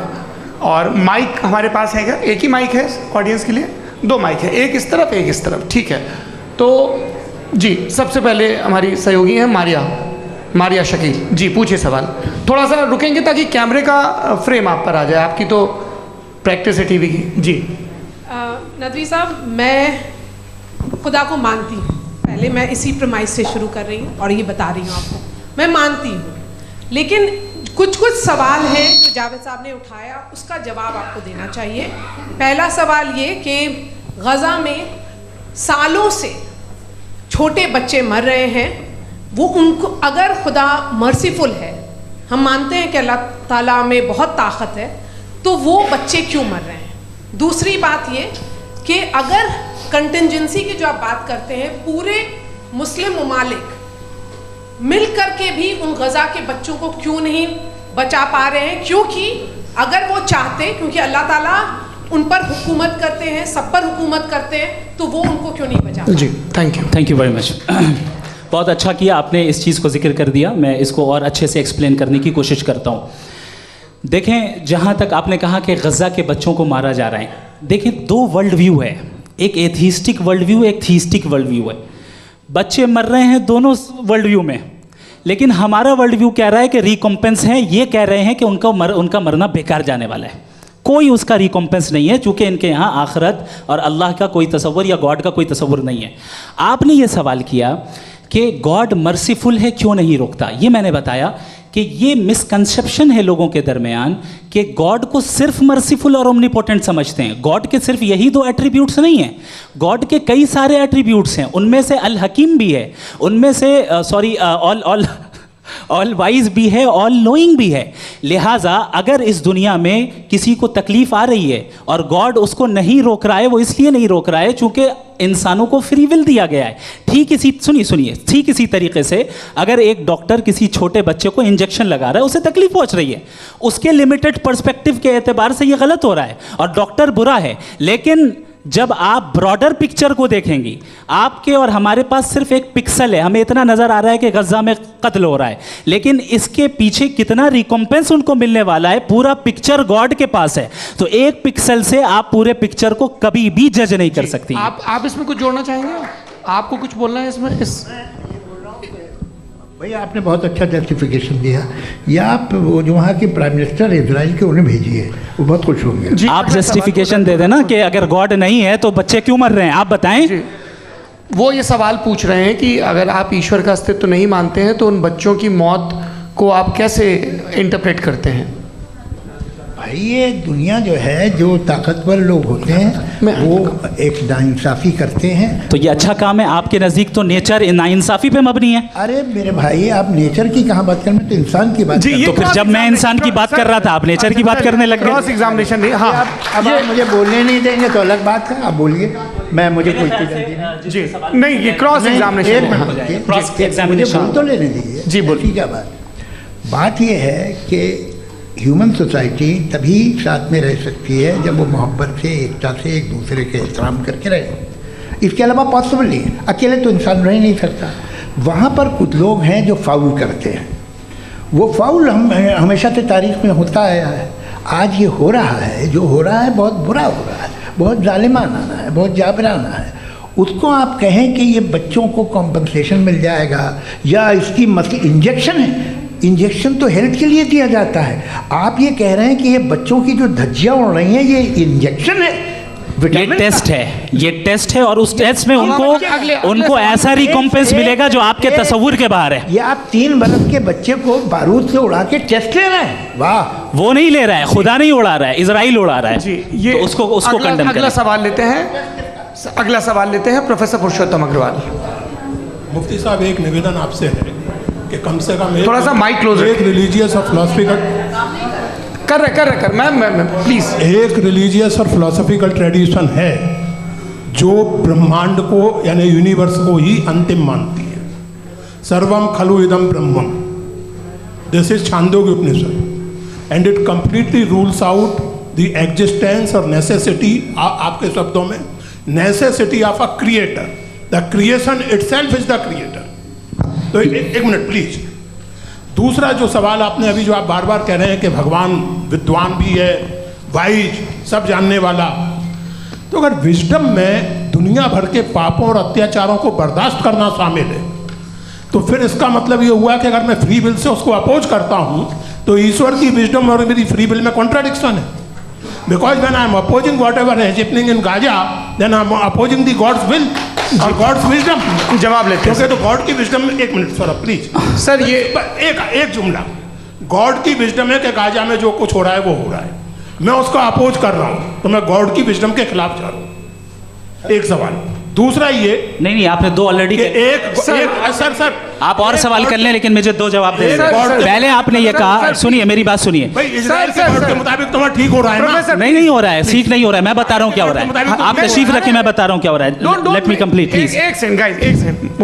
और माइक हमारे पास है क्या? एक ही माइक है ऑडियंस के लिए? 2 माइक है, एक इस तरफ एक इस तरफ, ठीक है। तो जी सबसे पहले हमारी सहयोगी हैं मारिया शकील जी, पूछिए सवाल। थोड़ा सा रुकेंगे ताकि कैमरे का फ्रेम आप पर आ जाए, आपकी तो प्रैक्टिस है टीवी की। जी नदवी साहब, मैं खुदा को मानती हूँ, पहले मैं इसी प्रमाइस से शुरू कर रही हूँ और ये बता रही हूँ आपको, मैं मानती हूँ, लेकिन कुछ सवाल हैं जो जावेद साहब ने उठाया, उसका जवाब आपको देना चाहिए। पहला सवाल ये कि गज़ा में सालों से छोटे बच्चे मर रहे हैं, वो उनको, अगर खुदा मर्सीफुल है, हम मानते हैं कि अल्लाह ताला में बहुत ताकत है, तो वो बच्चे क्यों मर रहे हैं? दूसरी बात ये कि अगर कंटिजेंसी की जो आप बात करते हैं, पूरे मुस्लिम ममालिक मिल कर के भी उन गज़ा के बच्चों को क्यों नहीं बचा पा रहे हैं? क्योंकि अगर वो चाहते, क्योंकि अल्लाह ताला उन पर हुकूमत करते हैं, सब पर हुकूमत करते हैं, तो वो उनको क्यों नहीं बचा? जी थैंक यू वेरी मच। बहुत अच्छा किया आपने इस चीज़ को जिक्र कर दिया, मैं इसको और अच्छे से एक्सप्लेन करने की कोशिश करता हूँ। देखें, जहाँ तक आपने कहा कि गज़ा के बच्चों को मारा जा रहा है, देखें 2 वर्ल्ड व्यू है, एक एथिस्टिक वर्ल्ड व्यू, एक थीस्टिक वर्ल्ड व्यू है। बच्चे मर रहे हैं दोनों वर्ल्ड व्यू में, लेकिन हमारा वर्ल्ड व्यू कह रहा है कि रिकॉम्पेंस है, ये कह रहे हैं कि उनका मरना बेकार जाने वाला है, कोई उसका रिकॉम्पेंस नहीं है, चूँकि इनके यहाँ आखिरत और अल्लाह का कोई तसव्वुर या गॉड का कोई तसव्वुर नहीं है। आपने ये सवाल किया कि गॉड मर्सीफुल है, क्यों नहीं रोकता? ये मैंने बताया कि ये मिसकंसेप्शन है लोगों के दरमियान कि गॉड को सिर्फ मर्सीफुल और ओमनीपोटेंट समझते हैं। गॉड के सिर्फ यही 2 एट्रीब्यूट्स नहीं हैं, गॉड के कई सारे एट्रीब्यूट्स हैं, उनमें से अल हकीम भी है, उनमें से ऑल वाइज भी है, ऑल नोइंग भी है। लिहाजा अगर इस दुनिया में किसी को तकलीफ आ रही है और गॉड उसको नहीं रोक रहा है, वो इसलिए नहीं रोक रहा है चूंकि इंसानों को फ्री विल दिया गया है। ठीक इसी तरीके से अगर एक डॉक्टर किसी छोटे बच्चे को इंजेक्शन लगा रहा है, उसे तकलीफ पहुंच रही है, उसके लिमिटेड पर्सपेक्टिव के एतबार से ये गलत हो रहा है और डॉक्टर बुरा है, लेकिन जब आप ब्रॉडर पिक्चर को देखेंगी, आपके और हमारे पास सिर्फ एक पिक्सल है, हमें इतना नजर आ रहा है कि गजा में कत्ल हो रहा है, लेकिन इसके पीछे कितना रिकॉम्पेंस उनको मिलने वाला है, पूरा पिक्चर गॉड के पास है। तो एक पिक्सल से आप पूरे पिक्चर को कभी भी जज नहीं कर सकती। आप इसमें कुछ जोड़ना चाहेंगे? आपको कुछ बोलना है इसमें? भैया आपने बहुत अच्छा जस्टिफिकेशन दिया। या आप वो जो वहाँ के प्राइम मिनिस्टर इजराइल के उन्हें भेजिए, वो बहुत खुश होंगे। आप जस्टिफिकेशन दे देना कि अगर गॉड नहीं है तो बच्चे क्यों मर रहे हैं, आप बताएं। वो ये सवाल पूछ रहे हैं कि अगर आप ईश्वर का अस्तित्व नहीं मानते हैं तो उन बच्चों की मौत को आप कैसे इंटरप्रेट करते हैं? भाई ये दुनिया जो है, जो ताकतवर लोग होते हैं वो एक नाइंसाफ़ी करते हैं। तो ये अच्छा काम है आपके नज़दीक, तो नेचर नाइंसाफ़ी पे मबनी है। अरे मेरे भाई, आप नेचर की कहाँ बात कर रहे हैं, तो इंसान की बात। तो फिर जब मैं इंसान की बात कर रहा था आप नेचर की बात करने लग गए। क्रॉस एग्जामिनेशन नहीं। हाँ, अब आप मुझे बोलने नहीं देंगे तो अलग बात है, आप बोलिए, मैं मुझे कोई चीज़ नहीं। जी नहीं, ये क्रॉस एग्जामिनेशन, मुझे बोल तो लेने दीजिए। जी बोलिए। क्या बात ये है कि ह्यूमन सोसाइटी तभी साथ में रह सकती है जब वो मोहब्बत से, एकता से, एक दूसरे के एहतराम करके रहे। इसके अलावा पॉसिबल नहीं है, अकेले तो इंसान रह नहीं सकता। वहाँ पर कुछ लोग हैं जो फाउल करते हैं, वो फाउल हमेशा से तारीख में होता आया है। आज ये हो रहा है, जो हो रहा है बहुत बुरा हो रहा है, बहुत जालिमाना है, बहुत जाबराना है। उसको आप कहें कि ये बच्चों को कॉम्पनसेशन मिल जाएगा या इसकी इंजेक्शन है, इंजेक्शन तो हेल्थ के लिए दिया जाता है। आप ये कह रहे हैं कि ये बच्चों की जो धज्जियाँ उड़ रही हैं ये इंजेक्शन है, ये टेस्ट है, ये टेस्ट है और उस टेस्ट में उनको ऐसा रिकॉम्पेंस मिलेगा जो आपके तस्वुर के बाहर है। ये आप 3 बरस के बच्चे को बारूद से उड़ा के टेस्ट ले रहे हैं। वाह, वो नहीं ले रहा है, खुदा नहीं उड़ा रहा है, इजराइल उड़ा रहा है। जी, ये तो उसको कंडेम अगला सवाल लेते हैं प्रोफेसर पुरुषोत्तम अग्रवाल। मुफ्ती साहब, एक निवेदन आपसे है कि कम से कम थोड़ा सा माइक क्लोज, एक रिलीजियस और फिलोसफिकल कर मैम प्लीज। एक रिलीजियस और फिलोसफिकल ट्रेडिशन है जो ब्रह्मांड को यानी यूनिवर्स को ही अंतिम मानती है। सर्वम खलु इदम ब्रह्मम, this is Chandogya Upanishad, and it completely rules out the existence और नेसेसिटी, आपके शब्दों में necessity of a creator. The creation itself is the creator. तो एक मिनट प्लीज। दूसरा जो सवाल आपने अभी, जो आप बार बार कह रहे हैं कि भगवान विद्वान भी है, वाइज, सब जानने वाला, तो अगर विजडम में दुनिया भर के पापों और अत्याचारों को बर्दाश्त करना शामिल है, तो फिर इसका मतलब ये हुआ कि अगर मैं फ्री विल से उसको अपोज करता हूँ तो ईश्वर की विजडम और मेरी फ्री विल में कॉन्ट्राडिक्शन है। Because when I am opposing whatever is happening in Gaza, then I am opposing the God's will और गॉड्स विजडम। जवाब लेते हैं क्योंकि तो गॉड की विजडम में, एक मिनट सर प्लीज सर, ये एक जुमला, गॉड की विजडम है कि गाजा में जो कुछ हो रहा है वो हो रहा है, मैं उसको अपोज कर रहा हूँ, तो मैं गॉड की विजडम के खिलाफ जा रहा हूँ। एक सवाल। दूसरा ये नहीं, आपने 2 ऑलरेडी। सर आप और सवाल कर लें, लेकिन मुझे 2 जवाब दे। पहले आपने ये कहा, सुनिए मेरी बात सुनिए। इजराइल के गॉड के मुताबिक तुम्हारा ठीक हो रहा है ना? नहीं हो रहा है, सीख नहीं हो रहा है, मैं बता रहा हूँ क्या हो रहा है। आप तशरीफ रखें, मैं बता रहा हूँ क्या हो रहा है। Let me complete please. एक सेकंड गाइस, एक सेकंड।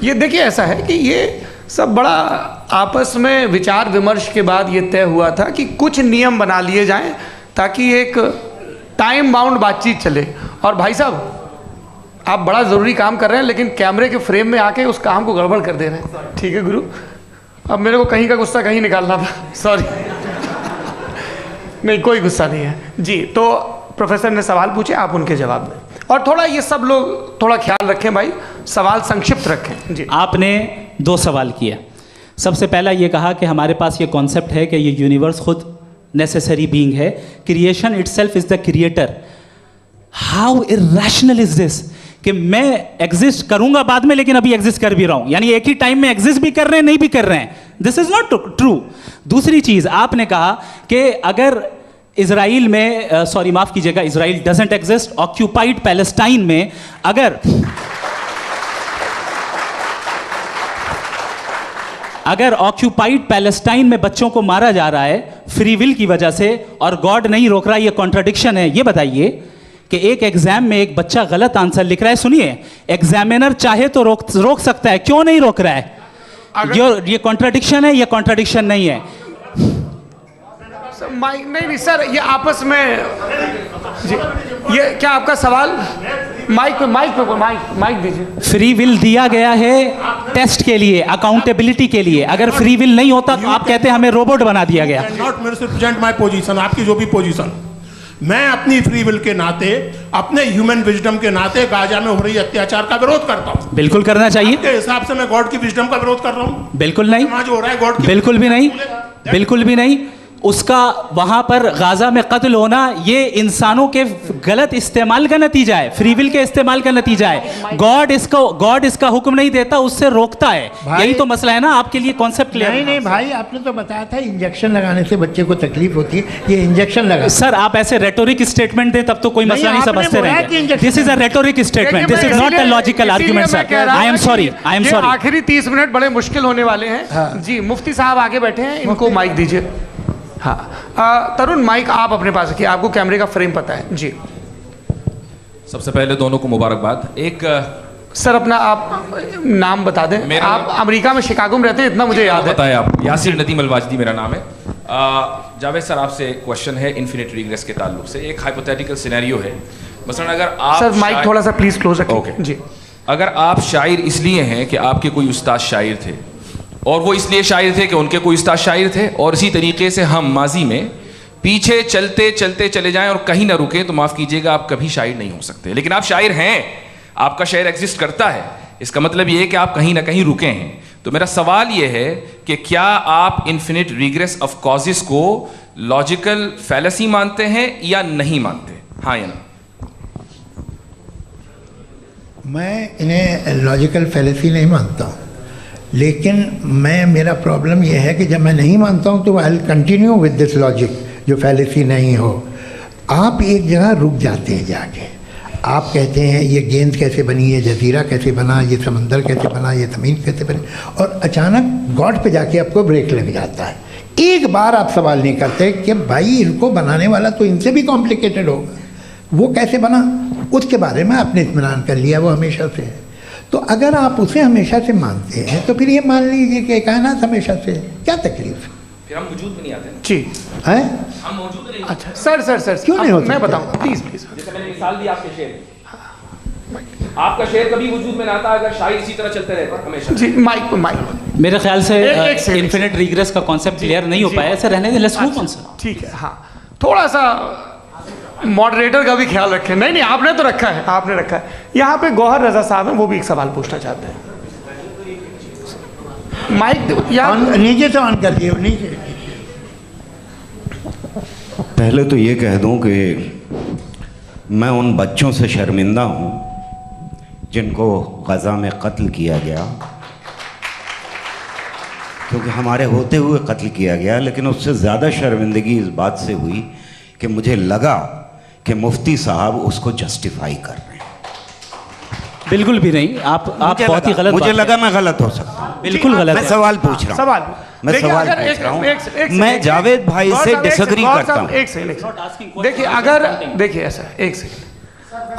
ये देखिए, ऐसा है कि ये सब बड़ा आपस में विचार विमर्श के बाद ये तय हुआ था कि कुछ नियम बना लिए जाएं ताकि एक टाइम बाउंड बातचीत चले। और भाई साहब, आप बड़ा ज़रूरी काम कर रहे हैं लेकिन कैमरे के फ्रेम में आके उस काम को गड़बड़ कर दे रहे हैं। ठीक है गुरु, अब मेरे को कहीं का गुस्सा कहीं निकालना था, सॉरी। नहीं, कोई गुस्सा नहीं है जी। तो प्रोफेसर ने सवाल पूछे, आप उनके जवाब दें, और थोड़ा ये सब लोग थोड़ा ख्याल रखें भाई, सवाल संक्षिप्त रखें जी। आपने 2 सवाल किया। सबसे पहला ये कहा कि हमारे पास ये कॉन्सेप्ट है कि ये यूनिवर्स खुद नेसेसरी बीइंग है, creation itself is the creator. How irrational is this कि मैं एग्जिस्ट करूंगा बाद में, लेकिन अभी एग्जिस्ट कर भी रहा हूं, यानी एक ही टाइम में एग्जिस्ट भी कर रहे हैं, नहीं भी कर रहे हैं। This is not true. दूसरी चीज आपने कहा कि अगर इजराइल में, सॉरी माफ कीजिएगा, Israel doesn't exist, occupied Palestine में अगर ऑक्यूपाइड पैलेस्टाइन में बच्चों को मारा जा रहा है फ्री विल की वजह से और गॉड नहीं रोक रहा, ये कॉन्ट्रडिक्शन है। ये बताइए कि एक एग्जाम में एक बच्चा गलत आंसर लिख रहा है, सुनिए, एग्जामिनर चाहे तो रोक सकता है, क्यों नहीं रोक रहा है? ये कॉन्ट्रडिक्शन है, ये कॉन्ट्रडिक्शन नहीं है। नहीं सर, ये आपस में जी, ये क्या आपका सवाल? माइक दीजिए। फ्री विल दिया गया है टेस्ट के लिए, अकाउंटेबिलिटी के लिए। अगर फ्री विल नहीं होता तो आप कहते हैं हमें रोबोट बना दिया गया। नॉट मिसरिप्रेजेंट माय पोजीशन, आपकी जो भी पोजीशन। मैं अपनी फ्री विल के नाते, अपने ह्यूमन विजडम के नाते गाजा में हो रही अत्याचार का विरोध करता हूँ। बिल्कुल करना चाहिए। के हिसाब से मैं गॉड की विजडम का विरोध कर रहा हूँ? बिल्कुल नहीं, जो हो रहा है गॉड की बिल्कुल भी नहीं, बिल्कुल भी नहीं। उसका वहां पर गाजा में कत्ल होना ये इंसानों के गलत इस्तेमाल का नतीजा है, फ्री विल के इस्तेमाल का नतीजा है। गॉड इसका हुक्म नहीं देता, उससे रोकता है। यही तो मसला है ना। आपके लिए कॉन्सेप्ट क्लियर नहीं नहीं भाई, आपने तो बताया था इंजेक्शन लगाने से बच्चे को तकलीफ होती है, ये इंजेक्शन लगा। सर आप ऐसे रेटोरिक स्टेटमेंट दें तब तो कोई मसला नहीं समझते रहेंगे। This is a rhetoric statement, this is not a logical argument sir. I am sorry, I am sorry. आखिरी 30 मिनट बड़े मुश्किल होने वाले हैं। जी मुफ्ती साहब आगे बैठे हैं, इनको माइक दीजिए। हाँ तरुण, माइक आप अपने पास रखिए, आपको कैमरे का फ्रेम पता है। जी सबसे पहले दोनों को मुबारकबाद। एक सर अपना आप नाम बता दें। आप अमेरिका में शिकागो में रहते हैं, इतना मुझे याद है। बताया आप। यासिर नदीम अलवाजदी मेरा नाम है। जावेद सर आपसे क्वेश्चन है इन्फिनिट रिग्रेस के ताल्लुक से। एक हाइपोथेटिकल सिनेरियो है, मसलन अगर आप सर माइक थोड़ा सा प्लीज क्लोज रखें। ओके जी। अगर आप शायर इसलिए हैं कि आपके कोई उस्ताद शायर थे, और वो इसलिए शायर थे कि उनके कोई उस्ताद शायर थे, और इसी तरीके से हम माजी में पीछे चलते चलते चले जाएं और कहीं ना रुकें, तो माफ़ कीजिएगा आप कभी शायर नहीं हो सकते। लेकिन आप शायर हैं, आपका शायर एग्जिस्ट करता है, इसका मतलब ये है कि आप कहीं ना कहीं रुके हैं। तो मेरा सवाल ये है कि क्या आप इन्फिनिट रिग्रेस ऑफ कॉजेस को लॉजिकल फैलेसी मानते हैं या नहीं मानते? हाँ या ना? मैं इन्हें लॉजिकल फैलेसी नहीं मानता हूँ, लेकिन मेरा प्रॉब्लम यह है कि जब मैं नहीं मानता हूँ तो I will continue with this logic जो फैलेसी नहीं हो। आप एक जगह रुक जाते हैं जाके, आप कहते हैं ये गेंद कैसे बनी, ये जजीरा कैसे बना, ये समंदर कैसे बना, ये ज़मीन कैसे बनी, और अचानक गॉड पे जाके आपको ब्रेक लग जाता है। एक बार आप सवाल नहीं करते कि भाई इनको बनाने वाला तो इनसे भी कॉम्प्लिकेटेड होगा, वो कैसे बना, उसके बारे में आपने इत्मीनान कर लिया, वो हमेशा से है। तो अगर आप उसे हमेशा से मानते हैं तो फिर ये मान लीजिए कि कायनात हमेशा से है, क्या तकलीफ है? फिर हम वजूद में नहीं आते जी हैं, हम मौजूद नहीं। अच्छा सर क्यों नहीं होता? मैं बताऊँ प्लीज। जैसे मैंने मिसाल दी आपके शेर, आपका शेर कभी वजूद में ना आता अगर शायर इसी तरह चलते रहते हमेशा। जी माइक मेरे ख्याल से एक इन्फिनिट रिग्रेस का कॉन्सेप्ट क्लियर नहीं हो पाया। ऐसे रहने दें, लेट्स मूव ऑन सर। ठीक है। हाँ थोड़ा सा मॉडरेटर का भी ख्याल रखें। नहीं आपने तो रखा है, आपने रखा है। यहाँ पे गौहर रजा साहब हैं, वो भी एक सवाल पूछना चाहते हैं। माइक नीचे से ऑन कर दिए, नीचे। पहले तो ये कह दूं कि मैं उन बच्चों से शर्मिंदा हूँ जिनको गज़ा में कत्ल किया गया, क्योंकि हमारे होते हुए कत्ल किया गया। लेकिन उससे ज़्यादा शर्मिंदगी इस बात से हुई कि मुझे लगा कि मुफ्ती साहब उसको जस्टिफाई कर रहे हैं। बिल्कुल भी नहीं, आप बहुत ही गलत। मुझे लगा मैं गलत हो सकता हूँ। बिल्कुल गलत। मैं सवाल पूछ रहा हूँ, मैं सवाल पूछ रहा हूँ। मैं जावेद भाई से डिसएग्री करता हूँ। एक सेकंड देखिए, अगर देखिए ऐसा एक सेकंड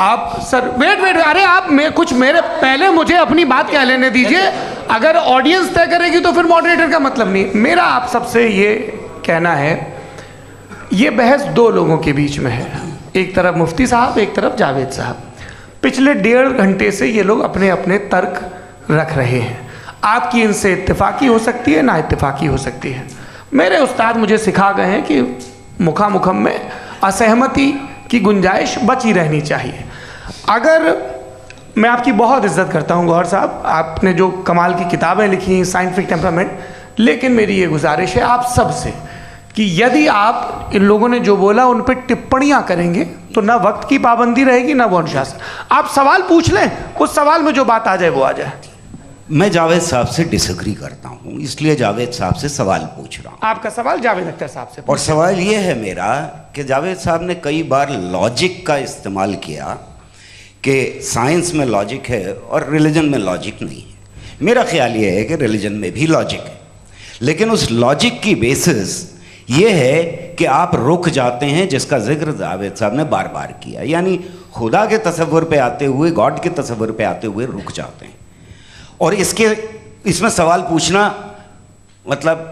आप सर वेट अरे आप कुछ मेरे पहले मुझे अपनी बात कह लेने दीजिए। अगर ऑडियंस तय करेगी तो फिर मॉडरेटर का मतलब नहीं। मेरा आप सबसे ये कहना है, ये बहस दो लोगों के बीच में है, एक तरफ मुफ्ती साहब, एक तरफ जावेद साहब। पिछले 1.5 घंटे से ये लोग अपने अपने तर्क रख रहे हैं। आपकी इनसे इत्तेफाकी हो सकती है, ना इत्तेफाकी हो सकती है। मेरे उस्ताद मुझे सिखा गए हैं कि मुखामुखम में असहमति की गुंजाइश बची रहनी चाहिए। अगर मैं आपकी बहुत इज्जत करता हूँ गौहर साहब, आपने जो कमाल की किताबें लिखी साइंटिफिक टेम्परामेंट, लेकिन मेरी ये गुजारिश है आप सबसे कि यदि आप इन लोगों ने जो बोला उन पर टिप्पणियां करेंगे तो ना वक्त की पाबंदी रहेगी ना वो अनुशासन। आप सवाल पूछ लें, उस सवाल में जो बात आ जाए वो आ जाए। मैं जावेद साहब से डिसएग्री करता हूँ, इसलिए जावेद साहब से सवाल पूछ रहा हूँ। आपका सवाल जावेद अख्तर साहब से। और सवाल ये है मेरा कि जावेद साहब ने कई बार लॉजिक का इस्तेमाल किया कि साइंस में लॉजिक है और रिलीजन में लॉजिक नहीं है। मेरा ख्याल ये है कि रिलीजन में भी लॉजिक है, लेकिन उस लॉजिक की बेसिस ये है कि आप रुक जाते हैं, जिसका जिक्र जावेद साहब ने बार बार किया, यानी खुदा के तसव्वुर पे आते हुए, गॉड के तसव्वुर पे आते हुए रुक जाते हैं। और इसमें सवाल पूछना मतलब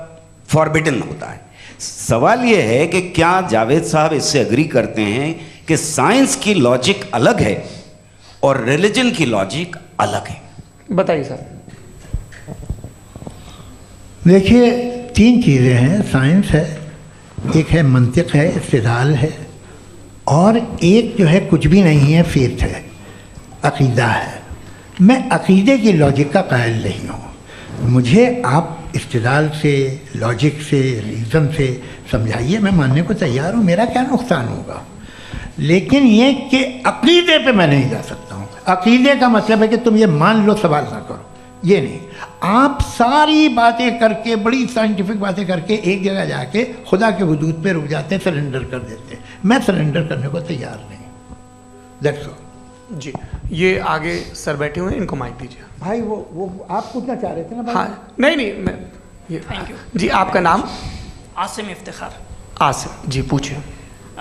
फॉरबिडन होता है। सवाल ये है कि क्या जावेद साहब इससे एग्री करते हैं कि साइंस की लॉजिक अलग है और रिलीजन की लॉजिक अलग है? बताइए सर। देखिए, 3 चीज़ें हैं। साइंस है, एक है मंतिक है, इस्तिदलाल है, और एक जो है कुछ भी नहीं है, फेथ है, अकीदा है। मैं अकीदे की लॉजिक का कायल नहीं हूँ। मुझे आप इस्तिदलाल से, लॉजिक से, रीज़न से समझाइए, मैं मानने को तैयार हूँ, मेरा क्या नुकसान होगा। लेकिन ये कि अकीदे पे मैं नहीं जा सकता हूँ। अकीदे का मतलब है कि तुम ये मान लो, सवाल ना करो, ये नहीं। आप सारी बातें करके, बड़ी साइंटिफिक बातें करके एक जगह जाके खुदा के हुदूद पे रुक जाते हैं, सरेंडर कर देते हैं। मैं सरेंडर करने को तैयार नहीं। That's all. जी, ये आगे सर बैठे हुए हैं, इनको माइक दीजिए। भाई वो आप पूछना चाह रहे थे ना भाई? हाँ, नहीं मैं ये, थैंक यू जी। आपका नाम? आसिम इफ्तिखार। आसिम जी, पूछिए।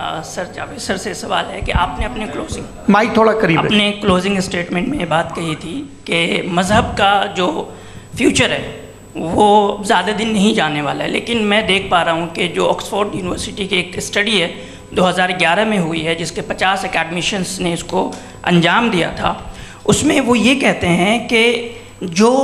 सर, जावेद सर से सवाल है कि आपने अपने क्लोजिंग, माइक थोड़ा करीब रखिए। अपने क्लोजिंग स्टेटमेंट में बात कही थी कि मज़हब का जो फ्यूचर है वो ज़्यादा दिन नहीं जाने वाला है, लेकिन मैं देख पा रहा हूँ कि जो ऑक्सफोर्ड यूनिवर्सिटी की एक स्टडी है 2011 में हुई है, जिसके 50 एकेडमिशियंस ने इसको अंजाम दिया था, उसमें वो ये कहते हैं कि जो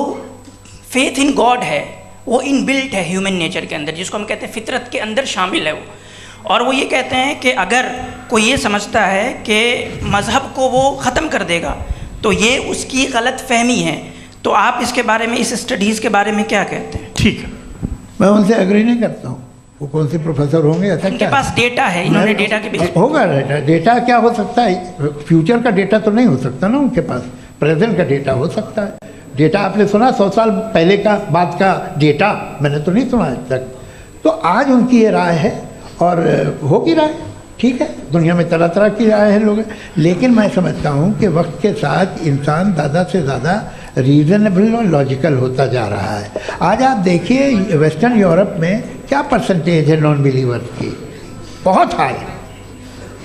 फेथ इन गॉड है वो इनबिल्ट है ह्यूमन नेचर के अंदर, जिसको हम कहते हैं फितरत के अंदर शामिल है वो। और वो ये कहते हैं कि अगर कोई ये समझता है कि मज़हब को वो ख़त्म कर देगा तो ये उसकी गलत फहमी है। तो आप इसके बारे में, इस स्टडीज़ के बारे में क्या कहते हैं? ठीक है, मैं उनसे एग्री नहीं करता हूँ। वो कौन से प्रोफेसर होंगे? ऐसा उनके क्या पास डेटा है, इन्होंने डेटा के बेस होगा। डेटा क्या हो सकता है? फ्यूचर का डेटा तो नहीं हो सकता ना उनके पास, प्रेजेंट का डेटा हो सकता है। डेटा आपने सुना 100 साल पहले का बाद का डेटा? मैंने तो नहीं सुना आज तक। तो आज उनकी ये राय है और होगी राय, ठीक है। दुनिया में तरह तरह की राय है लोग, लेकिन मैं समझता हूँ कि वक्त के साथ इंसान ज़्यादा से ज़्यादा रीज़नेबल और लॉजिकल होता जा रहा है। आज आप देखिए वेस्टर्न यूरोप में क्या परसेंटेज है नॉन बिलीवर्स की, बहुत हाई।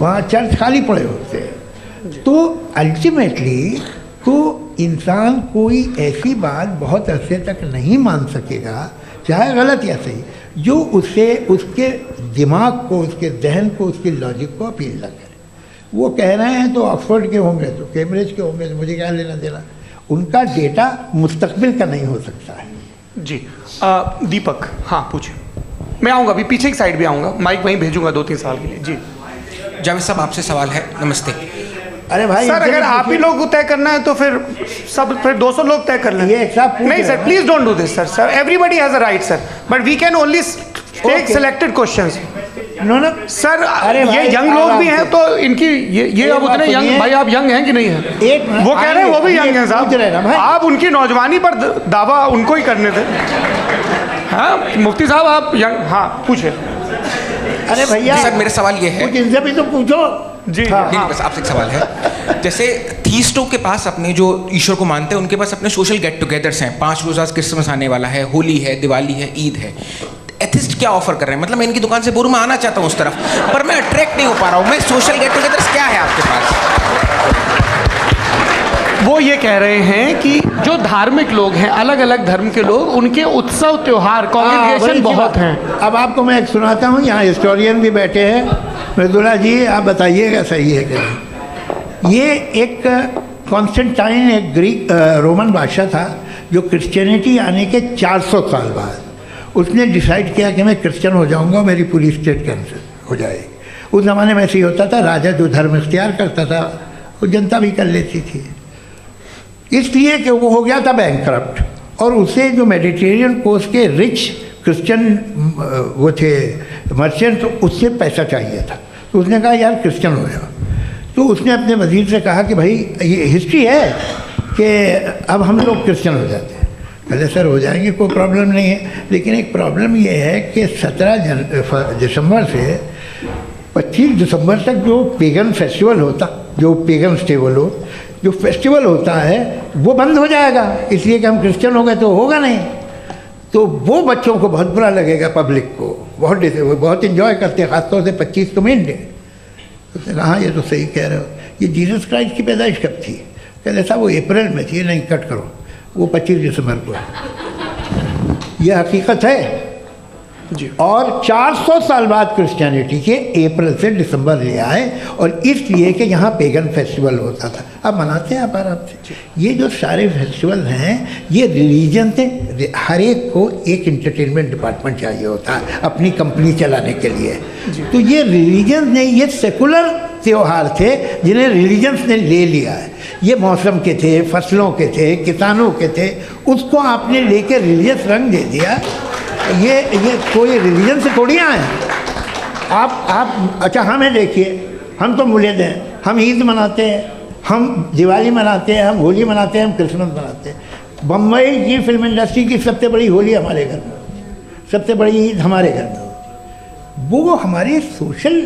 वहाँ चर्च खाली पड़े होते हैं। तो अल्टीमेटली तो इंसान कोई ऐसी बात बहुत अरसे तक नहीं मान सकेगा, चाहे गलत या सही, जो उससे उसके दिमाग को, उसके जहन को, उसकी लॉजिक को अपील न करे। वो कह रहे हैं तो ऑक्सफोर्ड के होंगे, तो कैम्ब्रिज के होंगे, तो मुझे क्या लेना देना। उनका डेटा मुस्तकबिल का नहीं हो सकता है। जी। दीपक, हाँ पूछिए। मैं आऊँगा, अभी पीछे की साइड भी आऊँगा, माइक वहीं भेजूंगा 2-3 साल के लिए। जी जावेद साहब, आपसे सवाल है। नमस्ते। अरे भाई सर, अगर आप ही लोग को तय करना है तो फिर 200 लोग तय कर लें। ये एक साहब नहीं sir, please don't do this sir. Everybody has a right sir, but we can only take selected questions. No sir, अरे ये यंग लोग भी हैं तो इनकी ये अब उतने यंग, भाई आप यंग हैं कि नहीं हैं? वो कह रहे हैं वो भी यंग हैं साहब, आप उनकी नौजवानी पर दावा उनको ही करने थे। हाँ मुफ्ती साहब, आप यंग, हाँ पूछे। अरे भैया सर, मेरा सवाल ये है, कुछ इनसे भी तो पूछो। जी नहीं, बस आपसे एक सवाल है। जैसे थीस्टों के पास, अपने जो ईश्वर को मानते हैं, उनके पास अपने सोशल गेट टुगेदर्स हैं। 5 रोज़ा क्रिसमस आने वाला है, होली है, दिवाली है, ईद है। एथिस्ट क्या ऑफर कर रहे हैं? मतलब मैं इनकी दुकान से बोलूँ, मैं आना चाहता हूँ उस तरफ, पर मैं अट्रैक्ट नहीं हो पा रहा हूँ। मैं सोशल गेट टुगेदर्स क्या है आपके पास? वो ये कह रहे हैं कि जो धार्मिक लोग हैं, अलग अलग धर्म के लोग, उनके उत्सव त्योहार, कॉन्ग्रेगेशन बहुत हैं। अब आपको मैं एक सुनाता हूँ, यहाँ हिस्टोरियन भी बैठे हैं। मृदुला जी, आप बताइएगा सही है कि नहीं। ये एक कॉन्स्टेंटाइन, एक ग्रीक रोमन बादशाह था, जो क्रिश्चियनिटी आने के 400 साल बाद उसने डिसाइड किया कि मैं क्रिश्चियन हो जाऊंगा, मेरी पूरी स्टेट कैंसिल हो जाएगी। उस ज़माने में ऐसे ही होता था, राजा जो धर्म इख्तियार करता था वो जनता भी कर लेती थी। इसलिए कि वो हो गया था बैंकरप्ट, और उसे जो मेडिटेरियन कोस्ट के रिच क्रिश्चियन वो थे मर्चेंट, तो उससे पैसा चाहिए था। तो उसने कहा यार क्रिश्चियन हो जाओ। तो उसने अपने वजीर से कहा कि भाई ये हिस्ट्री है कि अब हम लोग क्रिश्चियन हो जाते हैं। पहले सर हो जाएंगे, कोई प्रॉब्लम नहीं है, लेकिन एक प्रॉब्लम ये है कि 17 दिसंबर से 25 दिसंबर तक जो पेगन फेस्टिवल होता, जो पेगन जो फेस्टिवल होता है वो बंद हो जाएगा, इसलिए कि हम क्रिश्चियन हो गए तो होगा नहीं। तो वो बच्चों को बहुत बुरा लगेगा, पब्लिक को बहुत इन्जॉय करते हैं, ख़ासतौर से 25 को मेन डे। तो उसने कहा हाँ ये तो सही कह रहे हो। ये जीसस क्राइस्ट की पैदाइश कब थी? कहते साहब वो अप्रैल में थी। नहीं, कट करो, वो 25 दिसंबर को है। ये हकीकत है। और 400 साल बाद क्रिश्चियनिटी के अप्रैल से दिसंबर ले आए, और इसलिए कि यहाँ पेगन फेस्टिवल होता था। अब मनाते हैं आप आराम से। ये जो सारे फेस्टिवल हैं ये रिलीजन से, हर एक को एक इंटरटेनमेंट डिपार्टमेंट चाहिए होता है अपनी कंपनी चलाने के लिए। तो ये रिलीजन ने, ये सेकुलर त्यौहार थे जिन्हें रिलीजन्स ने ले लिया है। ये मौसम के थे, फसलों के थे, किसानों के थे, उसको आपने लेके रिलीजियस रंग दे दिया। ये कोई रिलीजन से थोड़ी आए आप। अच्छा हमें देखिए, हम तो मुल्द हैं, हम ईद मनाते हैं, हम दिवाली मनाते हैं, हम होली मनाते हैं, हम क्रिसमस मनाते हैं। बम्बई की फिल्म इंडस्ट्री की सबसे बड़ी होली हमारे घर में, सबसे बड़ी ईद हमारे घर में। वो हमारी सोशल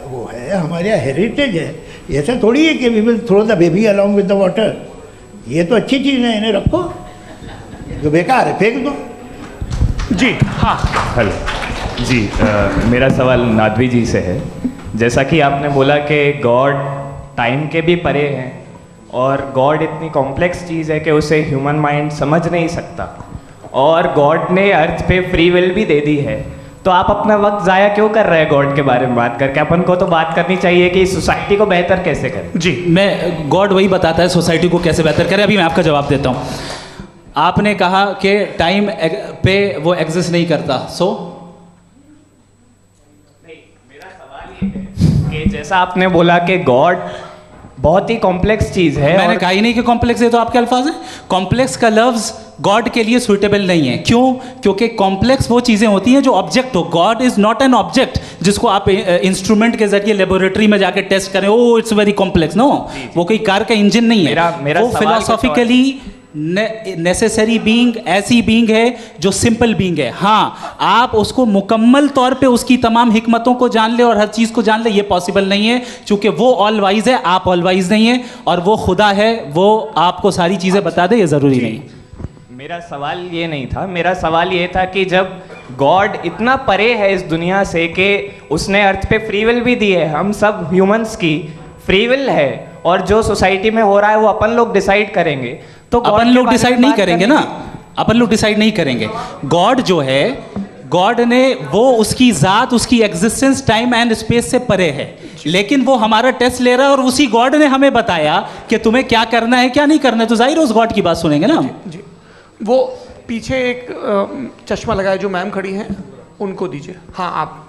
वो है, हमारे हेरिटेज है। ऐसा थोड़ी है कि we will throw the baby along with the water. ये तो अच्छी चीज़ है, इन्हें रखो, जो बेकार है फेंक दो। जी हाँ, हेलो जी, मेरा सवाल नादवी जी से है। जैसा कि आपने बोला कि गॉड टाइम के भी परे हैं और गॉड इतनी कॉम्प्लेक्स चीज़ है कि उसे ह्यूमन माइंड समझ नहीं सकता, और गॉड ने अर्थ पे फ्री विल भी दे दी है, तो आप अपना वक्त ज़ाया क्यों कर रहे हैं गॉड के बारे में बात करके? अपन को तो बात करनी चाहिए कि सोसाइटी को बेहतर कैसे करें। जी, मैं गॉड वही बताता है सोसाइटी को कैसे बेहतर करें। अभी मैं आपका जवाब देता हूँ। आपने कहा कि टाइम पे वो एग्जिस्ट नहीं करता, मेरा सवाल ये है कि जैसा आपने बोला कि गॉड बहुत ही कॉम्प्लेक्स चीज़ है। मैंने कहा ही नहीं कि कॉम्प्लेक्स है, तो आपके अल्फाज हैं। कॉम्प्लेक्स का लफ्ज़ गॉड के लिए सुइटेबल नहीं है। क्यों? क्योंकि कॉम्प्लेक्स वो चीज़ें होती हैं जो ऑब्जेक्ट हो। God is not an object जिसको आप इंस्ट्रूमेंट के जरिए लेबोरेटरी में जाके टेस्ट करें, oh it's very complex. No, वो कोई कार का इंजन नहीं है। मेरा वो फिलोसॉफिकली नेसेसरी बीइंग ऐसी बीइंग है जो सिंपल बीइंग है। हाँ, आप उसको मुकम्मल तौर पे उसकी तमाम हिकमतों को जान ले और हर चीज़ को जान ले, ये पॉसिबल नहीं है, क्योंकि वो ऑल वाइज है, आप ऑल वाइज नहीं है, और वो खुदा है, वो आपको सारी चीज़ें बता दे, ये ज़रूरी नहीं। मेरा सवाल ये नहीं था, मेरा सवाल ये था कि जब गॉड इतना परे है इस दुनिया से कि उसने अर्थ पे फ्री विल भी दी है, हम सब ह्यूमंस की फ्री विल है, और जो सोसाइटी में हो रहा है वो अपन लोग डिसाइड करेंगे, तो अपन लोग डिसाइड नहीं करेंगे ना, अपन लोग डिसाइड नहीं करेंगे। गॉड जो है, गॉड ने वो उसकी ज़ात, उसकी एग्जिस्टेंस टाइम एंड स्पेस से परे है, लेकिन वो हमारा टेस्ट ले रहा है और उसी गॉड ने हमें बताया कि तुम्हें क्या करना है क्या नहीं करना है, तो जाहिर उस गॉड की बात सुनेंगे ना हम। जी, वो पीछे एक चश्मा लगाए जो मैम खड़ी हैं, उनको दीजिए। हाँ, आप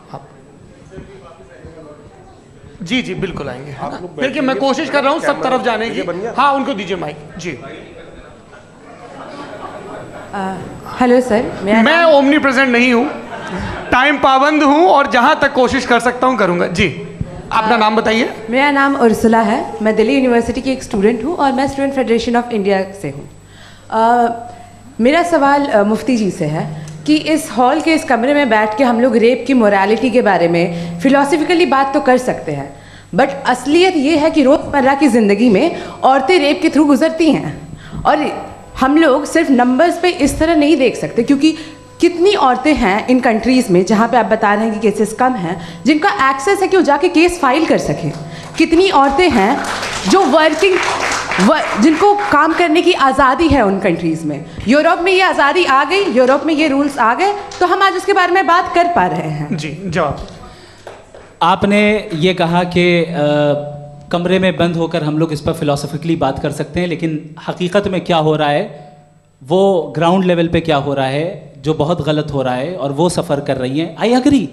जी जी बिल्कुल आएंगे। देखिए मैं कोशिश कर रहा हूँ सब तरफ जाने की। हाँ, उनको दीजिए माइक। जी, हेलो सर, मैं ओमनी प्रेजेंट नहीं हूँ, टाइम पाबंद हूँ, और जहाँ तक कोशिश कर सकता हूँ करूँगा। जी, अपना नाम बताइए। मेरा नाम उर्सुला है, मैं दिल्ली यूनिवर्सिटी की एक स्टूडेंट हूँ और मैं स्टूडेंट फेडरेशन ऑफ इंडिया से हूँ। मेरा सवाल मुफ्ती जी से है कि इस हॉल के इस कमरे में बैठ के हम लोग रेप की मोरालिटी के बारे में फिलोसफिकली बात तो कर सकते हैं, बट असलियत ये है कि रोज़मर्रा की ज़िंदगी में औरतें रेप के थ्रू गुजरती हैं, और हम लोग सिर्फ नंबर्स पे इस तरह नहीं देख सकते, क्योंकि कितनी औरतें हैं इन कंट्रीज़ में जहाँ पे आप बता रहे हैं कि केसेस कम हैं, जिनका एक्सेस है कि वो जाके केस फाइल कर सकें। कितनी औरतें हैं जो जिनको काम करने की आज़ादी है उन कंट्रीज़ में। यूरोप में ये आज़ादी आ गई, यूरोप में ये रूल्स आ गए, तो हम आज उसके बारे में बात कर पा रहे हैं। जी, जवाब। आपने ये कहा कि कमरे में बंद होकर हम लोग इस पर फिलोसफिकली बात कर सकते हैं, लेकिन हकीकत में क्या हो रहा है, वो ग्राउंड लेवल पे क्या हो रहा है जो बहुत गलत हो रहा है, और वो सफ़र कर रही हैं। आई एग्री,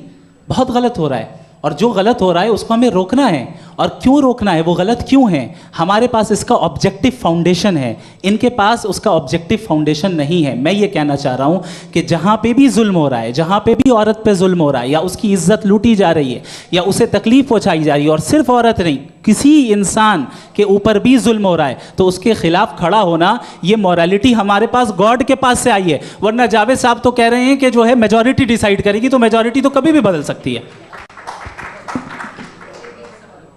बहुत गलत हो रहा है, और जो गलत हो रहा है उसको हमें रोकना है। और क्यों रोकना है, वो गलत क्यों है? हमारे पास इसका ऑब्जेक्टिव फाउंडेशन है, इनके पास उसका ऑब्जेक्टिव फाउंडेशन नहीं है। मैं ये कहना चाह रहा हूँ कि जहाँ पे भी जुल्म हो रहा है, जहाँ पे भी औरत पे जुल्म हो रहा है, या उसकी इज्जत लूटी जा रही है, या उसे तकलीफ पहुँचाई जा रही है, और सिर्फ औरत नहीं, किसी इंसान के ऊपर भी जुल्म हो रहा है, तो उसके खिलाफ खड़ा होना, ये मॉरलिटी हमारे पास गॉड के पास से आई है। वरना जावेद साहब तो कह रहे हैं कि जो है मेजॉरिटी डिसाइड करेगी, तो मेजॉरिटी तो कभी भी बदल सकती है।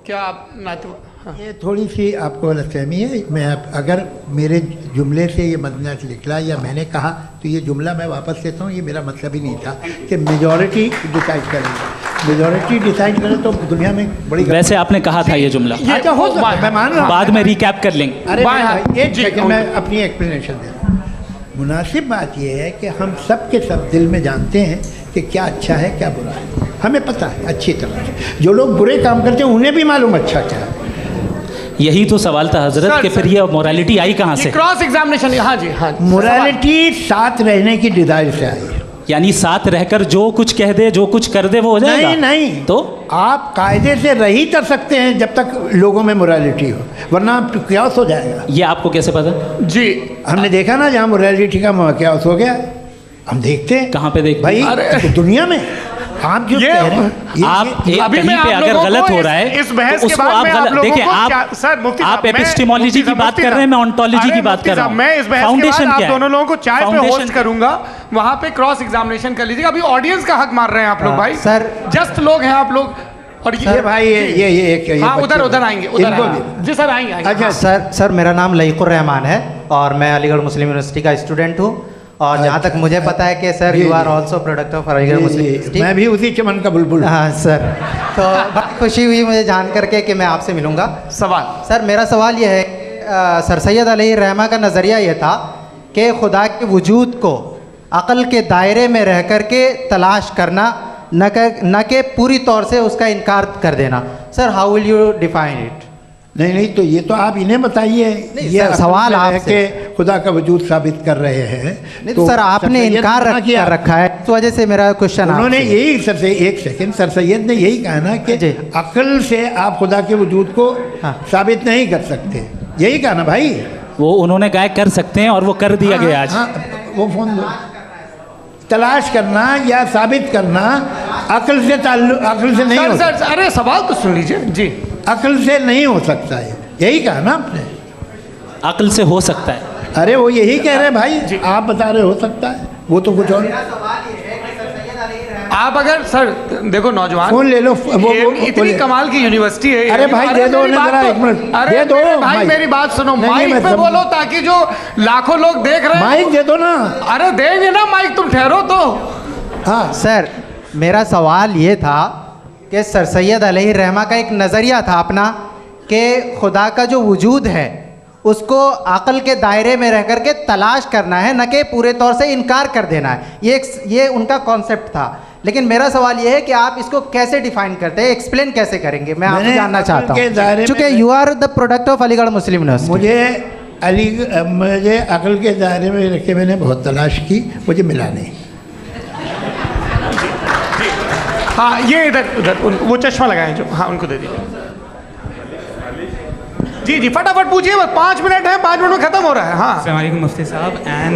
क्या आप ये थोड़ी सी आपको गलतफहमी है। मैं अगर मेरे जुमले से ये मदनात निकला या मैंने कहा, तो ये जुमला मैं वापस लेता हूँ। ये मेरा मतलब ही नहीं था कि मेजॉरिटी डिसाइड करेगी। मेजॉरिटी डिसाइड करे तो दुनिया में बड़ी, वैसे आपने कहा था ये जुमला। अच्छा, हो सकता है, मैं मान रहा हूँ, बाद में रिकैप कर लेंगे। अरे एक सेकंड, मैं अपनी एक्सप्लेनेशन दे रहा हूँ। मुनासिब बात यह है कि हम सब के सब दिल में जानते हैं कि क्या अच्छा है क्या बुरा है, हमें पता है अच्छी तरह से। जो लोग बुरे काम करते हैं उन्हें भी मालूम अच्छा क्या है। यही तो सवाल था हजरत कि फिर ये मोरालिटी आई कहाँ से? क्रॉस एग्जामिनेशन, हाँ जी हाँ। मोरालिटी साथ रहने की डिजायर से आई, यानी साथ रहकर जो कुछ कह दे जो कुछ कर दे वो हो जाएगा? नहीं तो आप कायदे से रही कर सकते हैं जब तक लोगों में मोरालिटी हो, वरना क्यास हो जाएगा। ये आपको कैसे पता? जी हमने देखा ना, जहाँ मोरालिटी का क्यास हो गया, हम देखते हैं। कहाँ पे देखते भाई? तो दुनिया में आप जो कह रहे हैं, आप कहीं पे अगर गलत हो रहा है इस बहस तो के उसको बाद आप मैं गलत देखिए। आप एपिस्टेमोलॉजी की बात कर रहे हैं, मैं ओंटोलॉजी की बात कर रहा हूँ। मैं इस बहस के बाद आप दोनों लोगों को चाय पे होस्ट करूंगा, वहां पे क्रॉस एग्जामिनेशन कर लीजिएगा। अभी ऑडियंस का हक मार रहे हैं आप लोग भाई, सर जस्ट लोग हैं आप लोग। और ये भाई ये हाँ उधर आएंगे, जी सर आएंगे। अच्छा सर मेरा नाम लईकुर रहमान है और मैं अलीगढ़ मुस्लिम यूनिवर्सिटी का स्टूडेंट हूँ। और जहाँ तक मुझे पता है कि sir you are also product of Aligarh Muslim University. मैं भी उसी चमन का बुलबुल। हाँ सर, तो बड़ी खुशी हुई मुझे जान करके कि मैं आपसे मिलूँगा। सवाल सर मेरा सवाल ये है, सर सैयद अलैहिर्रहमा का नज़रिया ये था कि खुदा के वजूद को अक़ल के दायरे में रह कर के तलाश करना, न कि पूरी तौर से उसका इनकार कर देना। Sir how will you define it? नहीं तो ये तो आप इन्हें बताइए। ये सवाल है कि खुदा का वजूद साबित कर रहे हैं। नहीं तो सर आपने इनकार कर रखा है, इस वजह से मेरा क्वेश्चन। उन्होंने यही एक सेकंड, सर सैयद ने यही कहा ना कि अक्ल से आप खुदा के वजूद को साबित नहीं कर सकते, यही कहा ना भाई। वो उन्होंने कहा कर सकते हैं और वो कर दिया गया आज। वो फोन दो। तलाश करना या साबित करना अक्ल से नहीं हो सकता। अरे सवाल तो सुन लीजिए जी। अक्ल से नहीं हो सकता है, यही कहा ना आपने। अक्ल से हो सकता है। अरे वो यही कह रहे हैं भाई, आप बता रहे हो सकता है, वो तो कुछ और। आप अगर सर देखो नौजवान फोन ले लो, वो इतनी कमाल की यूनिवर्सिटी है। अरे भाई दे दो जरा, एक मिनट दे दो भाई, मेरी बात सुनो, माइक पे बोलो ताकि जो लाखों लोग देख रहे हैं। माइक दे दो ना। अरे देंगे ना माइक, तुम ठहरो तो। हाँ सर मेरा सवाल ये था कि सर सैयद अलैहिर्रहमा का एक नज़रिया था अपना कि खुदा का जो वजूद है उसको अक़ल के दायरे में रह कर के तलाश करना है, न कि पूरे तौर से इनकार कर देना है। ये उनका कॉन्सेप्ट था। लेकिन मेरा सवाल ये है कि आप इसको कैसे डिफाइन करते हैं, एक्सप्लेन कैसे करेंगे? मैं आपसे जानना चाहता हूँ, चूँकि you are the product of Aligarh Muslim University. मुझे अक़ल के दायरे में रख के मैंने बहुत तलाश की, मुझे मिला नहीं। हाँ ये इधर वो चश्मा लगाए जो, हाँ उनको दे दीजिए। जी फटाफट पूछिए, बस 5 मिनट है, 5 मिनट में खत्म हो रहा है। हाँ अस्सलाम वालेकुम मुफ्ती साहब। एंड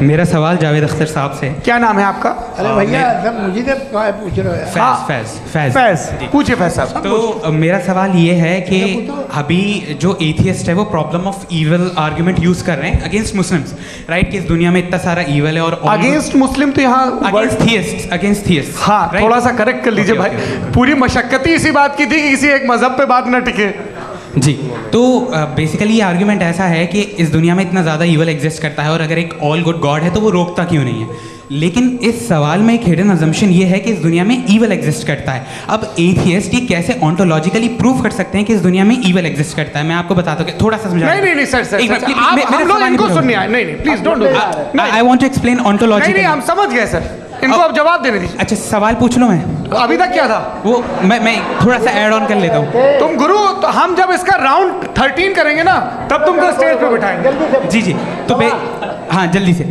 मेरा सवाल जावेद अख्तर साहब से। क्या नाम है आपका? अरे भैया सब मुझे पूछ रहे हो। फैज पूछिए फैज साहब। तो मेरा सवाल ये है कि अभी जो एथियस्ट है वो problem of evil argument use कर रहे हैं अगेंस्ट मुस्लिम्स, राइट? कि इस दुनिया में इतना सारा ईवल है और अगेंस्ट मुस्लिम तो यहाँ अगेंस्ट थियस्ट। हाँ थोड़ा सा करेक्ट कर लीजिए भाई। पूरी मशक्कत इसी बात की थी कि किसी एक मजहब पे बात ना टिके। जी तो बेसिकली ये आर्ग्यूमेंट ऐसा है कि इस दुनिया में इतना ज़्यादा ईवल एग्जिस्ट करता है और अगर एक ऑल गुड गॉड है तो वो रोकता क्यों नहीं है? लेकिन इस सवाल में एक हिडन अजम्पशन ये है कि इस दुनिया में ईवल एग्जिस्ट करता है। अब एथियस्ट ये कैसे ऑन्टोलॉजिकली प्रूव कर सकते हैं कि इस दुनिया में ईवल एग्जिस्ट करता है? मैं आपको बताता हूँ, थोड़ा सा समझा। नहीं सर हम लोग इनको सुनने आए। नहीं please don't do that. I want to explain ontology. नहीं हम समझ गए सर, इनको अब जवाब देने दीजिए। अच्छा सवाल पूछ लो। मैं अभी तक क्या था वो मैं थोड़ा सा ऐड ऑन कर लेता हूँ। तुम गुरु, तो हम जब इसका राउंड 13 करेंगे ना तब तुमको स्टेज पे बिठाएंगे। जी तो हाँ जल्दी से।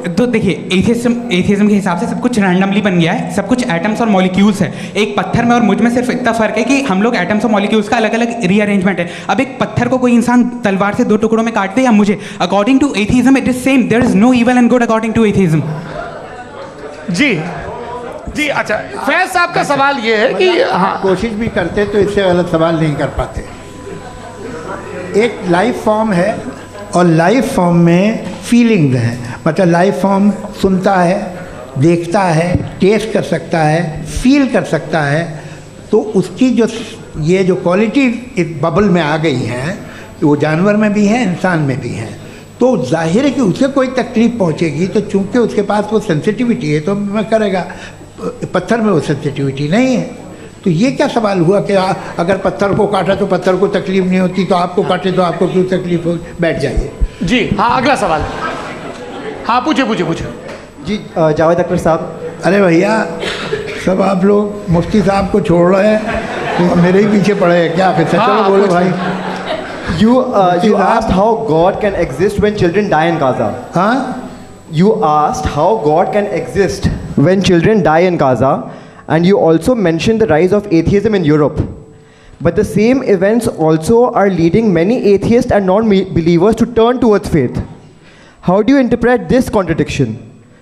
तो देखिए एथियज्म के हिसाब से सब कुछ रैंडमली बन गया है, सब कुछ एटम्स और मॉलिक्यूल्स है। एक पत्थर में और मुझ में सिर्फ इतना फर्क है कि हम लोग एटम्स और मॉलिक्यूल्स का अलग अलग रीअरेंजमेंट है। अब एक पत्थर को कोई इंसान तलवार से 2 टुकड़ों में काट दे या मुझे, according to atheism it is same. There is no evil and good according to atheism. जी अच्छा फैज साहब का सवाल ये है कि हाँ कोशिश भी करते तो इससे गलत सवाल नहीं कर पाते। एक लाइफ फॉर्म है और लाइफ फॉर्म में फीलिंग्स हैं, मतलब लाइफ फॉर्म सुनता है, देखता है, टेस्ट कर सकता है, फील कर सकता है। तो उसकी जो क्वालिटी इस बबल में आ गई हैं, वो जानवर में भी है, इंसान में भी है। तो जाहिर है कि उसे कोई तकलीफ पहुंचेगी, तो चूंकि उसके पास वो सेंसिटिविटी है तो मैं करेगा। पत्थर में वो सेंसिटिविटी नहीं है। तो ये क्या सवाल हुआ कि अगर पत्थर को काटा तो पत्थर को तकलीफ नहीं होती, तो आपको काटे तो आपको क्यों तकलीफ हो? बैठ जाइए। जी हाँ अगला सवाल। हाँ पूछे। जी जावेद अख्तर साहब, अरे भैया, सब आप लोग मुफ्ती साहब को छोड़ रहे हैं, तो मेरे ही पीछे पड़े हैं क्या? फिर चलो बोलो भाई। You asked how God can exist when children die in Gaza. हाँ? You asked how God can exist when children die in Gaza, and you also mentioned the rise of atheism in Europe. But the same events also are leading many atheists and non-believers to turn towards faith. How do you interpret this contradiction,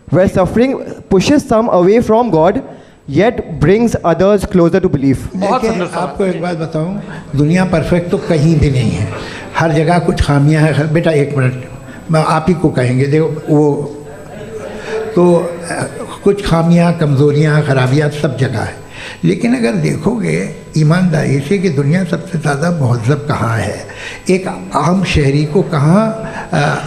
where suffering pushes some away from God, yet brings others closer to belief? देखिए, आपको एक बात बताऊं, दुनिया perfect तो कहीं भी नहीं है, हर जगह कुछ खामियां हैं। बेटा एक मिनट, मैं आप ही को कहेंगे, देखो वो तो कुछ खामियां, कमज़ोरियां, खराबियां सब जगह है। लेकिन अगर देखोगे ईमानदारी से कि दुनिया सबसे ज़्यादा महज़ब कहाँ है, एक आम शहरी को कहाँ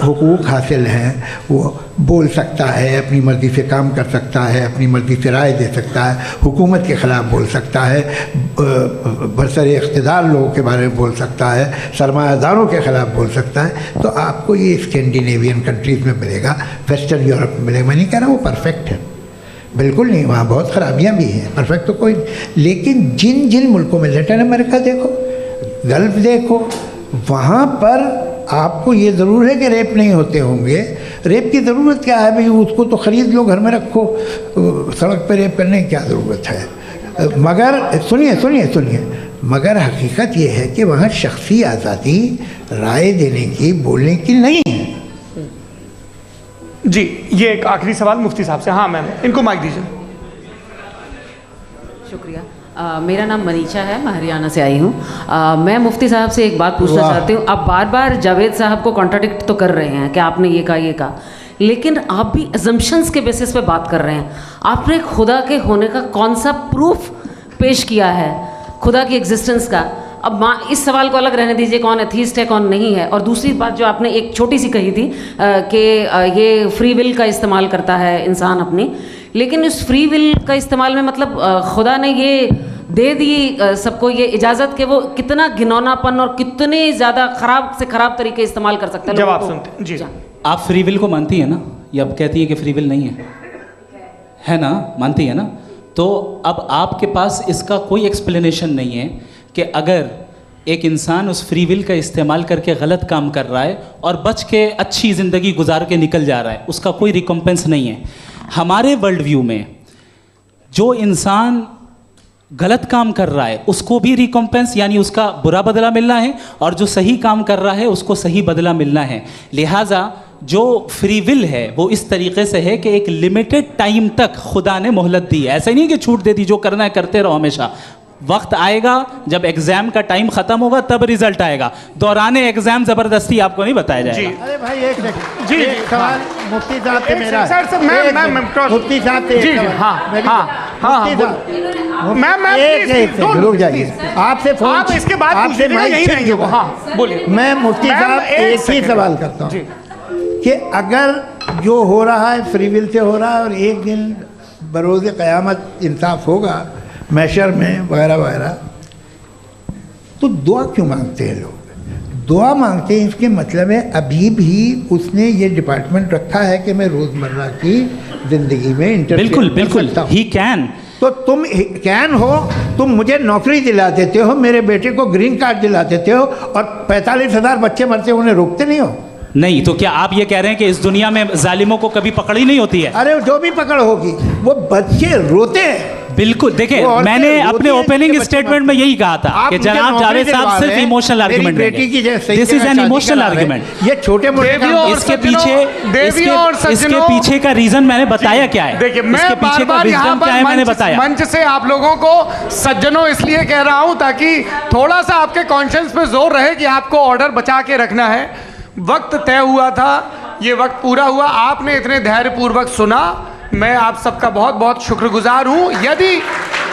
हुकूक हासिल हैं, वो बोल सकता है, अपनी मर्ज़ी से काम कर सकता है, अपनी मर्ज़ी से राय दे सकता है, हुकूमत के ख़िलाफ़ बोल सकता है, बरसरे इक़्तिदार लोगों के बारे में बोल सकता है, सरमायादारों के ख़िलाफ़ बोल सकता है। तो आपको ये स्कैंडिनेवियन कंट्रीज़ में मिलेगा, वेस्टर्न यूरोप में मिलेगा। मैं नहीं कह रहा वो परफेक्ट है, बिल्कुल नहीं, वहाँ बहुत ख़राबियाँ भी हैं, परफेक्ट तो कोई। लेकिन जिन जिन मुल्कों में, लैटिन अमेरिका देखो, गल्फ़ देखो, वहाँ पर आपको ये ज़रूर है कि रेप नहीं होते होंगे। रेप की ज़रूरत क्या है भाई? उसको तो ख़रीद लो, घर में रखो, सड़क पर रेप करने की क्या ज़रूरत है? मगर सुनिए, मगर हकीकत ये है कि वहाँ शख्सी आज़ादी राय देने की, बोलने की नहीं है। जी, ये एक आखिरी सवाल मुफ्ती साहब से। हाँ मैम, इनको माइक दीजिए। शुक्रिया। मेरा नाम मनीषा है, मैं हरियाणा से आई हूँ। मैं मुफ्ती साहब से एक बात पूछना चाहती हूँ। आप बार बार जावेद साहब को कॉन्ट्राडिक्ट तो कर रहे हैं कि आपने ये कहा, लेकिन आप भी अजम्पशंस के बेसिस पे बात कर रहे हैं। आपने खुदा के होने का कौन सा प्रूफ पेश किया है, खुदा की एग्जिस्टेंस का? अब इस सवाल को अलग रहने दीजिए, कौन एथीस्ट है कौन नहीं है। और दूसरी बात जो आपने एक छोटी सी कही थी कि ये फ्री विल का इस्तेमाल करता है इंसान अपनी, लेकिन उस फ्री विल का इस्तेमाल में मतलब खुदा ने ये दे दी सबको ये इजाज़त कि वो कितना घिनौनापन और कितने ज़्यादा ख़राब से ख़राब तरीके इस्तेमाल कर सकते हैं। जब आप सुनते जी, आप फ्री विल को मानती है ना, या आप कहती है कि फ्री विल नहीं है ना? मानती है ना? तो अब आपके पास इसका कोई एक्सप्लेनेशन नहीं है कि अगर एक इंसान उस फ्री विल का इस्तेमाल करके गलत काम कर रहा है और बच के अच्छी ज़िंदगी गुजार के निकल जा रहा है, उसका कोई रिकम्पेंस नहीं है। हमारे वर्ल्ड व्यू में जो इंसान गलत काम कर रहा है उसको भी रिकम्पेंस यानी उसका बुरा बदला मिलना है, और जो सही काम कर रहा है उसको सही बदला मिलना है। लिहाजा जो फ्री विल है वो इस तरीके से है कि एक लिमिटेड टाइम तक खुदा ने मोहलत दी है। ऐसा नहीं कि छूट दे दी, जो करना है करते रहो हमेशा। वक्त आएगा जब एग्जाम का टाइम खत्म होगा तब रिजल्ट आएगा, दौराने एग्जाम जबरदस्ती आपको नहीं बताया जाएगा। अरे भाई एक जी सवाल मुफ्ती साहब से मेरा सर मुफ्ती साहब से जी हाँ रुक जाइए, आपसे फोन आप इसके बाद आपसे यही रहेंगे वो। हाँ बोलिए। मैं मुफ्ती साहब एक ही सवाल करता हूँ कि अगर जो हो रहा है फ्री विल से हो रहा है और एक दिन बरोज़ क़यामत इंसाफ होगा मैशर में वगैरह वगैरह, तो दुआ क्यों मांगते हैं लोग? दुआ मांगते हैं इसके मतलब है अभी भी उसने ये डिपार्टमेंट रखा है कि मैं रोज़मर्रा की ज़िंदगी में बिल्कुल बिल्कुल ही कैन। तो तुम कैन हो, तुम मुझे नौकरी दिला देते हो, मेरे बेटे को ग्रीन कार्ड दिला देते हो, और 45,000 बच्चे मरते उन्हें रोकते नहीं हो। नहीं तो क्या आप ये कह रहे हैं कि इस दुनिया में जालिमों को कभी पकड़ ही नहीं होती है? अरे जो भी पकड़ होगी वो बच्चे रोते हैं। बिल्कुल, देखिए मैंने अपने ओपनिंग स्टेटमेंट में यही कहा था कि जनाब जावेद साहब सिर्फ इमोशनल आर्गुमेंट देंगे। This is an emotional argument. ये छोटे मोटे इसके पीछे का रीजन मैंने बताया क्या है। देखिए मैं बार-बार यहाँ पर मैंने बताया मंच से आप लोगों को सज्जनों इसलिए कह रहा हूँ ताकि थोड़ा सा आपके कॉन्शियंस पे जोर रहे कि आपको ऑर्डर बचा के रखना है। वक्त तय हुआ था, ये वक्त पूरा हुआ, आपने इतने धैर्यपूर्वक सुना, मैं आप सबका बहुत बहुत शुक्रगुजार हूँ। यदि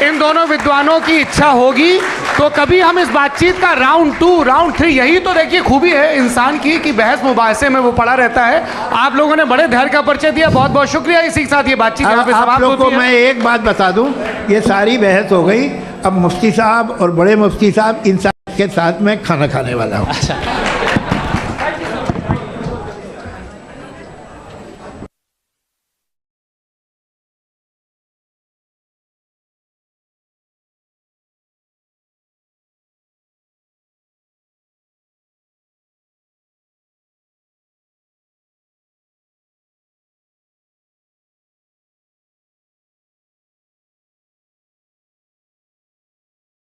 इन दोनों विद्वानों की इच्छा होगी तो कभी हम इस बातचीत का राउंड 2, राउंड 3, यही तो देखिए खूबी है इंसान की कि बहस मुबाहसे में वो पड़ा रहता है। आप लोगों ने बड़े धैर्य का परिचय दिया, बहुत बहुत शुक्रिया। इसी के साथ ये बातचीत यहाँ पे समाप्त होती है। मैं एक बात बता दूँ, ये सारी बहस हो गई, अब मुफ्ती साहब और बड़े मुफ्ती साहब इन के साथ मैं खाना खाने वाला हूँ।